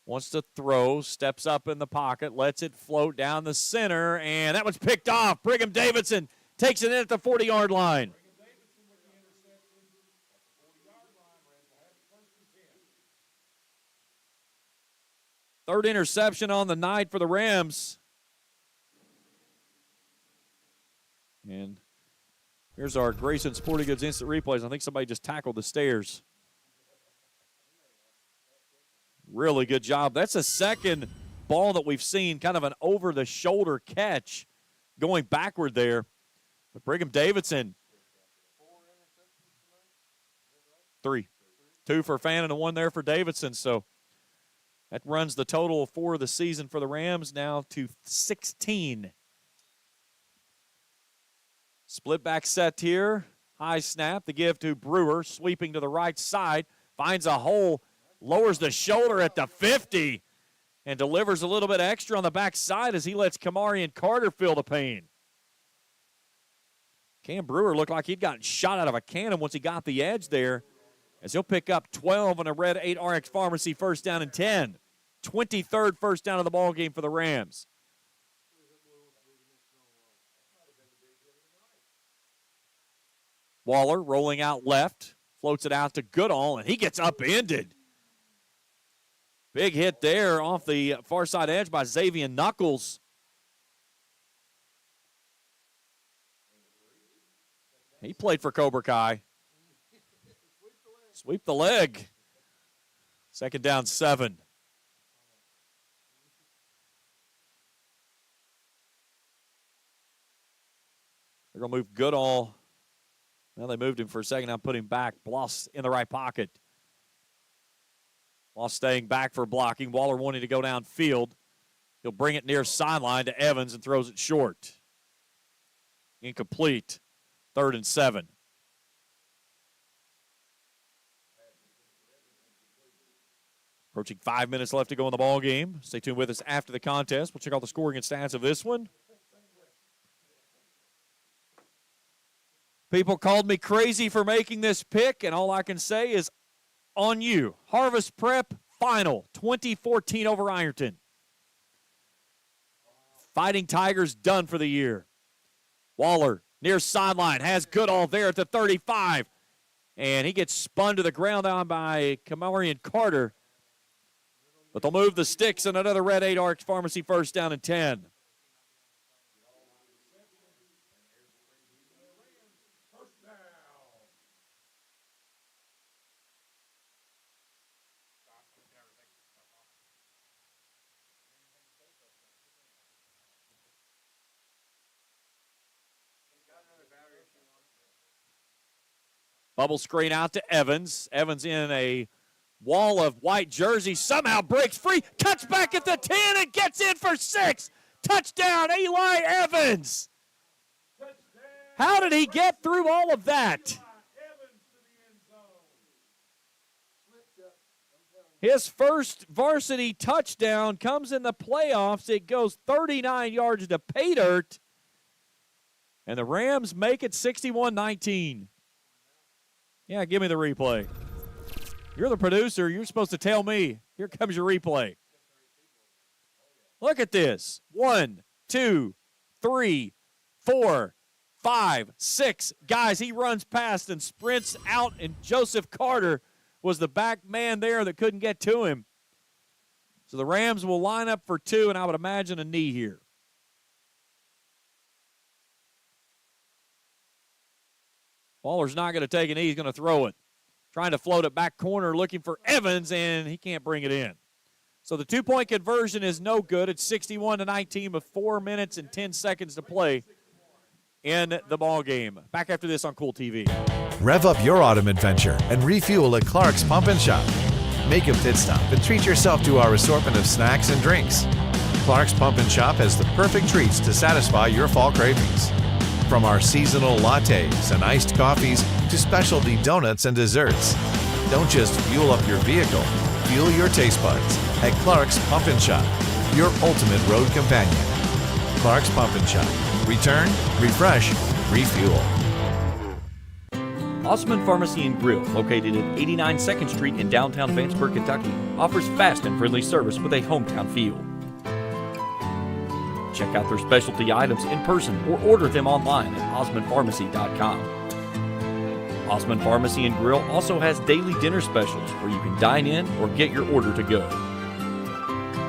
Wants to throw, steps up in the pocket, lets it float down the center, and that one's picked off. Brigham Davidson takes it in at the 40-yard line. Third interception on the night for the Rams. And here's our Grayson Sporting Goods instant replays. I think somebody just tackled the stairs. Really good job. That's a second ball that we've seen, kind of an over-the-shoulder catch going backward there. But Brigham Davidson, 3. 2 for Fannin and 1 there for Davidson. So that runs the total for the season for the Rams now to 16. Split back set here. High snap, the give to Brewer, sweeping to the right side, finds a hole, lowers the shoulder at the 50, and delivers a little bit extra on the backside as he lets Kamarian Carter feel the pain. Cam Brewer looked like he'd gotten shot out of a cannon once he got the edge there, as he'll pick up 12 on a Red 8 RX Pharmacy first down and 10. 23rd first down of the ball game for the Rams. Waller rolling out left, floats it out to Goodall, and he gets upended. Big hit there off the far side edge by Xavier Knuckles. He played for Cobra Kai. Sweep the leg. Second down, 7. They're going to move Goodall. Well, they moved him for a second. Now put him back. Bloss in the right pocket. Bloss staying back for blocking. Waller wanting to go downfield. He'll bring it near sideline to Evans and throws it short. Incomplete. 3rd and 7. Approaching 5 minutes left to go in the ball game. Stay tuned with us after the contest. We'll check out the scoring and stats of this one. People called me crazy for making this pick, and all I can say is on you. Harvest Prep final, 2014 over Ironton. Fighting Tigers done for the year. Waller near sideline, has Goodall there at the 35, and he gets spun to the ground down by Kamarian Carter. But they'll move the sticks and another Red 8 RX Pharmacy first down and 10. Bubble screen out to Evans. Evans in a wall of white jerseys. Somehow breaks free. Cuts back at the 10 and gets in for 6. Touchdown, Eli Evans. How did he get through all of that? His first varsity touchdown comes in the playoffs. It goes 39 yards to pay dirt. And the Rams make it 61-19. Yeah, give me the replay. You're the producer. You're supposed to tell me. Here comes your replay. Look at this. 1, 2, 3, 4, 5, 6 guys. He runs past and sprints out, and Joseph Carter was the back man there that couldn't get to him. So the Rams will line up for 2, and I would imagine a knee here. Waller's not going to take a knee. He's going to throw it. Trying to float it back corner, looking for Evans, and he can't bring it in. So the 2-point conversion is no good. It's 61-19 with 4 minutes and 10 seconds to play in the ball game. Back after this on Kool TV. Rev up your autumn adventure and refuel at Clark's Pump and Shop. Make a pit stop and treat yourself to our assortment of snacks and drinks. Clark's Pump and Shop has the perfect treats to satisfy your fall cravings. From our seasonal lattes and iced coffees to specialty donuts and desserts. Don't just fuel up your vehicle, fuel your taste buds at Clark's Pump and Shop, your ultimate road companion. Clark's Pump and Shop. Return, refresh, refuel. Osman Pharmacy and Grill, located at 89 2nd Street in downtown Vanceburg, Kentucky, offers fast and friendly service with a hometown feel. Check out their specialty items in person or order them online at osmanpharmacy.com. Osman Pharmacy and Grill also has daily dinner specials where you can dine in or get your order to go.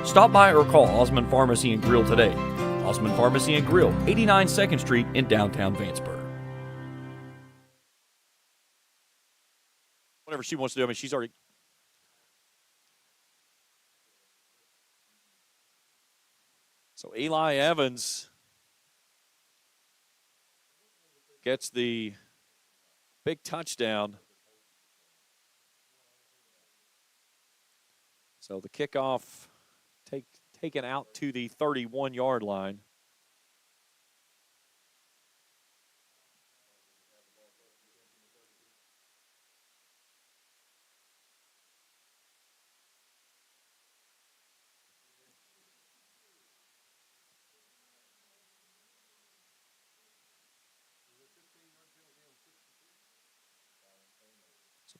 Stop by or call Osman Pharmacy and Grill today. Osman Pharmacy and Grill, 89 2nd Street in downtown Vanceburg. Whatever she wants to do. I mean, she's already... So Eli Evans gets the big touchdown. So the kickoff taken out to the 31-yard line.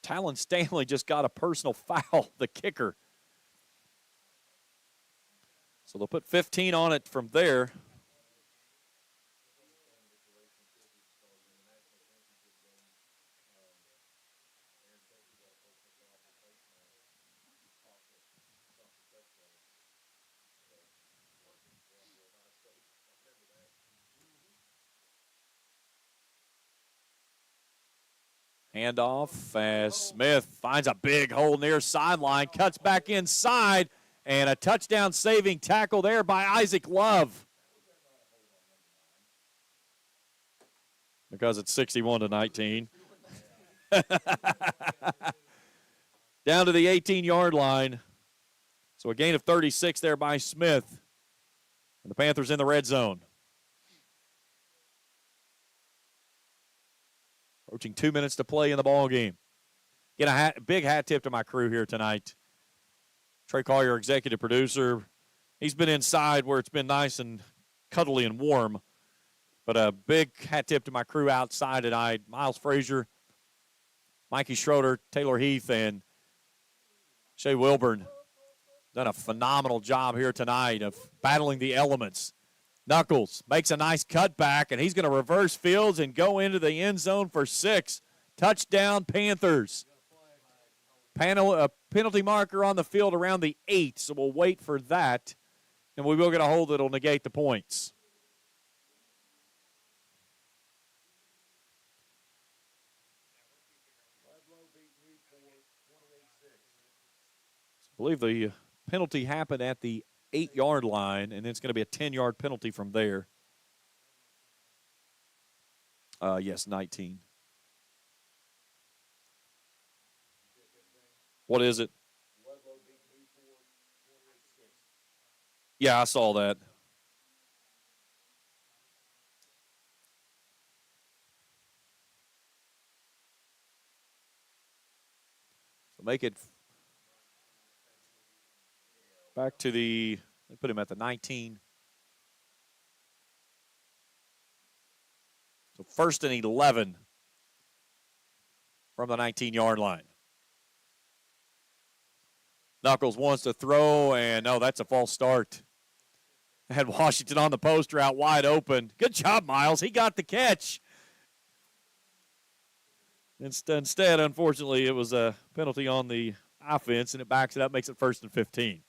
Talon Stanley just got a personal foul, the kicker. So they'll put 15 on it from there. Handoff as Smith finds a big hole near sideline, cuts back inside, and a touchdown saving tackle there by Isaac Love. Because it's 61-19. Down to the 18-yard line. So a gain of 36 there by Smith. And the Panthers in the red zone. Approaching 2 minutes to play in the ball game. Get a big hat tip to my crew here tonight. Trey Collier, executive producer. He's been inside where it's been nice and cuddly and warm. But a big hat tip to my crew outside tonight. Miles Frazier, Mikey Schroeder, Taylor Heath, and Shea Wilburn. Done a phenomenal job here tonight of battling the elements. Knuckles makes a nice cutback, and he's going to reverse fields and go into the end zone for 6. Touchdown, Panthers. Penalty marker on the field around the 8, so we'll wait for that, and we will get a hold that will negate the points. I believe the penalty happened at the 8-yard line, and it's going to be a 10-yard penalty from there. Yes, 19. What is it? Yeah, I saw that. So make it back to they put him at the 19. So 1st and 11 from the 19-yard line. Knuckles wants to throw, and no, that's a false start. Had Washington on the post route wide open. Good job, Miles. He got the catch. Instead, unfortunately, it was a penalty on the offense, and it backs it up, makes it 1st and 15.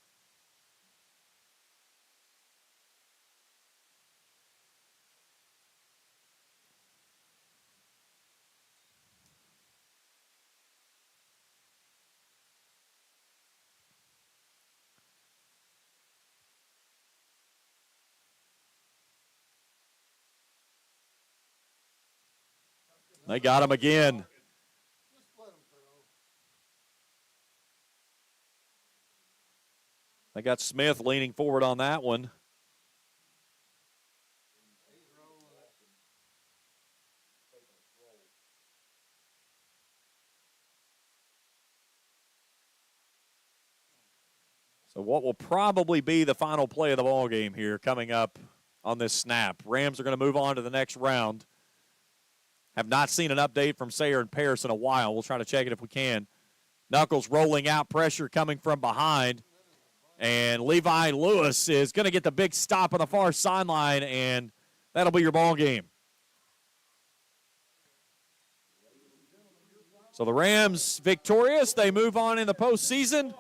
They got him again. They got Smith leaning forward on that one. So what will probably be the final play of the ball game here coming up on this snap. Rams are going to move on to the next round. Have not seen an update from Sayer and Paris in a while. We'll try to check it if we can. Knuckles rolling out, pressure coming from behind. And Levi Lewis is going to get the big stop on the far sideline, and that'll be your ball game. So the Rams victorious. They move on in the postseason,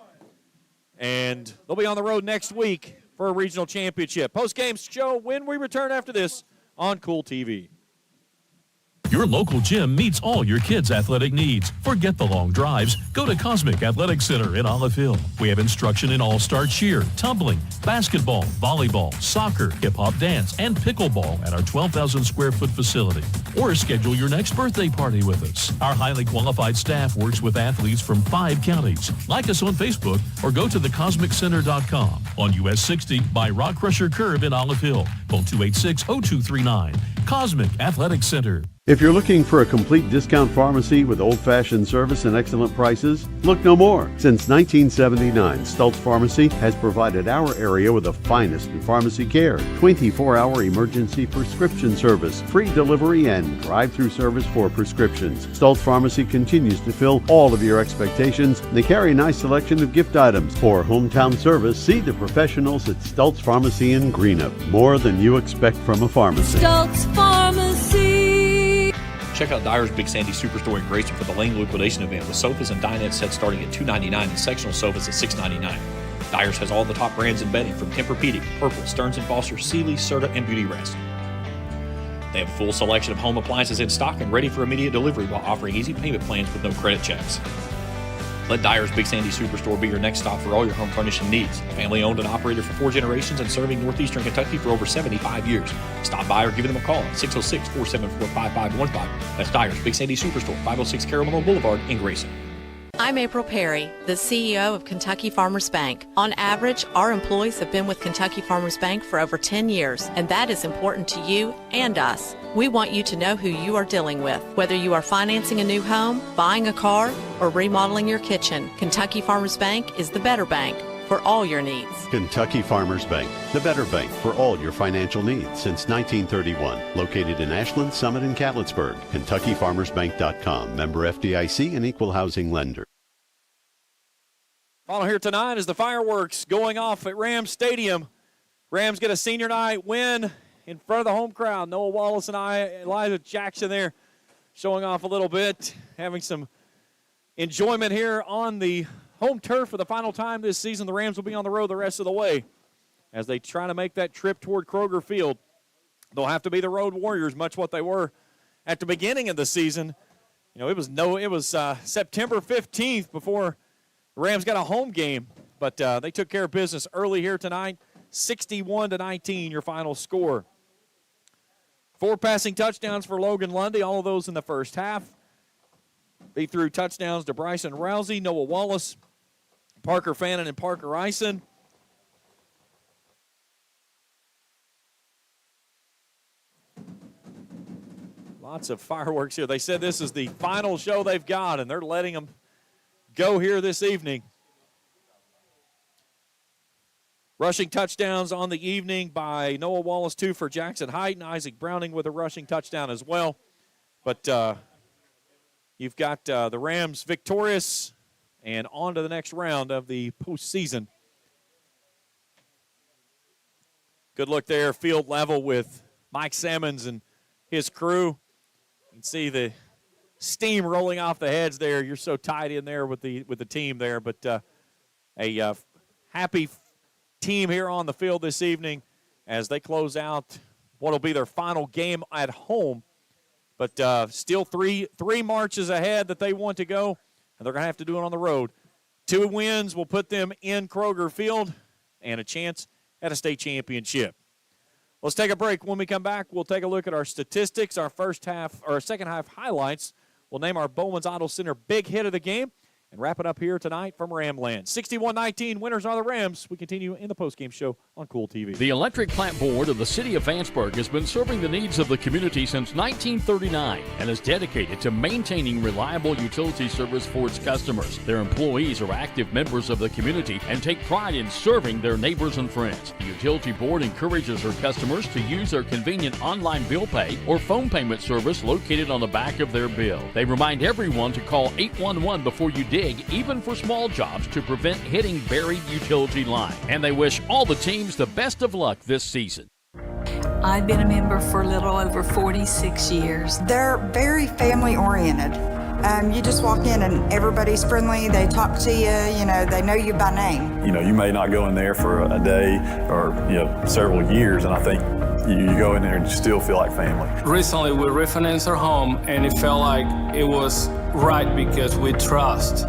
and they'll be on the road next week for a regional championship. Post-game show when we return after this on Kool TV. Your local gym meets all your kids' athletic needs. Forget the long drives. Go to Cosmic Athletic Center in Olive Hill. We have instruction in all-star cheer, tumbling, basketball, volleyball, soccer, hip-hop dance, and pickleball at our 12,000-square-foot facility. Or schedule your next birthday party with us. Our highly qualified staff works with athletes from 5 counties. Like us on Facebook or go to thecosmiccenter.com on US 60 by Rock Crusher Curve in Olive Hill. Phone 286-0239. Cosmic Athletic Center. If you're looking for a complete discount pharmacy with old-fashioned service and excellent prices, look no more. Since 1979, Stultz Pharmacy has provided our area with the finest in pharmacy care, 24-hour emergency prescription service, free delivery, and drive-through service for prescriptions. Stultz Pharmacy continues to fill all of your expectations. They carry a nice selection of gift items. For hometown service, see the professionals at Stultz Pharmacy in Greenup. More than you expect from a pharmacy. Stultz Pharmacy. Check out Dyer's Big Sandy Superstore in Grayson for the Lane liquidation event with sofas and dinette sets starting at $299 and sectional sofas at $699. Dyer's has all the top brands in bedding from Tempur-Pedic, Purple, Stearns & Foster, Sealy, Serta, and Beauty Rest. They have a full selection of home appliances in stock and ready for immediate delivery while offering easy payment plans with no credit checks. Let Dyer's Big Sandy Superstore be your next stop for all your home furnishing needs. Family owned and operated for 4 generations and serving northeastern Kentucky for over 75 years. Stop by or give them a call at 606-474-5515. That's Dyer's Big Sandy Superstore, 506 Carroll Boulevard in Grayson. I'm April Perry, the CEO of Kentucky Farmers Bank. On average, our employees have been with Kentucky Farmers Bank for over 10 years, and that is important to you and us. We want you to know who you are dealing with. Whether you are financing a new home, buying a car, or remodeling your kitchen, Kentucky Farmers Bank is the better bank for all your needs. Kentucky Farmers Bank, the better bank for all your financial needs since 1931. Located in Ashland, Summit, and Catlettsburg. KentuckyFarmersBank.com. Member FDIC and Equal Housing Lender. Final here tonight is the fireworks going off at Rams Stadium. Rams get a senior night win in front of the home crowd. Noah Wallace and Elijah Jackson there showing off a little bit, having some enjoyment here on the home turf for the final time this season. The Rams will be on the road the rest of the way as they try to make that trip toward Kroger Field. They'll have to be the road warriors, much what they were at the beginning of the season. You know, it was September 15th before the Rams got a home game, but they took care of business early here tonight. 61-19, your final score. 4 passing touchdowns for Logan Lundy, all of those in the first half. They threw touchdowns to Bryson Rousey, Noah Wallace, Parker Fannin, and Parker Eisen. Lots of fireworks here. They said this is the final show they've got, and they're letting them go here this evening. Rushing touchdowns on the evening by Noah Wallace, 2 for Jackson Height, and Isaac Browning with a rushing touchdown as well. But you've got the Rams victorious and on to the next round of the postseason. Good look there, field level with Mike Sammons and his crew. You can see the steam rolling off the heads there. You're so tied in there with the team there. But a happy team here on the field this evening as they close out what will be their final game at home. But still three marches ahead that they want to go, and they're going to have to do it on the road. 2 wins will put them in Kroger Field and a chance at a state championship. Let's take a break. When we come back, we'll take a look at our statistics, our second half highlights. We'll name our Bowman's Auto Center big hit of the game and wrap it up here tonight from Ramland. 61-19, winners are the Rams. We continue in the postgame show on Kool TV. The Electric Plant Board of the City of Vanceburg has been serving the needs of the community since 1939 and is dedicated to maintaining reliable utility service for its customers. Their employees are active members of the community and take pride in serving their neighbors and friends. The Utility Board encourages their customers to use their convenient online bill pay or phone payment service located on the back of their bill. They remind everyone to call 811 before you dig, even for small jobs, to prevent hitting buried utility line. And they wish all the teams the best of luck this season. I've been a member for a little over 46 years. They're very family oriented. You just walk in and everybody's friendly. They talk to you, they know you by name. You may not go in there for a day or, several years, and I think you go in there and you still feel like family. Recently, we refinanced our home, and it felt like it was right because we trust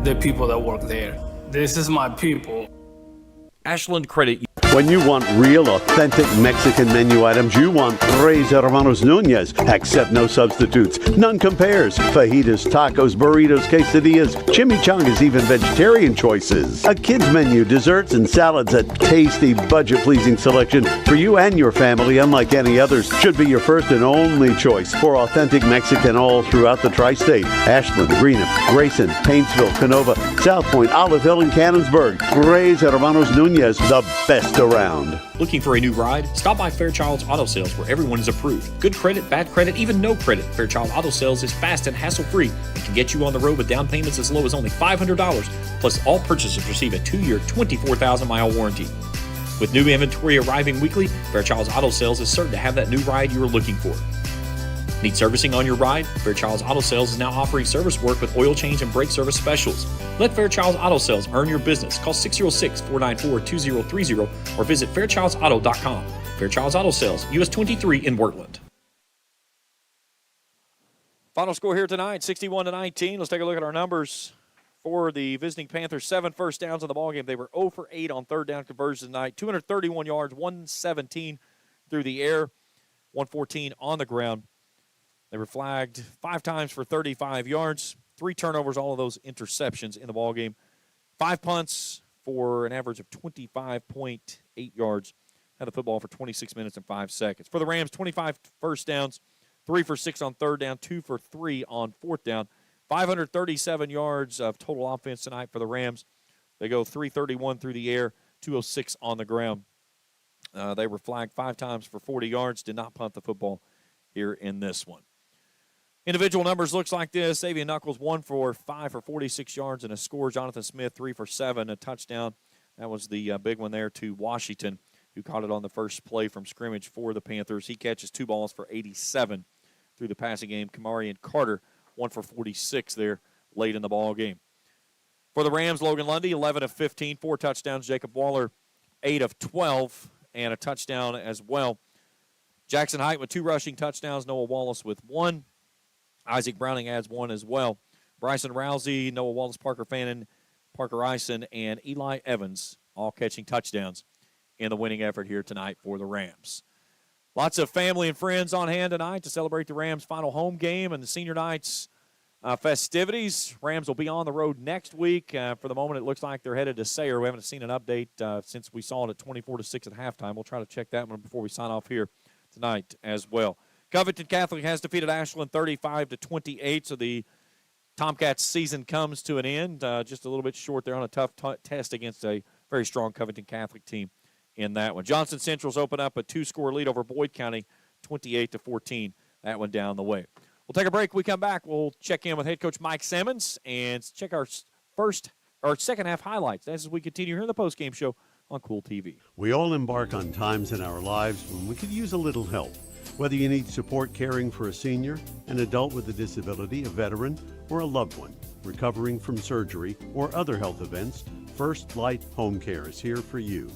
the people that work there. This is my people. Ashland Credit When you want real, authentic Mexican menu items, you want Tres Hermanos Nunez. Accept no substitutes. None compares. Fajitas, tacos, burritos, quesadillas, chimichangas, even vegetarian choices. A kids menu, desserts and salads, a tasty, budget-pleasing selection for you and your family, unlike any others, should be your first and only choice for authentic Mexican all throughout the tri-state. Ashland, Greenup, Grayson, Paintsville, Canova, South Point, Olive Hill, and Cannonsburg. Tres Hermanos Nunez, the best around. Looking for a new ride? Stop by Fairchild's Auto Sales, where everyone is approved. Good credit, bad credit, even no credit. Fairchild Auto Sales is fast and hassle-free and can get you on the road with down payments as low as only $500. Plus, all purchasers receive a 2-year, 24,000-mile warranty. With new inventory arriving weekly, Fairchild's Auto Sales is certain to have that new ride you are looking for. Need servicing on your ride? Fairchild's Auto Sales is now offering service work with oil change and brake service specials. Let Fairchild's Auto Sales earn your business. Call 606-494-2030 or visit fairchildsauto.com. Fairchild's Auto Sales, US 23 in Wortland. Final score here tonight, 61-19. Let's take a look at our numbers for the visiting Panthers. 7 first downs in the ballgame. They were 0 for 8 on third down conversions tonight. 231 yards, 117 through the air, 114 on the ground. They were flagged 5 times for 35 yards, 3 turnovers, all of those interceptions in the ballgame. 5 punts for an average of 25.8 yards. Had the football for 26 minutes and 5 seconds. For the Rams, 25 first downs, 3 for 6 on third down, 2 for 3 on fourth down. 537 yards of total offense tonight for the Rams. They go 331 through the air, 206 on the ground. They were flagged 5 times for 40 yards, did not punt the football here in this one. Individual numbers looks like this. Avian Knuckles, 1 for 5 for 46 yards and a score. Jonathan Smith, 3 for 7, a touchdown. That was the big one there to Washington, who caught it on the first play from scrimmage for the Panthers. He catches 2 balls for 87 through the passing game. Kamari and Carter, 1 for 46 there late in the ball game. For the Rams, Logan Lundy, 11 of 15, 4 touchdowns. Jacob Waller, 8 of 12, and a touchdown as well. Jackson Height with 2 rushing touchdowns. Noah Wallace with 1. Isaac Browning adds 1 as well. Bryson Rousey, Noah Wallace, Parker Fannin, Parker Eisen, and Eli Evans all catching touchdowns in the winning effort here tonight for the Rams. Lots of family and friends on hand tonight to celebrate the Rams' final home game and the senior night's festivities. Rams will be on the road next week. For the moment, it looks like they're headed to Sayre. We haven't seen an update since we saw it at 24-6 at halftime. We'll try to check that one before we sign off here tonight as well. Covington Catholic has defeated Ashland 35-28, so the Tomcats season comes to an end. Just a little bit short there on a tough test against a very strong Covington Catholic team in that one. Johnson Central's open up a 2-score lead over Boyd County, 28-14. That one down the way. We'll take a break. When we come back, we'll check in with head coach Mike Simmons and check our second half highlights as we continue here in the postgame show on Kool TV. We all embark on times in our lives when we could use a little help. Whether you need support caring for a senior, an adult with a disability, a veteran, or a loved one recovering from surgery or other health events, First Light Home Care is here for you.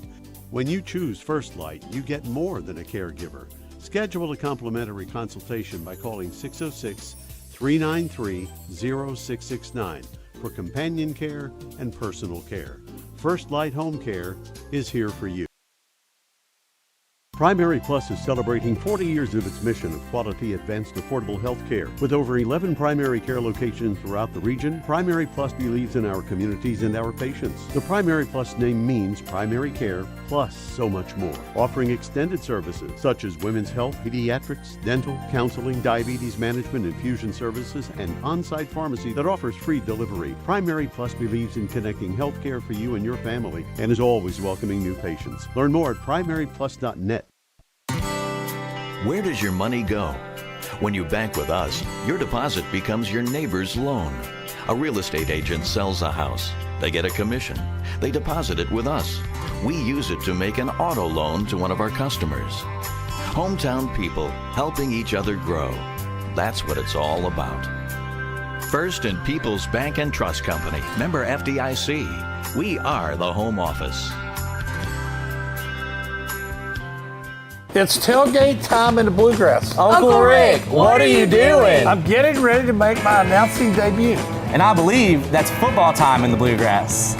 When you choose First Light, you get more than a caregiver. Schedule a complimentary consultation by calling 606-393-0669 for companion care and personal care. First Light Home Care is here for you. Primary Plus is celebrating 40 years of its mission of quality, advanced, affordable health care. With over 11 primary care locations throughout the region, Primary Plus believes in our communities and our patients. The Primary Plus name means primary care plus so much more. Offering extended services such as women's health, pediatrics, dental, counseling, diabetes management, infusion services, and on-site pharmacy that offers free delivery. Primary Plus believes in connecting health care for you and your family and is always welcoming new patients. Learn more at primaryplus.net. Where does your money go? When you bank with us, your deposit becomes your neighbor's loan. A real estate agent sells a house. They get a commission. They deposit it with us. We use it to make an auto loan to one of our customers. Hometown people helping each other grow. That's what it's all about. First and People's Bank and Trust Company, member FDIC. We are the home office. It's tailgate time in the Bluegrass. Uncle Rick, what are you doing? I'm getting ready to make my announcing debut. And I believe that's football time in the Bluegrass.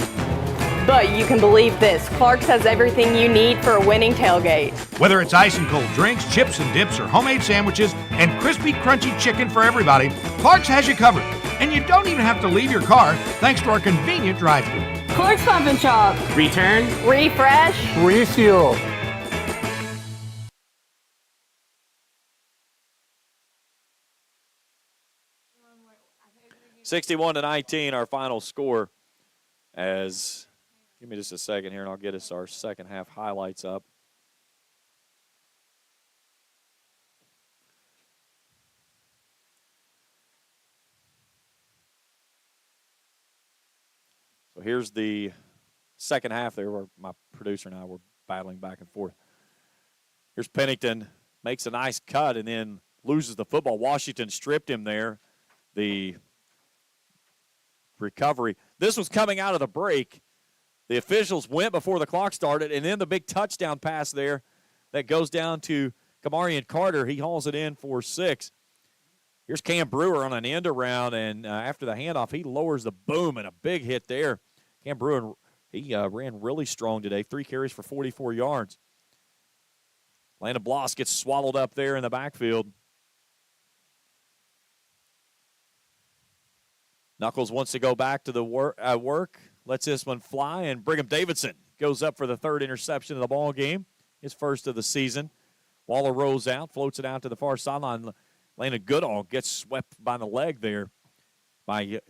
But you can believe this, Clark's has everything you need for a winning tailgate. Whether it's ice and cold drinks, chips and dips, or homemade sandwiches, and crispy, crunchy chicken for everybody, Clark's has you covered. And you don't even have to leave your car thanks to our convenient drive-thru. Clark's Pump and Shop. Return. Refresh. Refuel. (61-19), our final score. As give me just a second here, and I'll get us our second half highlights up. So here's the second half there where my producer and I were battling back and forth. Here's Pennington, makes a nice cut and then loses the football. Washington stripped him there. The recovery. This was coming out of the break. The officials went before the clock started, and then the big touchdown pass there that goes down to Kamarian Carter. He hauls it in for 6. Here's Cam Brewer on an end around, and after the handoff, he lowers the boom and a big hit there. Cam Brewer, he ran really strong today, 3 carries for 44 yards. Landon Bloss gets swallowed up there in the backfield. Knuckles wants to go back to the work, lets this one fly, and Brigham Davidson goes up for the 3rd interception of the ball game, his first of the season. Waller rolls out, floats it out to the far sideline. Landon Goodall gets swept by the leg there by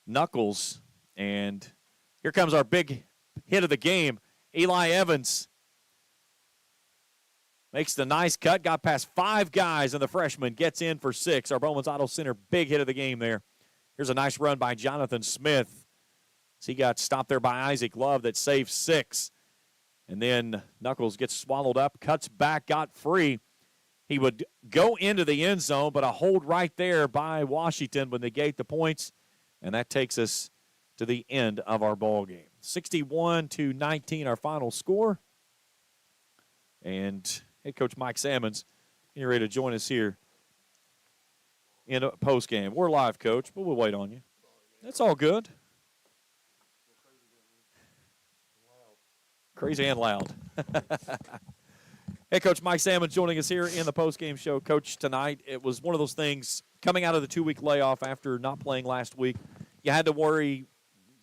Knuckles. And here comes our big hit of the game. Eli Evans makes the nice cut, got past 5 guys, and the freshman gets in for 6. Our Bowman's Auto Center big hit of the game there. Here's a nice run by Jonathan Smith. He got stopped there by Isaac Love that saved 6. And then Knuckles gets swallowed up, cuts back, got free. He would go into the end zone, but a hold right there by Washington would negate the points, and that takes us to the end of our ball game. 61-19, our final score. And head coach Mike Salmons getting ready to join us here in a post game. We're live, Coach, but we'll wait on you. That's all good. Crazy and loud. Hey, Coach Mike Salmons joining us here in the post-game show. Coach, tonight it was one of those things coming out of the 2-week layoff after not playing last week. You had to worry,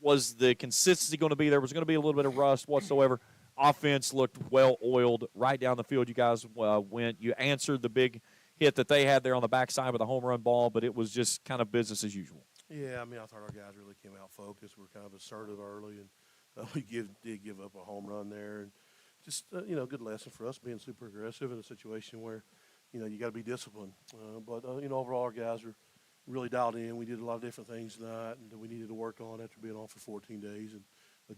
was the consistency going to be there? Was going to be a little bit of rust whatsoever? Offense looked well-oiled right down the field. You guys went. You answered the big hit that they had there on the backside with a home run ball, but it was just kind of business as usual. Yeah, I mean, I thought our guys really came out focused. We were kind of assertive early, and we did give up a home run there. And just, good lesson for us being super aggressive in a situation where, you got to be disciplined. But overall our guys are really dialed in. We did a lot of different things tonight and that we needed to work on after being off for 14 days. And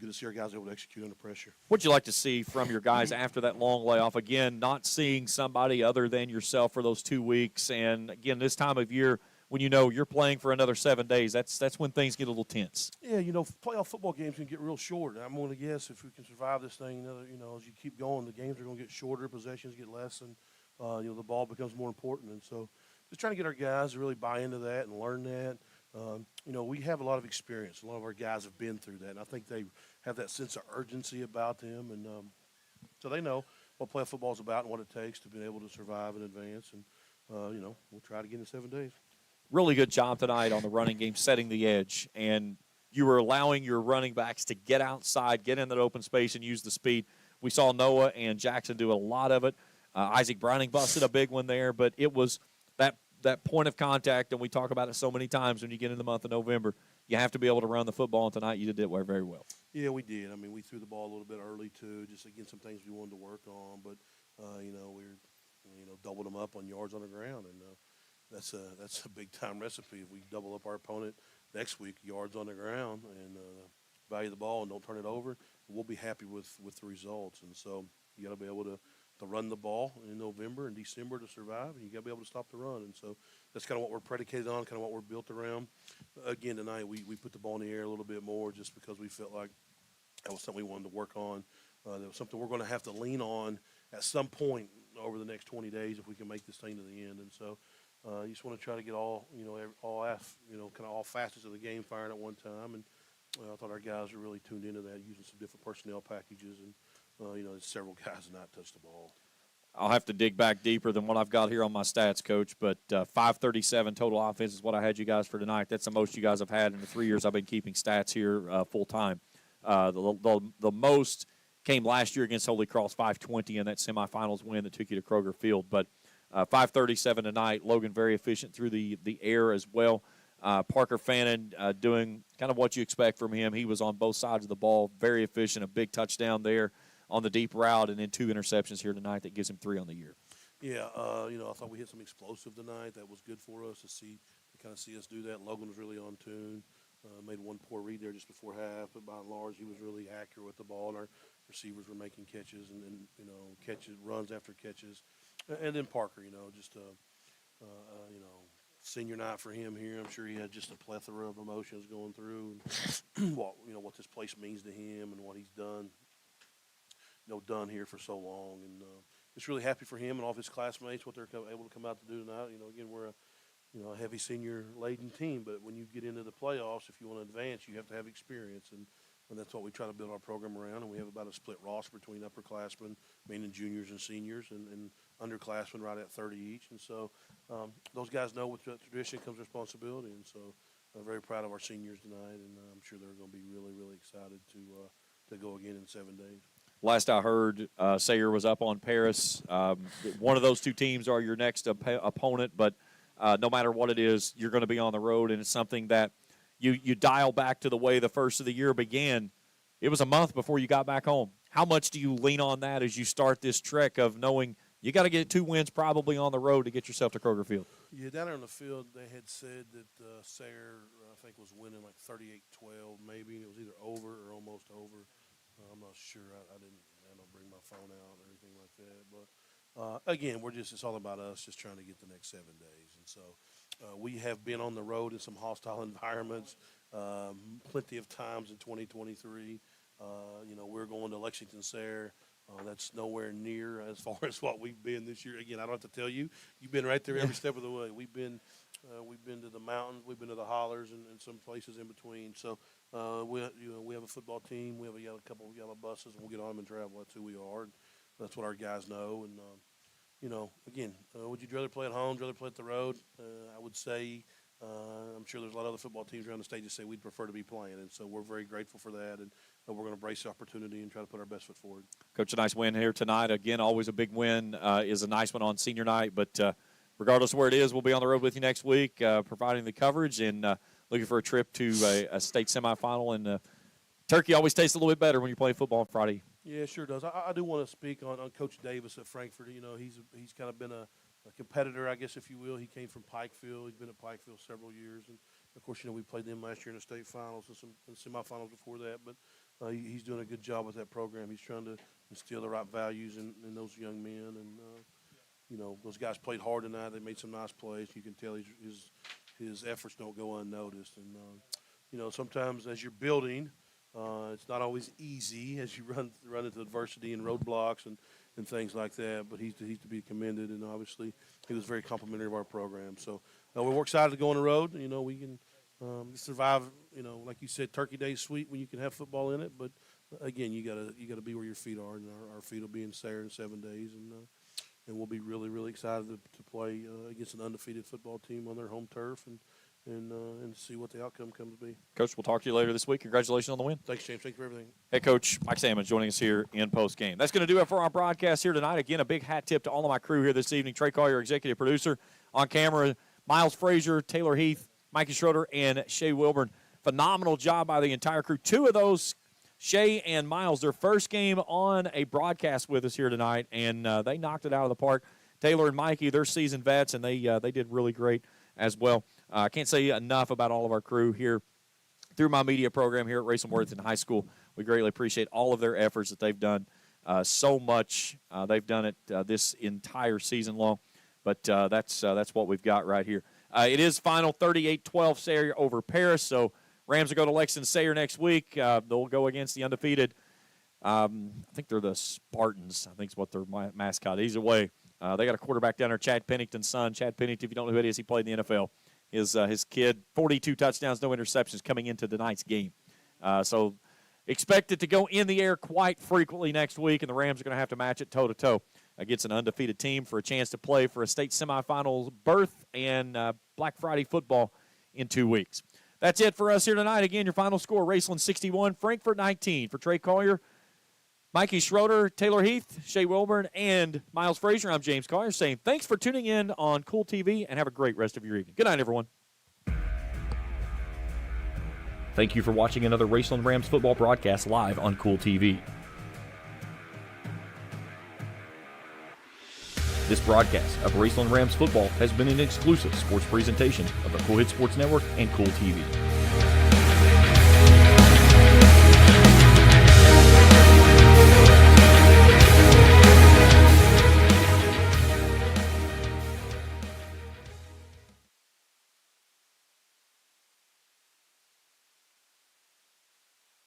good to see our guys able to execute under pressure. What'd you like to see from your guys after that long layoff? Again, not seeing somebody other than yourself for those 2 weeks. And, again, this time of year when you're playing for another 7 days, that's when things get a little tense. Yeah, playoff football games can get real short. I'm going to guess if we can survive this thing, as you keep going, the games are going to get shorter, possessions get less, and, the ball becomes more important. And so just trying to get our guys to really buy into that and learn that. We have a lot of experience. A lot of our guys have been through that, and I think they have that sense of urgency about them. And so they know what playoff football is about and what it takes to be able to survive and advance. And, we'll try to get in 7 days. Really good job tonight on the running game, setting the edge. And you were allowing your running backs to get outside, get in that open space, and use the speed. We saw Noah and Jackson do a lot of it. Isaac Browning busted a big one there, but it was that point of contact, and we talk about it so many times when you get in the month of November. You have to be able to run the football, and tonight you did it very well. Yeah, we did. I mean, we threw the ball a little bit early, too, just, again, some things we wanted to work on. But, we doubled them up on yards on the ground, and that's a big-time recipe. If we double up our opponent next week, yards on the ground, and value the ball and don't turn it over, we'll be happy with the results. And so you got to be able to run the ball in November and December to survive, and you got to be able to stop the run. And so that's kind of what we're predicated on, kind of what we're built around. Again, tonight we put the ball in the air a little bit more just because we felt like that was something we wanted to work on. That was something we're going to have to lean on at some point over the next 20 days if we can make this thing to the end. And so you just want to try to get all facets of the game firing at one time. And I thought our guys were really tuned into that, using some different personnel packages, and there's several guys not touched the ball. I'll have to dig back deeper than what I've got here on my stats, Coach, but 537 total offense is what I had you guys for tonight. That's the most you guys have had in the 3 years I've been keeping stats here full-time. The most came last year against Holy Cross, 520 in that semifinals win that took you to Kroger Field. But 537 tonight. Logan very efficient through the air as well. Parker Fannin doing kind of what you expect from him. He was on both sides of the ball, very efficient, a big touchdown there on the deep route, and then 2 interceptions here tonight that gives him 3 on the year. Yeah, I thought we hit some explosive tonight. That was good for us to kind of see us do that. Logan was really on tune. Made one poor read there just before half, but by and large, he was really accurate with the ball, and our receivers were making catches and catches, runs after catches. And then Parker, senior night for him here. I'm sure he had just a plethora of emotions going through, and what this place means to him and what he's done here for so long. And just really happy for him and all of his classmates, what they're able to come out to do tonight. Again, we're a heavy senior-laden team, but when you get into the playoffs, if you want to advance, you have to have experience, and that's what we try to build our program around. And we have about a split roster between upperclassmen, meaning juniors and seniors, and underclassmen right at 30 each. And so those guys know with tradition comes responsibility, and so I'm very proud of our seniors tonight, and I'm sure they're going to be really, really excited to go again in 7 days. Last I heard, Sayre was up on Paris. One of those 2 teams are your next opponent, but no matter what it is, you're going to be on the road, and it's something that you dial back to the way the first of the year began. It was a month before you got back home. How much do you lean on that as you start this trek of knowing you got to get 2 wins probably on the road to get yourself to Kroger Field? Yeah, down there on the field, they had said that Sayre, I think, was winning like 38-12 maybe. It was either over or almost over. I'm not sure. I don't bring my phone out or anything like that. But, again, it's all about us just trying to get the next 7 days. And so we have been on the road in some hostile environments plenty of times in 2023. We're going to Lexington-Sayre. That's nowhere near as far as what we've been this year. Again, I don't have to tell you. You've been right there every step of the way. We've been to the mountains. We've been to the hollers and some places in between. So we have a football team. We have a couple of yellow buses, and we'll get on them and travel. That's who we are. And that's what our guys know. And again, would you rather play at home? Would you rather play at the road? I would say. I'm sure there's a lot of other football teams around the state that say we'd prefer to be playing, and so we're very grateful for that, and we're going to embrace the opportunity and try to put our best foot forward. Coach, a nice win here tonight. Again, always a big win is a nice one on senior night, but regardless of where it is, we'll be on the road with you next week providing the coverage and looking for a trip to a state semifinal. And turkey always tastes a little bit better when you play football on Friday. Yeah, it sure does. I do want to speak on Coach Davis at Frankfort. He's kind of been a competitor, I guess, if you will. He came from Pikeville. He's been at Pikeville several years. And, of course, we played them last year in the state finals and some semifinals before that. But he's doing a good job with that program. He's trying to instill the right values in those young men. And, those guys played hard tonight. They made some nice plays. You can tell his efforts don't go unnoticed. And, sometimes as you're building, it's not always easy as you run into adversity and roadblocks and things like that, but he's to be commended, and obviously he was very complimentary of our program. So we're excited to go on the road. We can survive. Like you said, Turkey Day is sweet when you can have football in it, but again, you gotta be where your feet are, and our feet will be in Sayre in 7 days, and we'll be really, really excited to play against an undefeated football team on their home turf and see what the outcome comes to be. Coach, we'll talk to you later this week. Congratulations on the win. Thanks, James. Thank you for everything. Hey, Coach, Mike Salmon joining us here in post-game. That's going to do it for our broadcast here tonight. Again, a big hat tip to all of my crew here this evening. Trey Collier, executive producer. On camera, Miles Frazier, Taylor Heath, Mikey Schroeder, and Shay Wilburn. Phenomenal job by the entire crew. 2 of those, Shay and Miles, their first game on a broadcast with us here tonight, and they knocked it out of the park. Taylor and Mikey, they're seasoned vets, and they did really great as well. I can't say enough about all of our crew here through my media program here at Raceland Worthington High School. We greatly appreciate all of their efforts that they've done so much. They've done it this entire season long, but that's what we've got right here. It is final 38-12 Sayre over Paris, so Rams will go to Lexington-Sayre next week. They'll go against the undefeated. I think they're the Spartans. I think is what their mascot. Either way, they got a quarterback down there, Chad Pennington's son. Chad Pennington, if you don't know who it is, he played in the NFL. His kid, 42 touchdowns, no interceptions coming into tonight's game. So expect it to go in the air quite frequently next week, and the Rams are going to have to match it toe-to-toe against an undefeated team for a chance to play for a state semifinals berth and Black Friday football in 2 weeks. That's it for us here tonight. Again, your final score, Raceland 61, Frankfort 19. For Trey Collier, Mikey Schroeder, Taylor Heath, Shea Wilburn, and Miles Frazier, I'm James Collier saying thanks for tuning in on Kool TV, and have a great rest of your evening. Good night, everyone. Thank you for watching another Raceland Rams football broadcast live on Kool TV. This broadcast of Raceland Rams football has been an exclusive sports presentation of the Kool Sports Network and Kool TV.